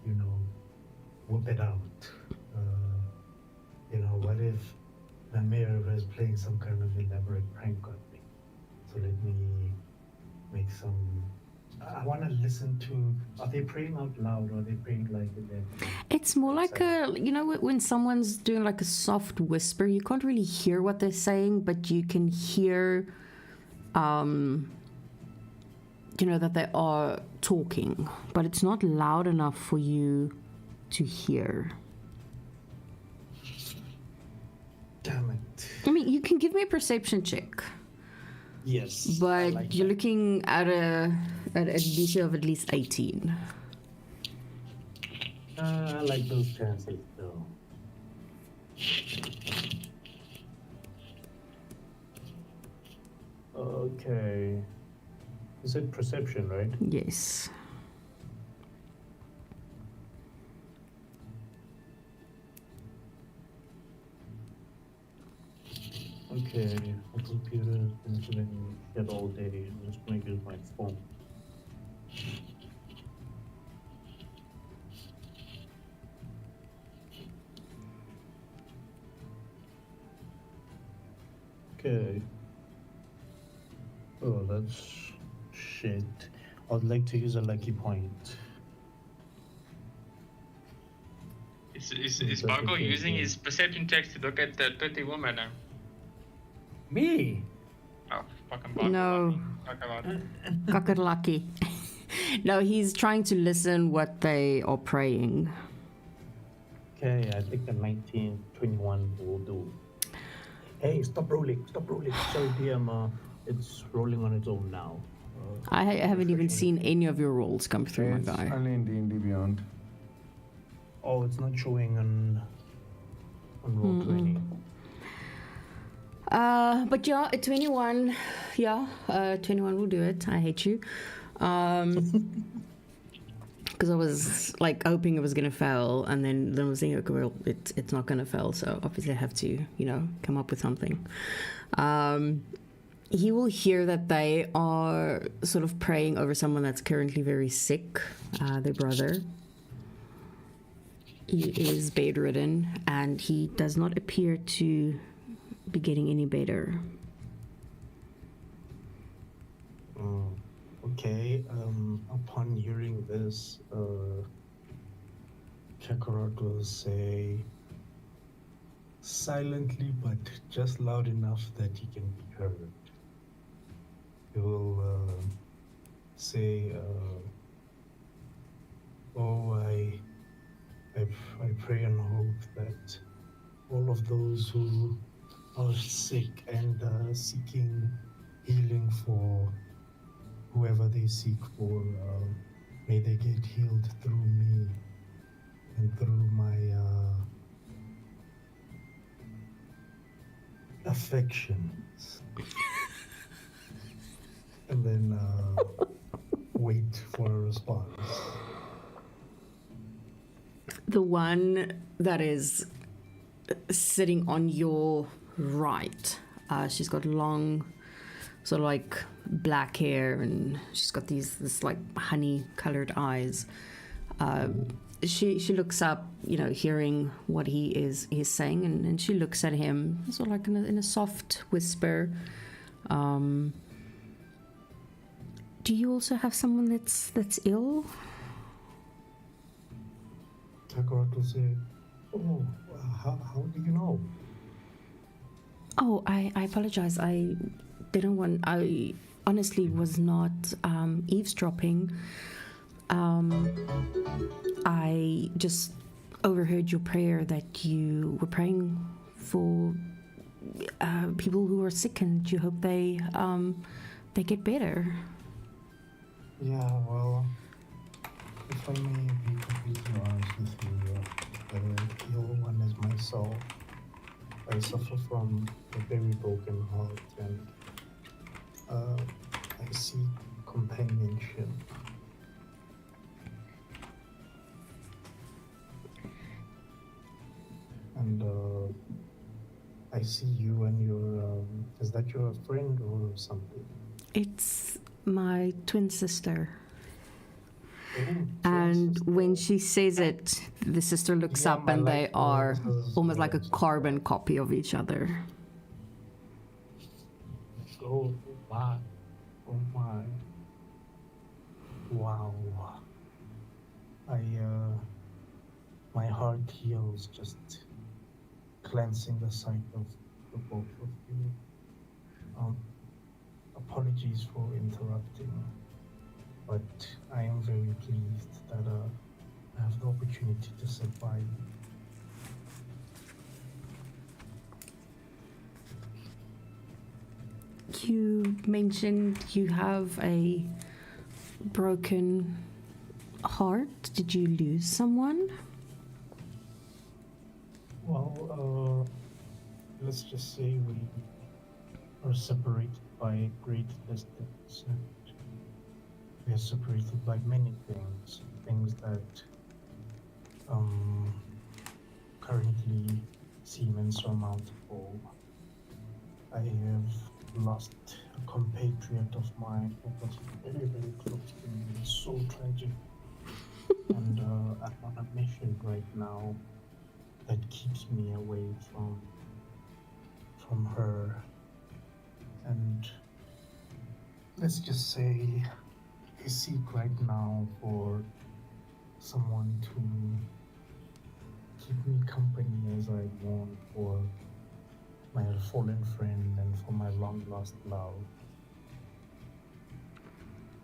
whoop it out. What if Namir is playing some kind of elaborate prank on me? So let me make some. I want to listen to. Are they praying out loud, or are they praying like that? It's more like when someone's doing like a soft whisper, you can't really hear what they're saying, but you can hear, that they are talking, but it's not loud enough for you to hear. Damn it. I mean, you can give me a perception check, Yes. but like you're that. looking at a DC of at least 18. I like those chances though. Okay. You said perception, right? Yes. Okay. My computer is doing shit all day. I'm just gonna use my phone. Okay. Oh, that's shit. I'd like to use a lucky point. Is that Bargo okay, using yeah? his perception checks to look at the pretty woman now? Me? Oh, fucking Bargo. No. Talk about Kakarlaki. No, he's trying to listen what they are praying. Okay, I think a 1921 will do. Hey, stop rolling, stop rolling. Sorry, DM, it's rolling on its own now. I haven't even Refreshing. seen any of your rolls come through, It's my guy. only in D&D Beyond. Oh, it's not showing on Roll20. But yeah, a 21. Yeah, 21 will do it. I hate you. Because I was like hoping it was gonna fail, and then I was thinking, okay, well, it's not gonna fail, so obviously I have to, come up with something. He will hear that they are sort of praying over someone that's currently very sick, their brother. He is bedridden, and he does not appear to be getting any better. Okay, upon hearing this, Kakarot will say silently but just loud enough that he can be heard. He will say, oh, I pray and hope that all of those who are sick and seeking healing for whoever they seek for, may they get healed through me and through my affections. And then wait for a response. The one that is sitting on your right, she's got long, sort of like black hair, and she's got this like honey colored eyes. She looks up, hearing what he is saying, and she looks at him sort of like in a soft whisper. Do you also have someone that's ill? Kakarot will say, oh, how do you know? Oh, I apologize. I honestly was not eavesdropping. I just overheard your prayer that you were praying for people who are sick, and you hope they get better. Yeah, well, if I may be completely honest with you, the ill one is myself. I suffer from a very broken heart, and I seek companionship. And I see you and your, is that your friend or something? It's my twin sister. Oh, And sister. when she says it, the sister looks Yeah, up, I and like they are those almost like a words. carbon copy of each other. Oh, wow. Oh my. Wow. My heart heals just cleansing the sight of the both of you. Apologies for interrupting, but I am very pleased that I have the opportunity to sit by you. You mentioned you have a broken heart. Did you lose someone? Well, let's just say we are separated by a great distance, and we are separated by many things that currently seem insurmountable. I have lost a compatriot of mine who was very, very close to me. It was so tragic. And I'm on a mission right now that keeps me away from her. And let's just say I seek right now for someone to keep me company as I mourn for my fallen friend and for my long lost love.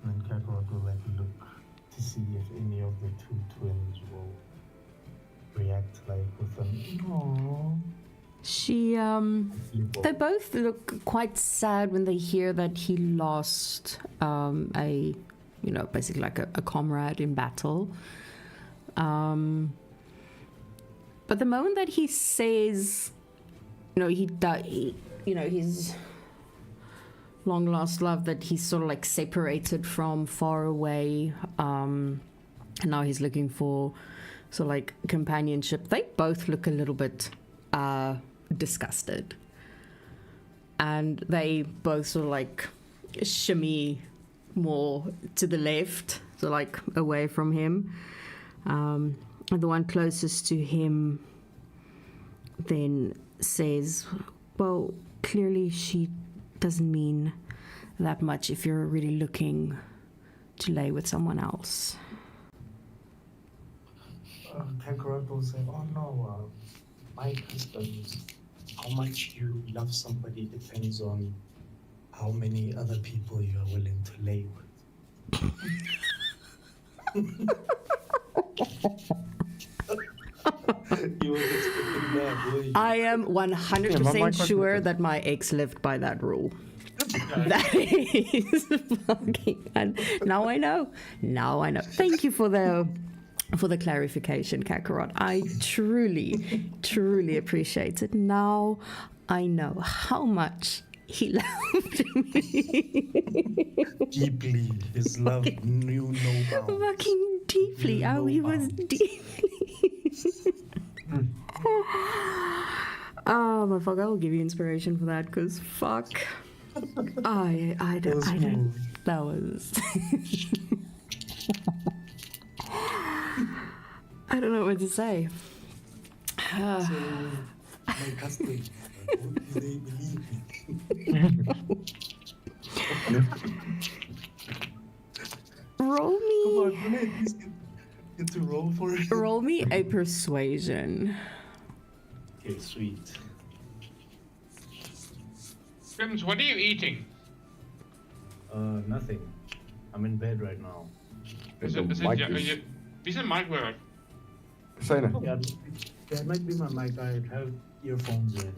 And then Kakarot will look to see if any of the two twins will react with an aww. They both look quite sad when they hear that he lost basically like a comrade in battle. But the moment that he says, his long lost love, that he's sort of like separated from, far away, and now he's looking for sort of like companionship. They both look a little bit disgusted, and they both sort of like shimmy more to the left, so like away from him. And the one closest to him then says, well, clearly she doesn't mean that much if you're really looking to lay with someone else. Kakarot will say, oh no, my husband, how much you love somebody depends on how many other people you are willing to lay with. You were expecting that, were you? I am 100% sure that my ex lived by that rule. That is fucking. And now I know. Thank you for the clarification, Kakarot. I truly appreciate it. Now I know how much he loved me. Deeply. His love knew no bounds. Fucking deeply. Knew no He was bounds. deeply. Oh my fuck! I will give you inspiration for that, because fuck. I don't. That was. I don't know what to say. So, my custom, they believe me. Roll me. Come on, can I at least get to roll for it? Roll me a persuasion. Okay, sweet. Grims, what are you eating? Nothing. I'm in bed right now. Is The it mic your, is- is it mic work? Say no. Yeah, that might be my mic. I have earphones in.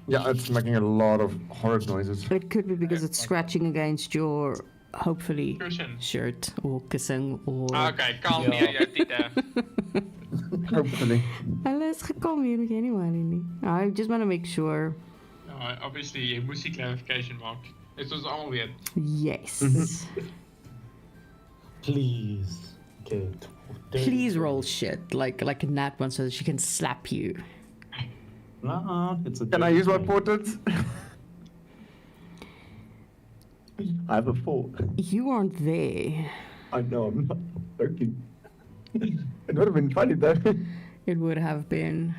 Yeah, it's making a lot of horrid noises. It could be because it's scratching against your, hopefully, Cushion. shirt or kussing or. Okay, kalm neer jou titel. Hopefully. Hulle is gekom hier met jy nie worry nie. I just want to make sure. No, obviously, jy moes die clarification maak. Dit was almal weet. Yes. Please. Okay. Please roll shit like a nat one so that she can slap you. Nah, it's a. Can I use my dirty portents? I have a 4. You aren't there. I know, I'm not joking. It would have been funny though. It would have been.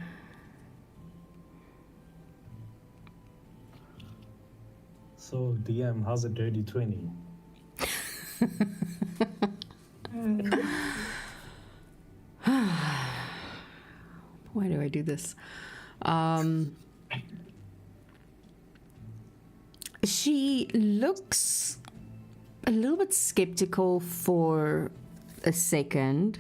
So, DM, how's a dirty 20? Why do I do this? She looks a little bit skeptical for a second.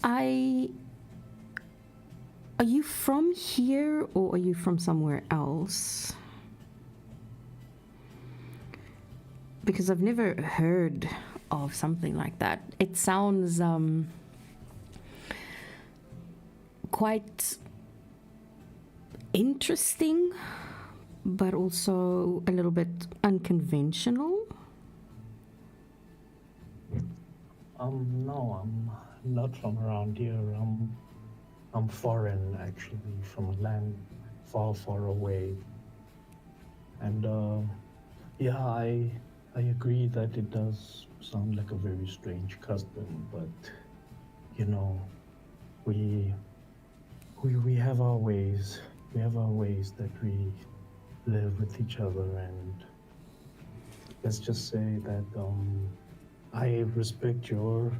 Are you from here or are you from somewhere else? Because I've never heard of something like that. It sounds quite interesting, but also a little bit unconventional. No, I'm not from around here. I'm foreign, actually, from a land far, far away. And yeah, I agree that it does sound like a very strange custom, but you know, we have our ways. We have our ways that we live with each other, and let's just say that I respect your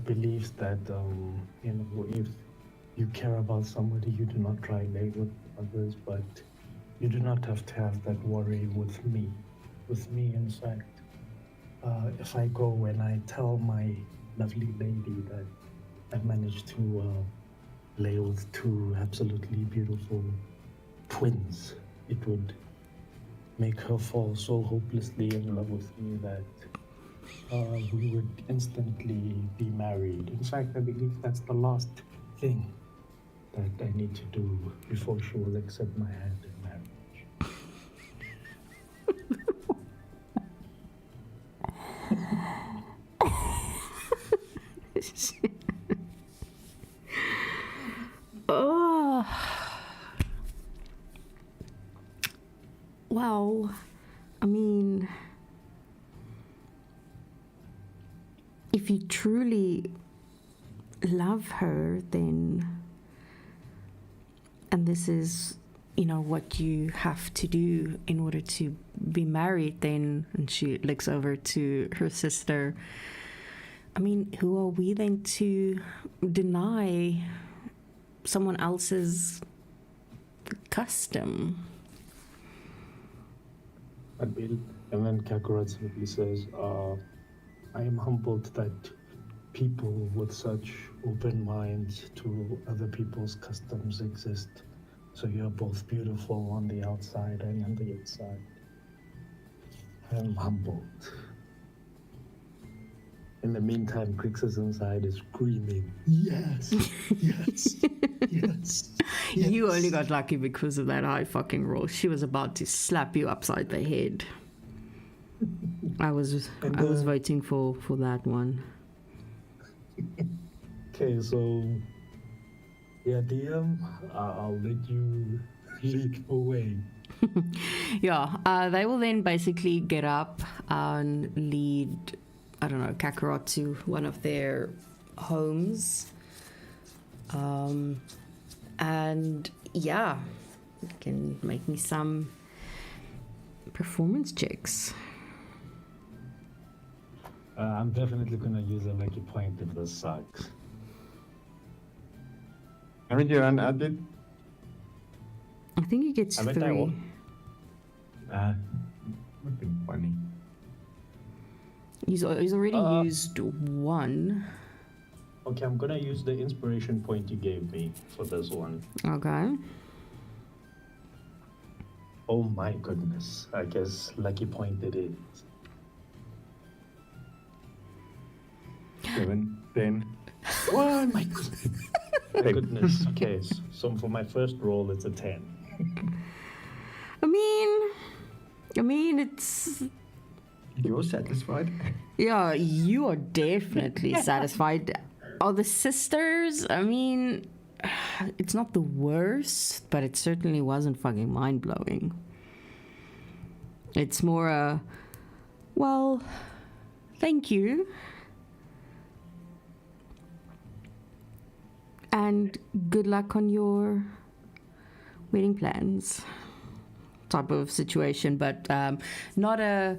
beliefs that if you care about somebody, you do not try lay with others, but you do not have to have that worry with me. With me, in fact, if I go and I tell my lovely lady that I managed to lay with two absolutely beautiful twins, it would make her fall so hopelessly in love with me that we would instantly be married. In fact, I believe that's the last thing that I need to do before she will accept my hand in marriage. Oh. Well, I mean, if you truly love her, then, and this is, what you have to do in order to be married, then, and she looks over to her sister, I mean, who are we then to deny someone else's custom? And then Kakarot simply says, I am humbled that people with such open minds to other people's customs exist. So you're both beautiful on the outside and on the inside. I am humbled. In the meantime, Crixus inside is screaming, yes, yes, yes, yes. You only got lucky because of that high fucking roll. She was about to slap you upside the head. I was voting for that one. Okay, so yeah, DM, I'll let you lead away. Yeah, they will then basically get up and lead, I don't know, Kakarot to one of their homes. And yeah, you can make me some performance checks. I'm definitely gonna use a lucky point if this sucks. Haven't you unadded? I think he gets Haven't I 3. all? Would be funny. He's already used 1. Okay, I'm gonna use the inspiration point you gave me for this one. Okay. Oh my goodness, I guess lucky point it is. 7, 10. Oh my goodness. My goodness. Okay, so for my first roll, it's a 10. I mean, it's... You're satisfied? Yeah, you are definitely satisfied. Are the sisters? I mean, it's not the worst, but it certainly wasn't fucking mind-blowing. It's more well, thank you. And good luck on your wedding plans type of situation, but not a,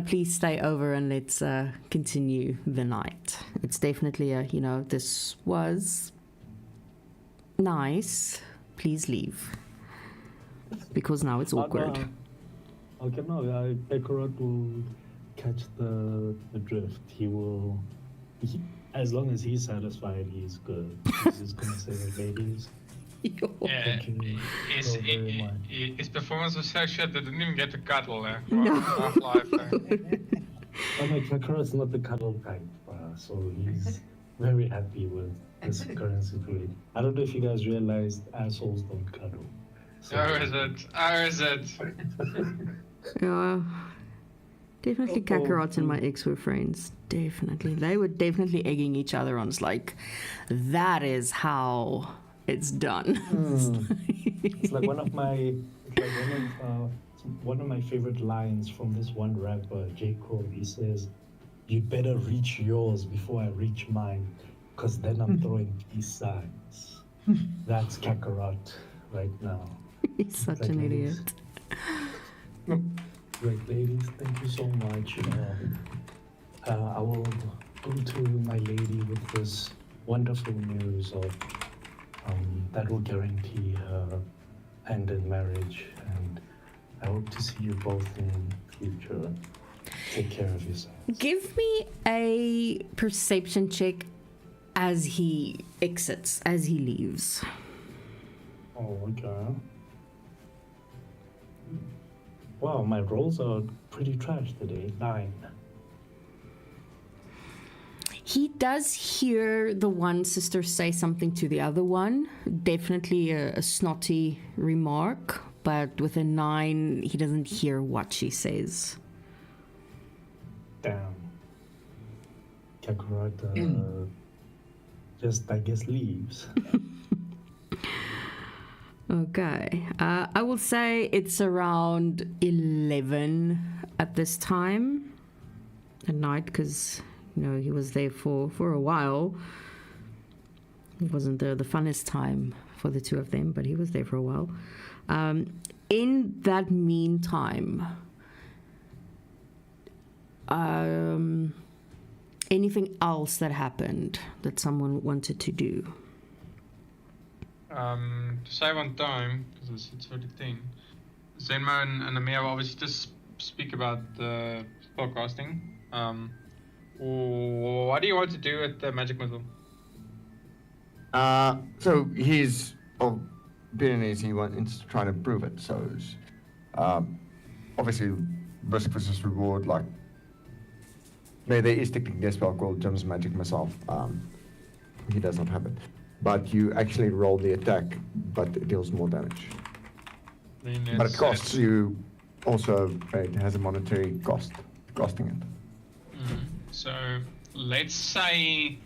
please stay over and let's continue the night. It's definitely a, this was nice, please leave. Because now it's awkward. Okay, no, Kakarot will catch the drift. As long as he's satisfied, he's good. He's just gonna say, ladies, Yeah, thank you so very much. his performance was so shit that didn't even get to cuddle for No. Half-Life. Oh no, Kakarot's not the cuddle type, so he's very happy with this current situation. I don't know if you guys realized assholes don't cuddle. So, Oh, is it? Yeah. Definitely Kakarot and my ex were friends. Definitely. They were definitely egging each other on. It's like, that is how it's done. It's like one of my favorite lines from this one rapper, J. Cole. He says, "You'd better reach yours before I reach mine." Because then I'm throwing peace signs. That's Kakarot right now. He's such Like, an ladies. idiot. Right, ladies, thank you so much. I will go to my lady with this wonderful news of that will guarantee her hand in marriage, and I hope to see you both in future. Take care of yourselves. Give me a perception check as he exits, as he leaves. Oh, okay. Wow, my rolls are pretty trash today. 9. He does hear the one sister say something to the other one. Definitely a snotty remark, but with a 9, he doesn't hear what she says. Damn. Kakarot just, I guess, leaves. Okay. I will say it's around 11 at this time at night, because, you know, he was there for a while. It wasn't the funnest time for the two of them, but he was there for a while. In that meantime, anything else that happened that someone wanted to do? To save on time, because it's already 10, Zenmo and Amir will obviously just speak about the spellcasting. What do you want to do with the magic missile? So he's being easy, he's trying to prove it. So it's, obviously, risk versus reward. Like there is technically a spell called Jim's Magic Missile. He does not have it, but you actually roll the attack, but it deals more damage. But it costs you also. It has a monetary cost, costing it. So let's say,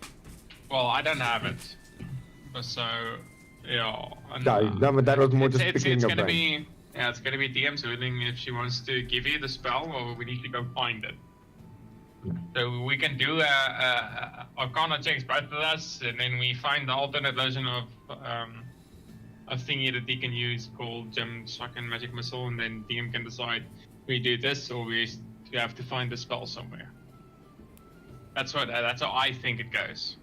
well, I don't have it, but so yeah. And, No, but that was more just picking it's your gonna brain. it's gonna be DM's ruling if she wants to give you the spell, or we need to go find it. Yeah. So we can do a Arcana checks, both of us, and then we find the alternate version of a thingy that he can use called Jim's fucking Magic Missile, and then DM can decide we do this or we have to find the spell somewhere. That's how I think it goes.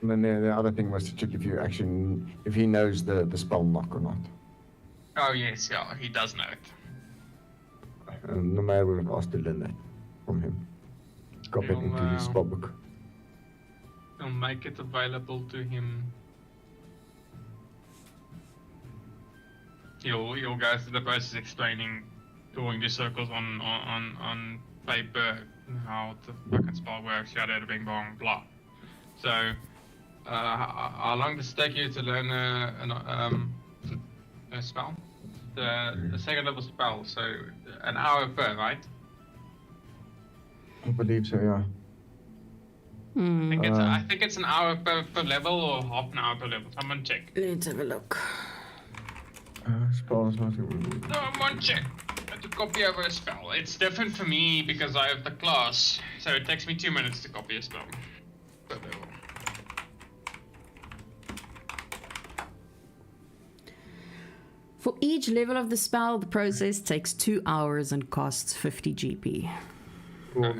And then the other thing was to check if he knows the spell knock or not. Oh yes, yeah, he does know it. And no matter would have asked to learn that from him. Copy it into his spell book. We'll make it available to him. He'll go through the process explaining, drawing the circles on paper, how the fucking spell works, yada bing bong, blah. So, how long does it take you to learn a spell? The second level spell, so an hour per, right? I believe so, yeah. I think it's an hour per level, or half an hour per level. Someone check. Let's have a look. Spells not. Someone check. I have to copy over a spell. It's different for me because I have the class, so it takes me 2 minutes to copy a spell per level. For each level of the spell, the process takes 2 hours and costs 50 GP. So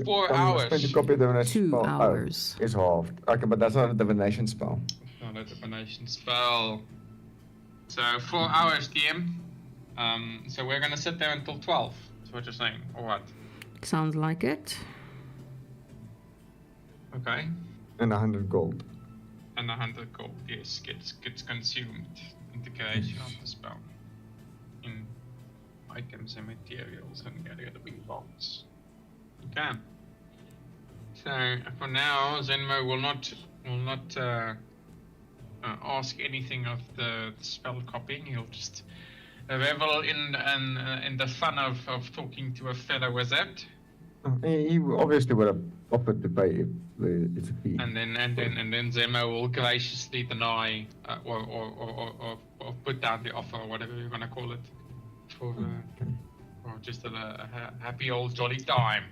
4 hours. Spend to copy the divination 2 spell. hours. Is halved. Okay, but that's not a divination spell. It's not a divination spell. So 4 hours, DM. So we're gonna sit there until 12. That's what you're saying, or what? Sounds like it. Okay. And 100 gold. And 100 gold, yes, gets consumed. Integration of the spell in items and materials and yada big box. Okay. So for now, Zenmo will not ask anything of the spell copying. He'll just revel in the fun of talking to a fellow wizard. He obviously would have offered to pay if it's a fee. And then Zenmo will graciously deny or put down the offer, or whatever you're gonna call it, for just a happy old jolly time.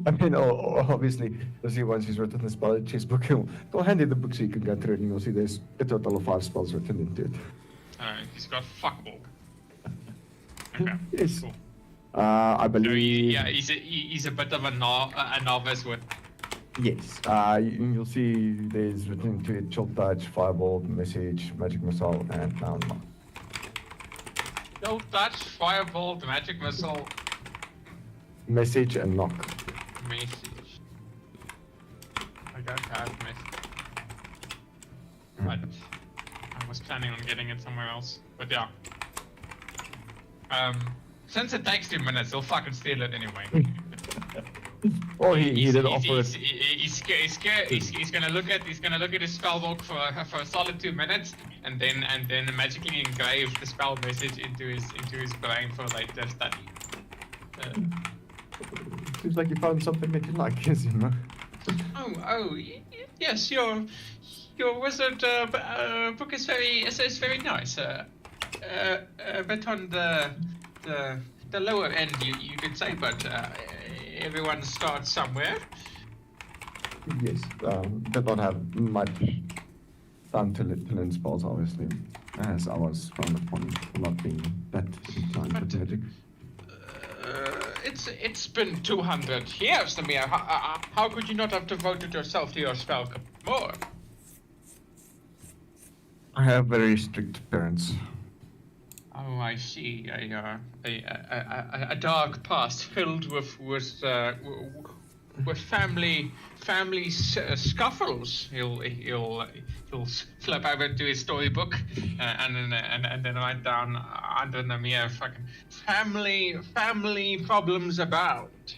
I mean, obviously, you'll see once he's written the spell chess book, he'll hand you the book so you can go through it, and you'll see there's a total of 5 spells written into it. He's got fuckable. Okay. Yes. Cool. I So believe. yeah, he's a bit of a novice with. Yes. You'll see there's written into it Chill Touch, Fireball, Message, Magic Missile, and now Knock. Chill Touch, Fireball, Magic Missile, Message and Knock. Message. I don't have message. But I was planning on getting it somewhere else. But yeah. Since it takes 2 minutes, he'll fucking steal it anyway. Oh, he did offer it. He's gonna look at his spellbook for a solid 2 minutes, and then magically engrave the spell message into his brain for later study. Seems like you found something that you like, yes, you know. Yes, your wizard book is very nice. A bit on the lower end, you could say, but everyone starts somewhere. Yes, did not have much time to learn spells, obviously, as I was frowned upon not being that inclined with magic. It's been 200 years, Namir. How could you not have devoted yourself to your spell more? I have very strict parents. Oh, I see. A dark past filled with family scuffles. He'll flip over to his storybook and then write down under Namir fucking family problems about.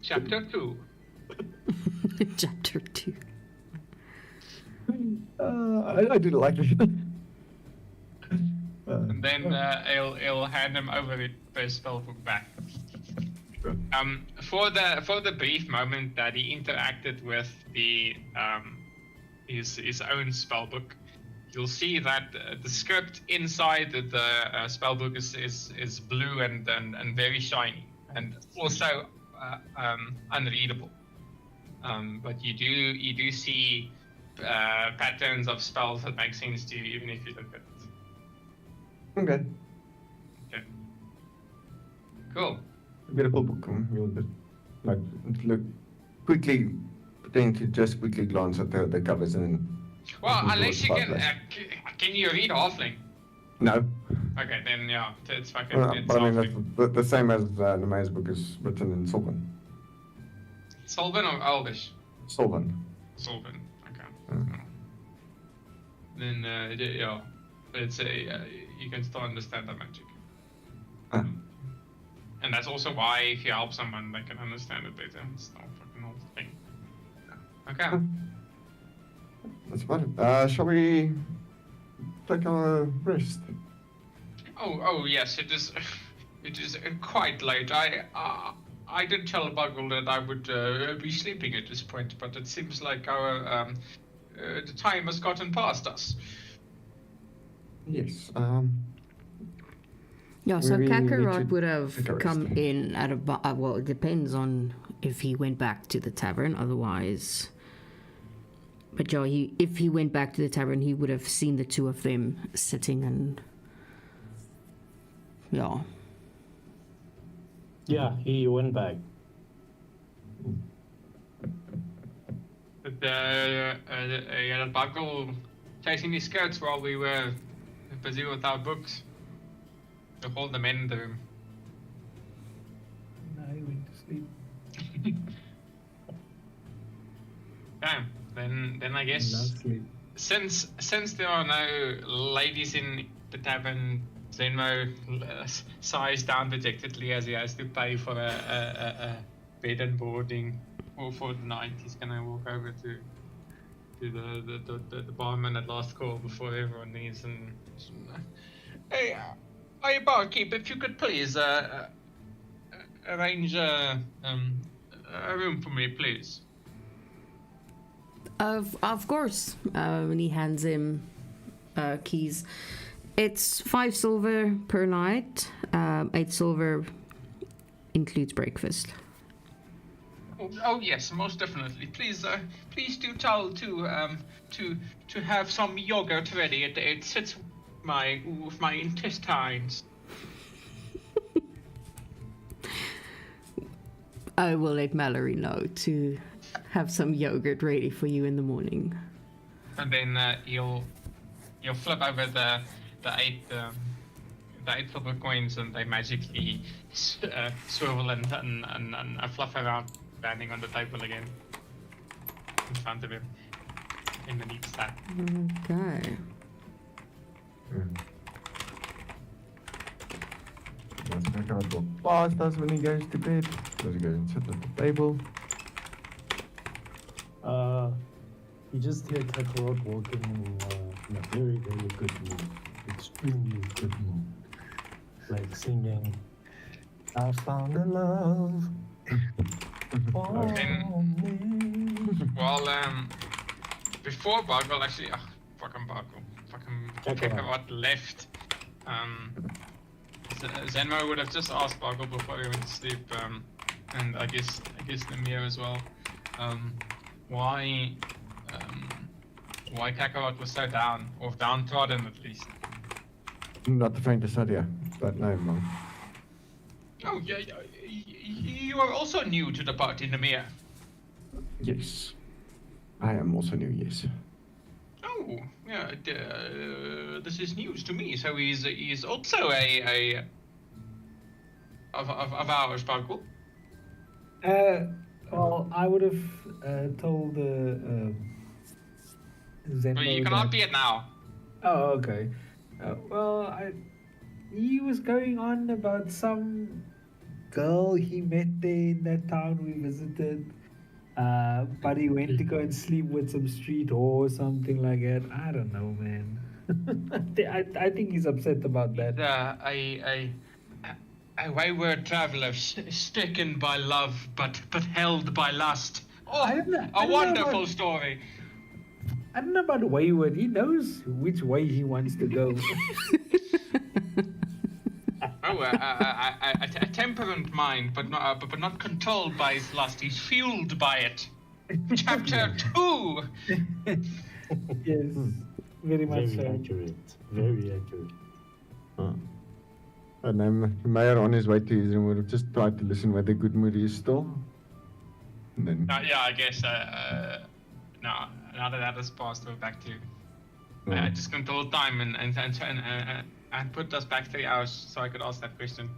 Chapter 2. Chapter 2. I do like it. And then he'll hand him over the spellbook back. For the brief moment that he interacted with the his own spellbook, you'll see that the script inside the spellbook is blue and very shiny, and also unreadable. But you do see patterns of spells that make sense to you, even if you look at it. Okay. Okay. Cool. Beautiful book. You'll like look quickly, pretend to just quickly glance at the covers and. Well, unless you can you read Halfling? No. Okay, then yeah, it's fucking. It's But I mean, Halfling. that's the same as Nemaya's book is written in Sylvan. Sylvan or Elvish? Sylvan. Sylvan. Okay. Then yeah, it's you can still understand the magic. And that's also why if you help someone, they can understand it better. It's not fucking whole thing. Okay. That's about it. Shall we take our rest? Oh yes, it is. It is quite late. I did tell Buggle that I would be sleeping at this point, but it seems like our the time has gotten past us. Yes. Yeah, so We need Kakarot to would have take a come rest. in at well, it depends on if he went back to the tavern, otherwise. But yeah, if he went back to the tavern, he would have seen the two of them sitting and. Yeah. Yeah, he went back. But yeah, Buggle chasing his skirts while we were busy with our books. To hold the men in the room. No, he went to sleep. Okay, then I guess Not sleep. since there are no ladies in the tavern, Zenmo sighs down dejectedly as he has to pay for a bed and boarding for the night. He's gonna walk over to the barman at last call before everyone leaves and hey barkeep, if you could please arrange a room for me, please. Of course. And he hands him keys. It's 5 silver per night, 8 silver includes breakfast. Oh yes, most definitely. Please do tell to have some yogurt ready. It sits with my intestines. I will let Mallory know to have some yogurt ready for you in the morning. And then you'll flip over the eight silver coins, and they magically swivel and fluff around, landing on the table again in front of him in the neat stack. Okay. That's Kakarot walk past us when he goes to bed. Does he go and sit at the table? You just hear Kakarot walking in a very, very good mood. Extremely good mood. Like singing, I found a love for me. Well, before Bargle actually, fucking Kakarot left, Zenmo would have just asked Bargle before he went to sleep, and I guess Namir as well, why Kakarot was so down, or downtrodden at least. Not the faintest idea, but no, man. Oh, yeah, you are also new to the party, Namir. Yes. I am also new, yes. Oh, yeah, this is news to me. So he's also a of ours, Bargle. Well, I would have told Zenmo. Well, you cannot be it now. Oh, okay. He was going on about some girl he met there in that town we visited. But he went to go and sleep with some street whore or something like that. I don't know, man. I think he's upset about that. A wayward traveler, stricken by love, but held by lust. Oh, I don't know wonderful about- story. I don't know about wayward. He knows which way he wants to go. Oh, a temperament mind, but not controlled by his lust. He's fueled by it. Chapter 2. Yes, very much Very so. accurate. Very accurate. And Mayor on his way to his room would have just tried to listen where the good mood is still. And then Yeah, I guess. Now that has passed, we're back to. Yeah. I just controlled time and put us back 3 hours so I could ask that question.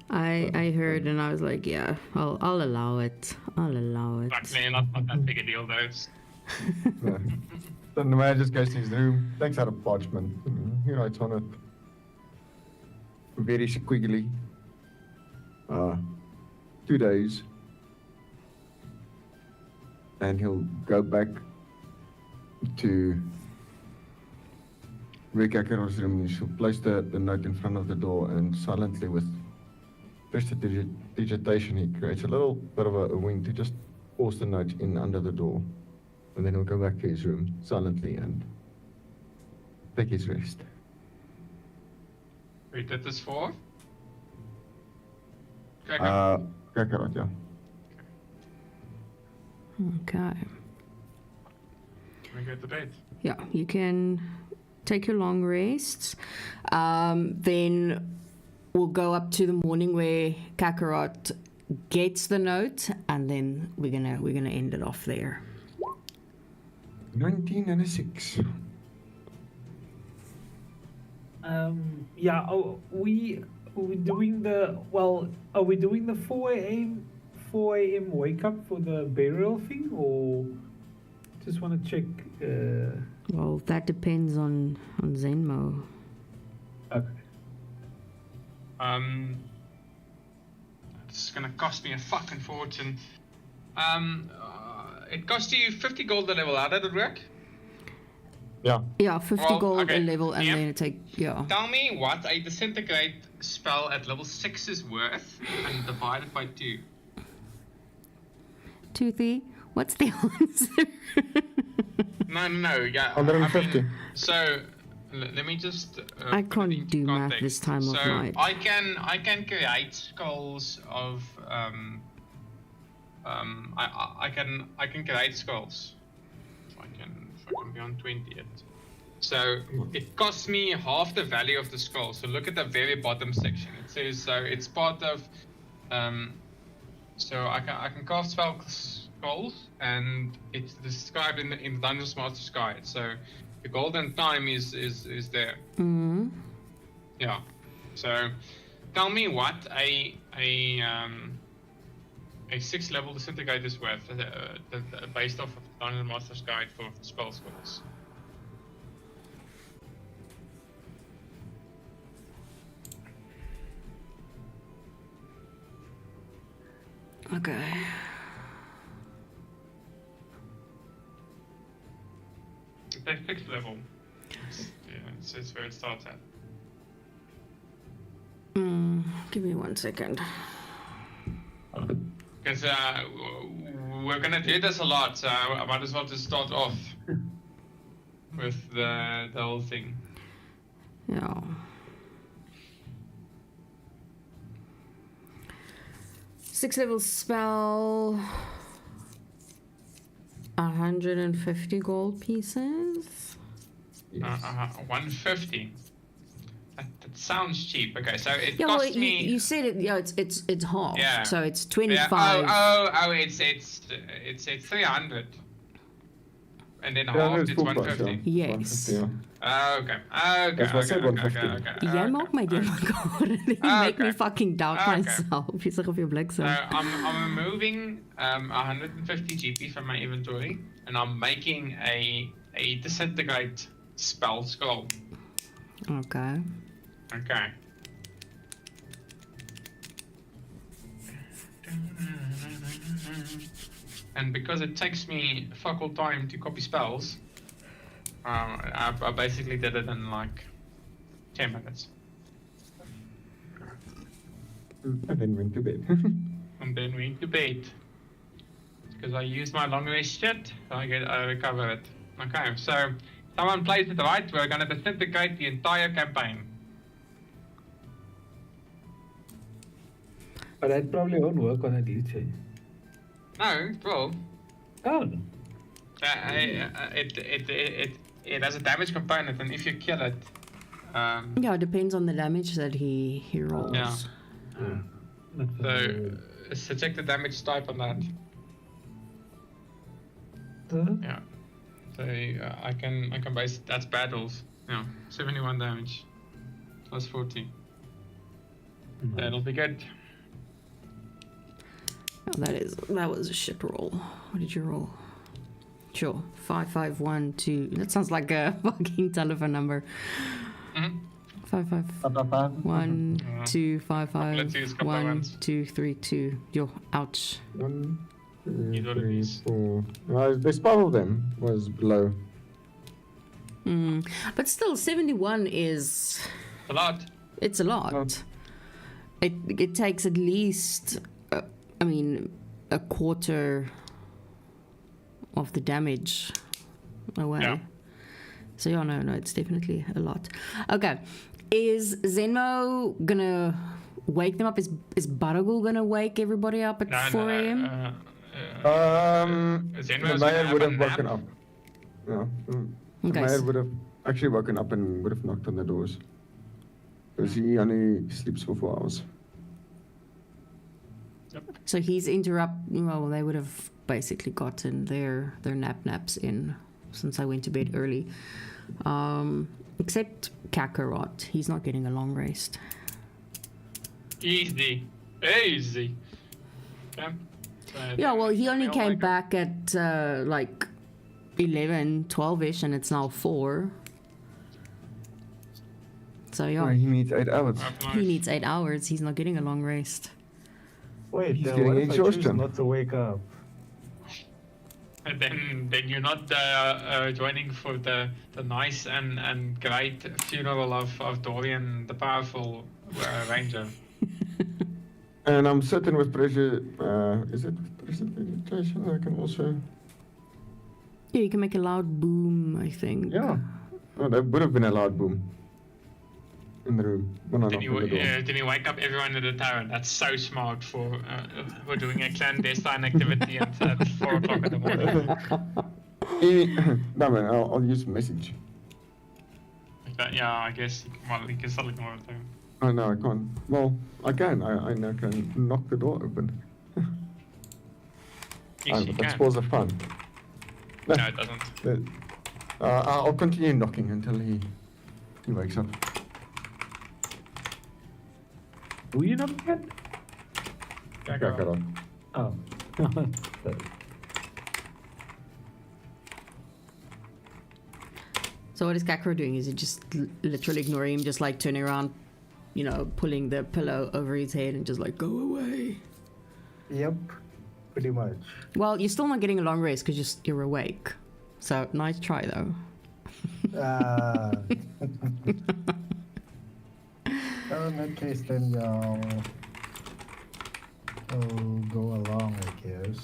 I heard and I was like, yeah, I'll allow it. I'll allow it. Luckily, not that big a deal, though. yeah. Then the mayor just goes to his room, takes out a parchment, he writes on it. Very squiggly. 2 days. And he'll go back to where Kakarot's room is. He'll place the note in front of the door and silently with prestidigitation he creates a little bit of a wing to just force the note in under the door. And then he'll go back to his room silently and take his rest. Wait, that is for? Kakarot, yeah. Okay. We go to bed. Yeah, you can take your long rests. Then we'll go up to the morning where Kakarot gets the note, and then we're gonna end it off there. 19 and a 6. Yeah. Oh, are we doing the 4 a.m. wake up for the burial thing, or just want to check? Well, that depends on Zenmo. Okay. It's gonna cost me a fucking fortune. It cost you 50 gold a level. How did it work? Yeah, 50 Well, gold okay, a level, and yeah. then yeah. Tell me what a disintegrate spell at level 6 is worth, and divide it by 2. Toothy, what's the answer? No, yeah. 150. So, let me just. I put it can't into do math context. this time of so night. I can create scrolls of I can create scrolls. If I can be on 20th. So it costs me half the value of the scroll. So look at the very bottom section. It says so it's part of so I can cast scrolls, and it's described in the Dungeon Master's Guide. So the golden time is there. Mm-hmm. Yeah. So tell me what a 6th level disintegrate is worth, based off of the Dungeon Master's Guide for spell scrolls. Okay. It's a 6th level. It's where it starts at. Give me 1 second. Because we're gonna do this a lot, so I might as well just start off with the whole thing. Yeah. Sixth level spell. 150 gold pieces. 150. That sounds cheap. Okay, so it Yeah, well, cost me. you said it. Yeah, it's half. Yeah. So it's Yeah, 25. it's 300. And then Yeah, half it's it's full price, 150. yeah. Yes. 150, yeah. Okay. That's what I said, 150. Jij maakt my game God. You make me fucking doubt Okay. myself. You zeg of je bliksem. So I'm removing 150 GP from my inventory, and I'm making a disintegrate spell scroll. Okay. Okay. And because it takes me fuck all time to copy spells, I basically did it in like 10 minutes. And then went to bed. And then went to bed. Because I used my long rest shit, so I recover it. Okay, so someone plays it right, we're gonna disintegrate the entire campaign. But that probably won't work on a DJ. No, well, Oh no. it has a damage component, and if you kill it, Yeah, it depends on the damage that he rolls. Yeah. Yeah. so check the damage type on that. Yeah. So I can base that's battles. Yeah, 71 damage plus 40. That'll be good. Oh, that was a shit roll. What did you roll? Sure. 5512. That sounds like a fucking telephone number. Mm-hmm. 551 Let's 255 use a couple of 1 ones. 232. Yo, ouch. 1, You 2, got a 3, piece. 4. The spell of them was below. But still, 71 is. A lot. It's a lot. Lot. It takes at least, a quarter of the damage away. Yeah. So yeah, no, it's definitely a lot. Okay, is Zenmo gonna wake them up? Is Baragul gonna wake everybody up at 4 a.m.? Zenmo's The gonna mayor have would a have nap. woken up. Yeah. The Okay, mayor would have actually woken up and would have knocked on the doors. Because he only sleeps for 4 hours. so he's well, they would have basically gotten their naps in since I went to bed early. Except Kakarot, he's not getting a long rest. Easy. Okay. So Yeah, well, he only they'll came wake up. back at like 11, 12ish, and it's now 4. So yeah, He needs 8 hours. he needs 8 hours. He's not getting a long rest. Wait, He's what getting if I choose exhaustion. not to wake up? And then you're not joining for the nice and great funeral of Dorian, the powerful ranger. And I'm certain with pressure, is it with precipitation? I can also, Yeah, you can make a loud boom, I think. yeah. Oh, there would have been a loud boom in the room when I Did knocked you, on the door. did you wake up everyone in the tower? That's so smart for doing a clandestine activity at 4 o'clock in the morning. No man, I'll use message. But yeah, I guess you can still ignore it though. Oh no, I can't. Well, I can. I now can knock the door open. Yes, you but that can. spoils the fun. No, it doesn't. I'll continue knocking until he wakes up. Who you not yet? Kakarot. Oh. So what is Kakro doing? Is he just literally ignoring him, just like turning around, you know, pulling the pillow over his head and just like, go away? Yep, pretty much. Well, you're still not getting a long rest because you're awake. So nice try though. So in that case, then y'all go along, I guess.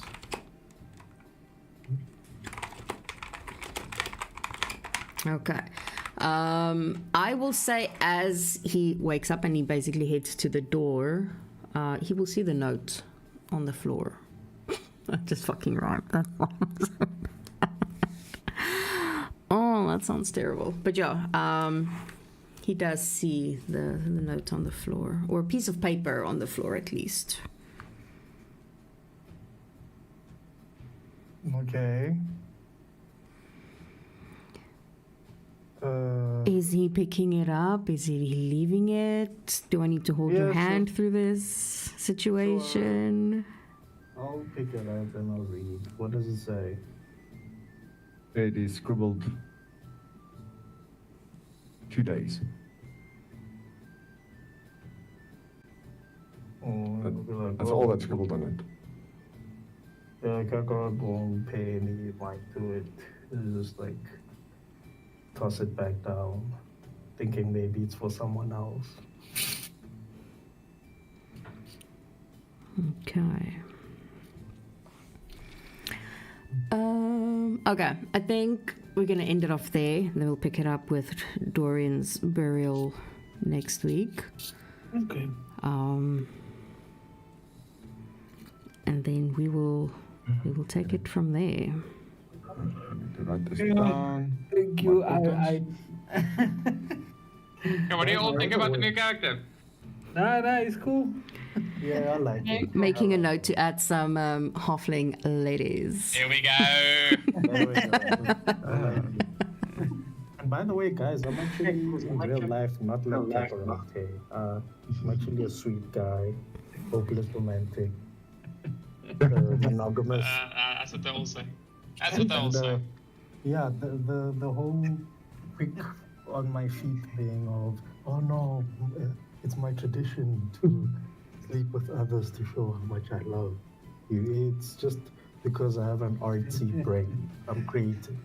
Okay. I will say as he wakes up and he basically heads to the door, he will see the note on the floor. That just fucking rhymed. Oh, that sounds terrible. But yeah, he does see the note on the floor, or a piece of paper on the floor at least. Okay. Is he picking it up? Is he leaving it? Do I need to hold your Yeah, hand through this situation? I'll pick it up and I'll read. What does it say? It is scribbled 2 days. That's all that's scribbled on it. Yeah, Kakarot won't pay any mind to it. It's just like toss it back down, thinking maybe it's for someone else. Okay. Okay, I think we're gonna end it off there. Then we'll pick it up with Dorian's burial next week. Okay. And then we will take it from there. I need to write this Yeah. down. Thank you. My Yeah, what do you all think about the new character? Nah, it's cool. Yeah, I like it. Making a note to add some halfling ladies. Here we go. There we go. And by the way, guys, I'm actually in real life not like Kakarot. Okay? I'm actually a sweet guy, hopeless romantic, monogamous. That's what they all say. That's what they all And, say. yeah, the whole quick on my feet thing of, oh no, it's my tradition to sleep with others to show how much I love you. It's just because I have an artsy brain. I'm creative.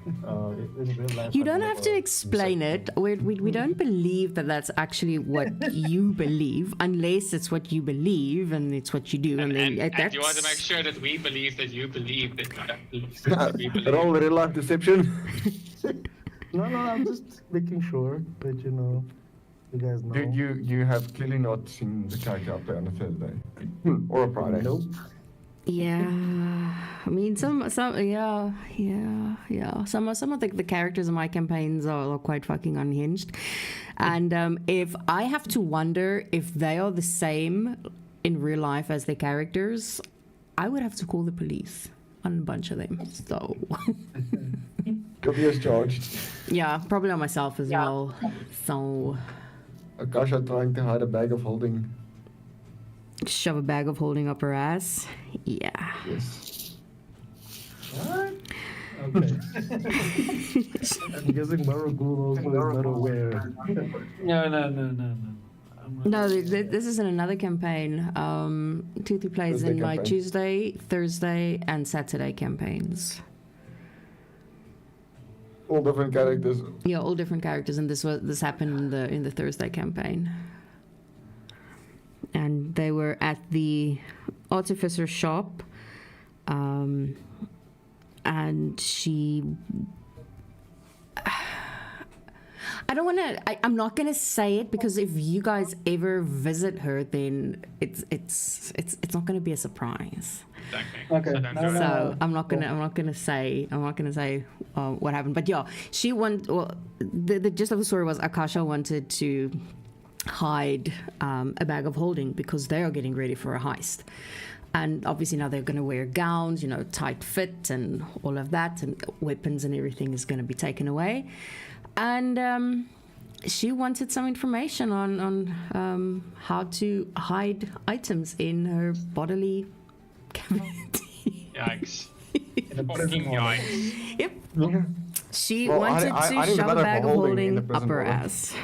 In real life, You I've don't have to never explain used it. We don't believe that that's actually what you believe, unless it's what you believe and it's what you do. And then you want to make sure that we believe that you believe that we believe. Roll real life deception. No, I'm just making sure that you guys know. Dude, you have clearly not seen the character up there on a Thursday or a Friday. Nope. Yeah, I mean some yeah. Some of the characters in my campaigns are quite fucking unhinged, and if I have to wonder if they are the same in real life as their characters, I would have to call the police on a bunch of them. So Could be as charged. yeah, probably on myself as well. So Akasha trying to hide a bag of holding. shove a bag of holding up her ass. Yeah. Yes. What? Okay. I'm guessing Maragul also is not aware. No. I'm not- No, this is in another campaign. Tutu plays Thursday in my campaign. Tuesday, Thursday, and Saturday campaigns. All different characters. Yeah, all different characters, and this happened in the Thursday campaign. And they were at the artificer shop, and she I don't want to. I'm not gonna say it because if you guys ever visit her, then it's not gonna be a surprise. Exactly. Okay, So don't no, do it. no. So I'm not gonna say what happened. But yeah, the gist of the story was Akasha wanted to hide a bag of holding because they are getting ready for a heist. And obviously now they're going to wear gowns, tight fit and all of that, and weapons and everything is going to be taken away. And she wanted some information on how to hide items in her bodily cavity. Yikes. In a prison Fucking hall. yikes. Yep. Yeah. She Well, wanted I to need a shove a letter bag for of holding in the holding up prison her hall. ass.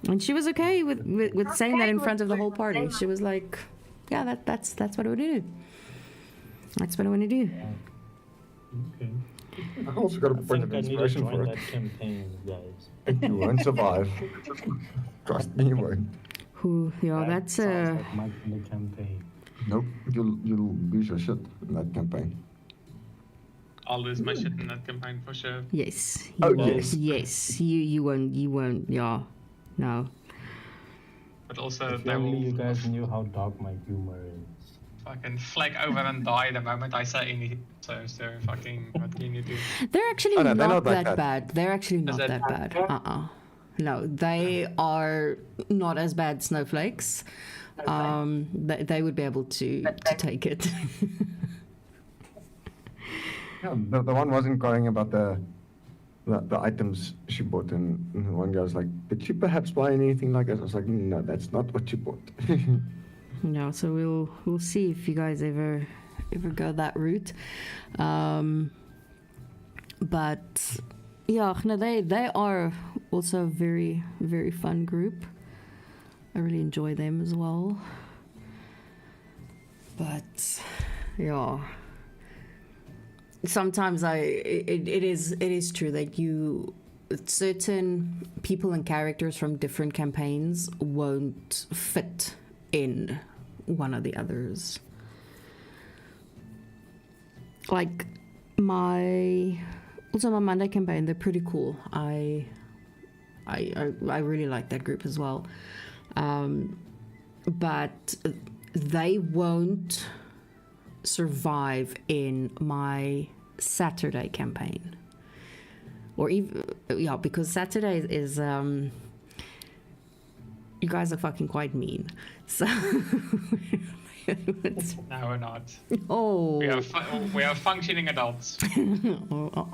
And she was okay with saying that in front of the whole party. She was like, yeah, that's what I would do. That's what I want to do. Okay. I also got a I point of think I need to inspiration for join it. that campaign, guys. And you won't survive. Trust me, you won't. Yeah, that's sounds like Mike in the campaign. Nope, you'll lose your shit in that campaign. I'll lose my shit in that campaign for sure. yes. Oh, You won't. yes. Yes, you won't. Yeah, no. But also If they only will you guys knew how dark my humor is. fucking flake over and die the moment I say anything. So fucking what can you do? They're actually Oh, no, they're not not that that bad. bad. They're actually not that that bad. No, they are not as bad snowflakes. They would be able to take it. Yeah, the one wasn't crying about the items she bought, and one guy was like, "Did you perhaps buy anything like that?" I was like, "No, that's not what you bought." No, so we'll see if you guys ever go that route. But yeah, no, they are also a very, very fun group. I really enjoy them as well. But yeah, sometimes it is true that certain people and characters from different campaigns won't fit in one of the others. Like my Monday campaign, they're pretty cool. I really like that group as well. But they won't survive in my Saturday campaign. Or even, yeah, because Saturday is, you guys are fucking quite mean. So, No, we're not. oh. We are functioning adults. Oh,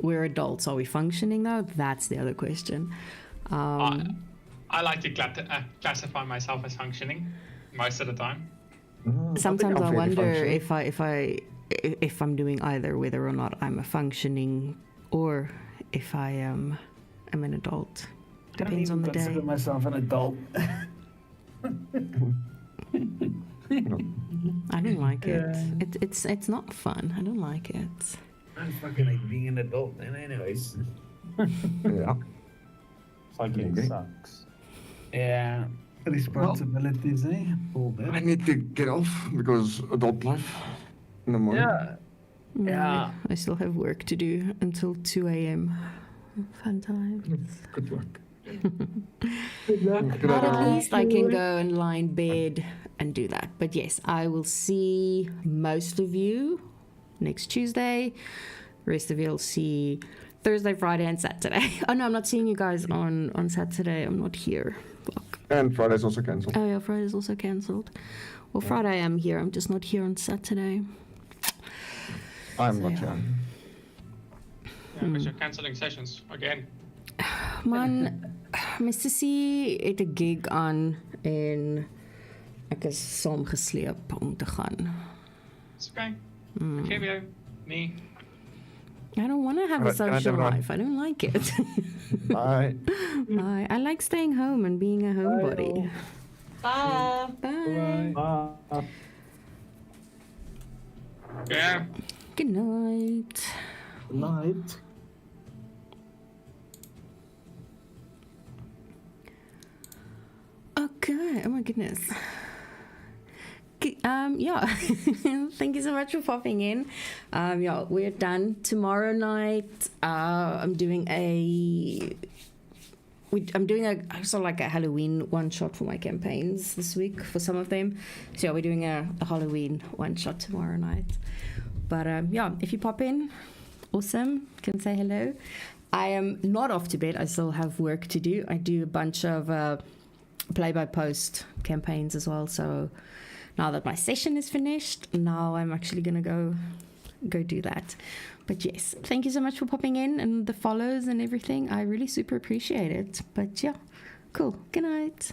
we're adults. Are we functioning though? That's the other question. I like to classify myself as functioning most of the time. Sometimes I I'm fairly wonder functioning. if I'm doing either, whether or not I'm a functioning or if I am an adult. Depends on the day. I consider myself an adult. I don't like it. It's not fun. I don't like it. I fucking like being an adult, and anyways. Yeah. Fucking Okay. sucks. Yeah. Responsibilities, eh? All I that. need to get off because adult life in the morning. Yeah. Yeah. I still have work to do until 2 a.m. Fun times. Good luck. Good luck. Good But luck. at least I can go and lie in bed and do that. But yes, I will see most of you next Tuesday. Rest of you will see Thursday, Friday, and Saturday. Oh no, I'm not seeing you guys on Saturday. I'm not here. Fuck. And Friday's also cancelled. Oh yeah, Friday's also cancelled. Well, Friday I'm here. I'm just not here on Saturday. I'm not Yeah. here. Yeah, because you're cancelling sessions again. Man, my sussie het 'n gig aan en ek is saamgesleep om te gaan. It's okay. Geef jou. Nee. I don't want to have a Alright, can I social have one? life. I don't like it. Bye. I like staying home and being a homebody. Bye. Bye. Yeah. Good night. Good night. Okay. Oh my goodness. Yeah, thank you so much for popping in. Yeah, we're done tomorrow night. I'm doing a sort of like a Halloween one shot for my campaigns this week for some of them. So yeah, we're doing a Halloween one shot tomorrow night. But yeah, if you pop in, awesome. Can say hello. I am not off to bed. I still have work to do. I do a bunch of play-by-post campaigns as well. So now that my session is finished, now I'm actually gonna go do that. But yes, thank you so much for popping in and the follows and everything. I really super appreciate it. But yeah, cool. Good night.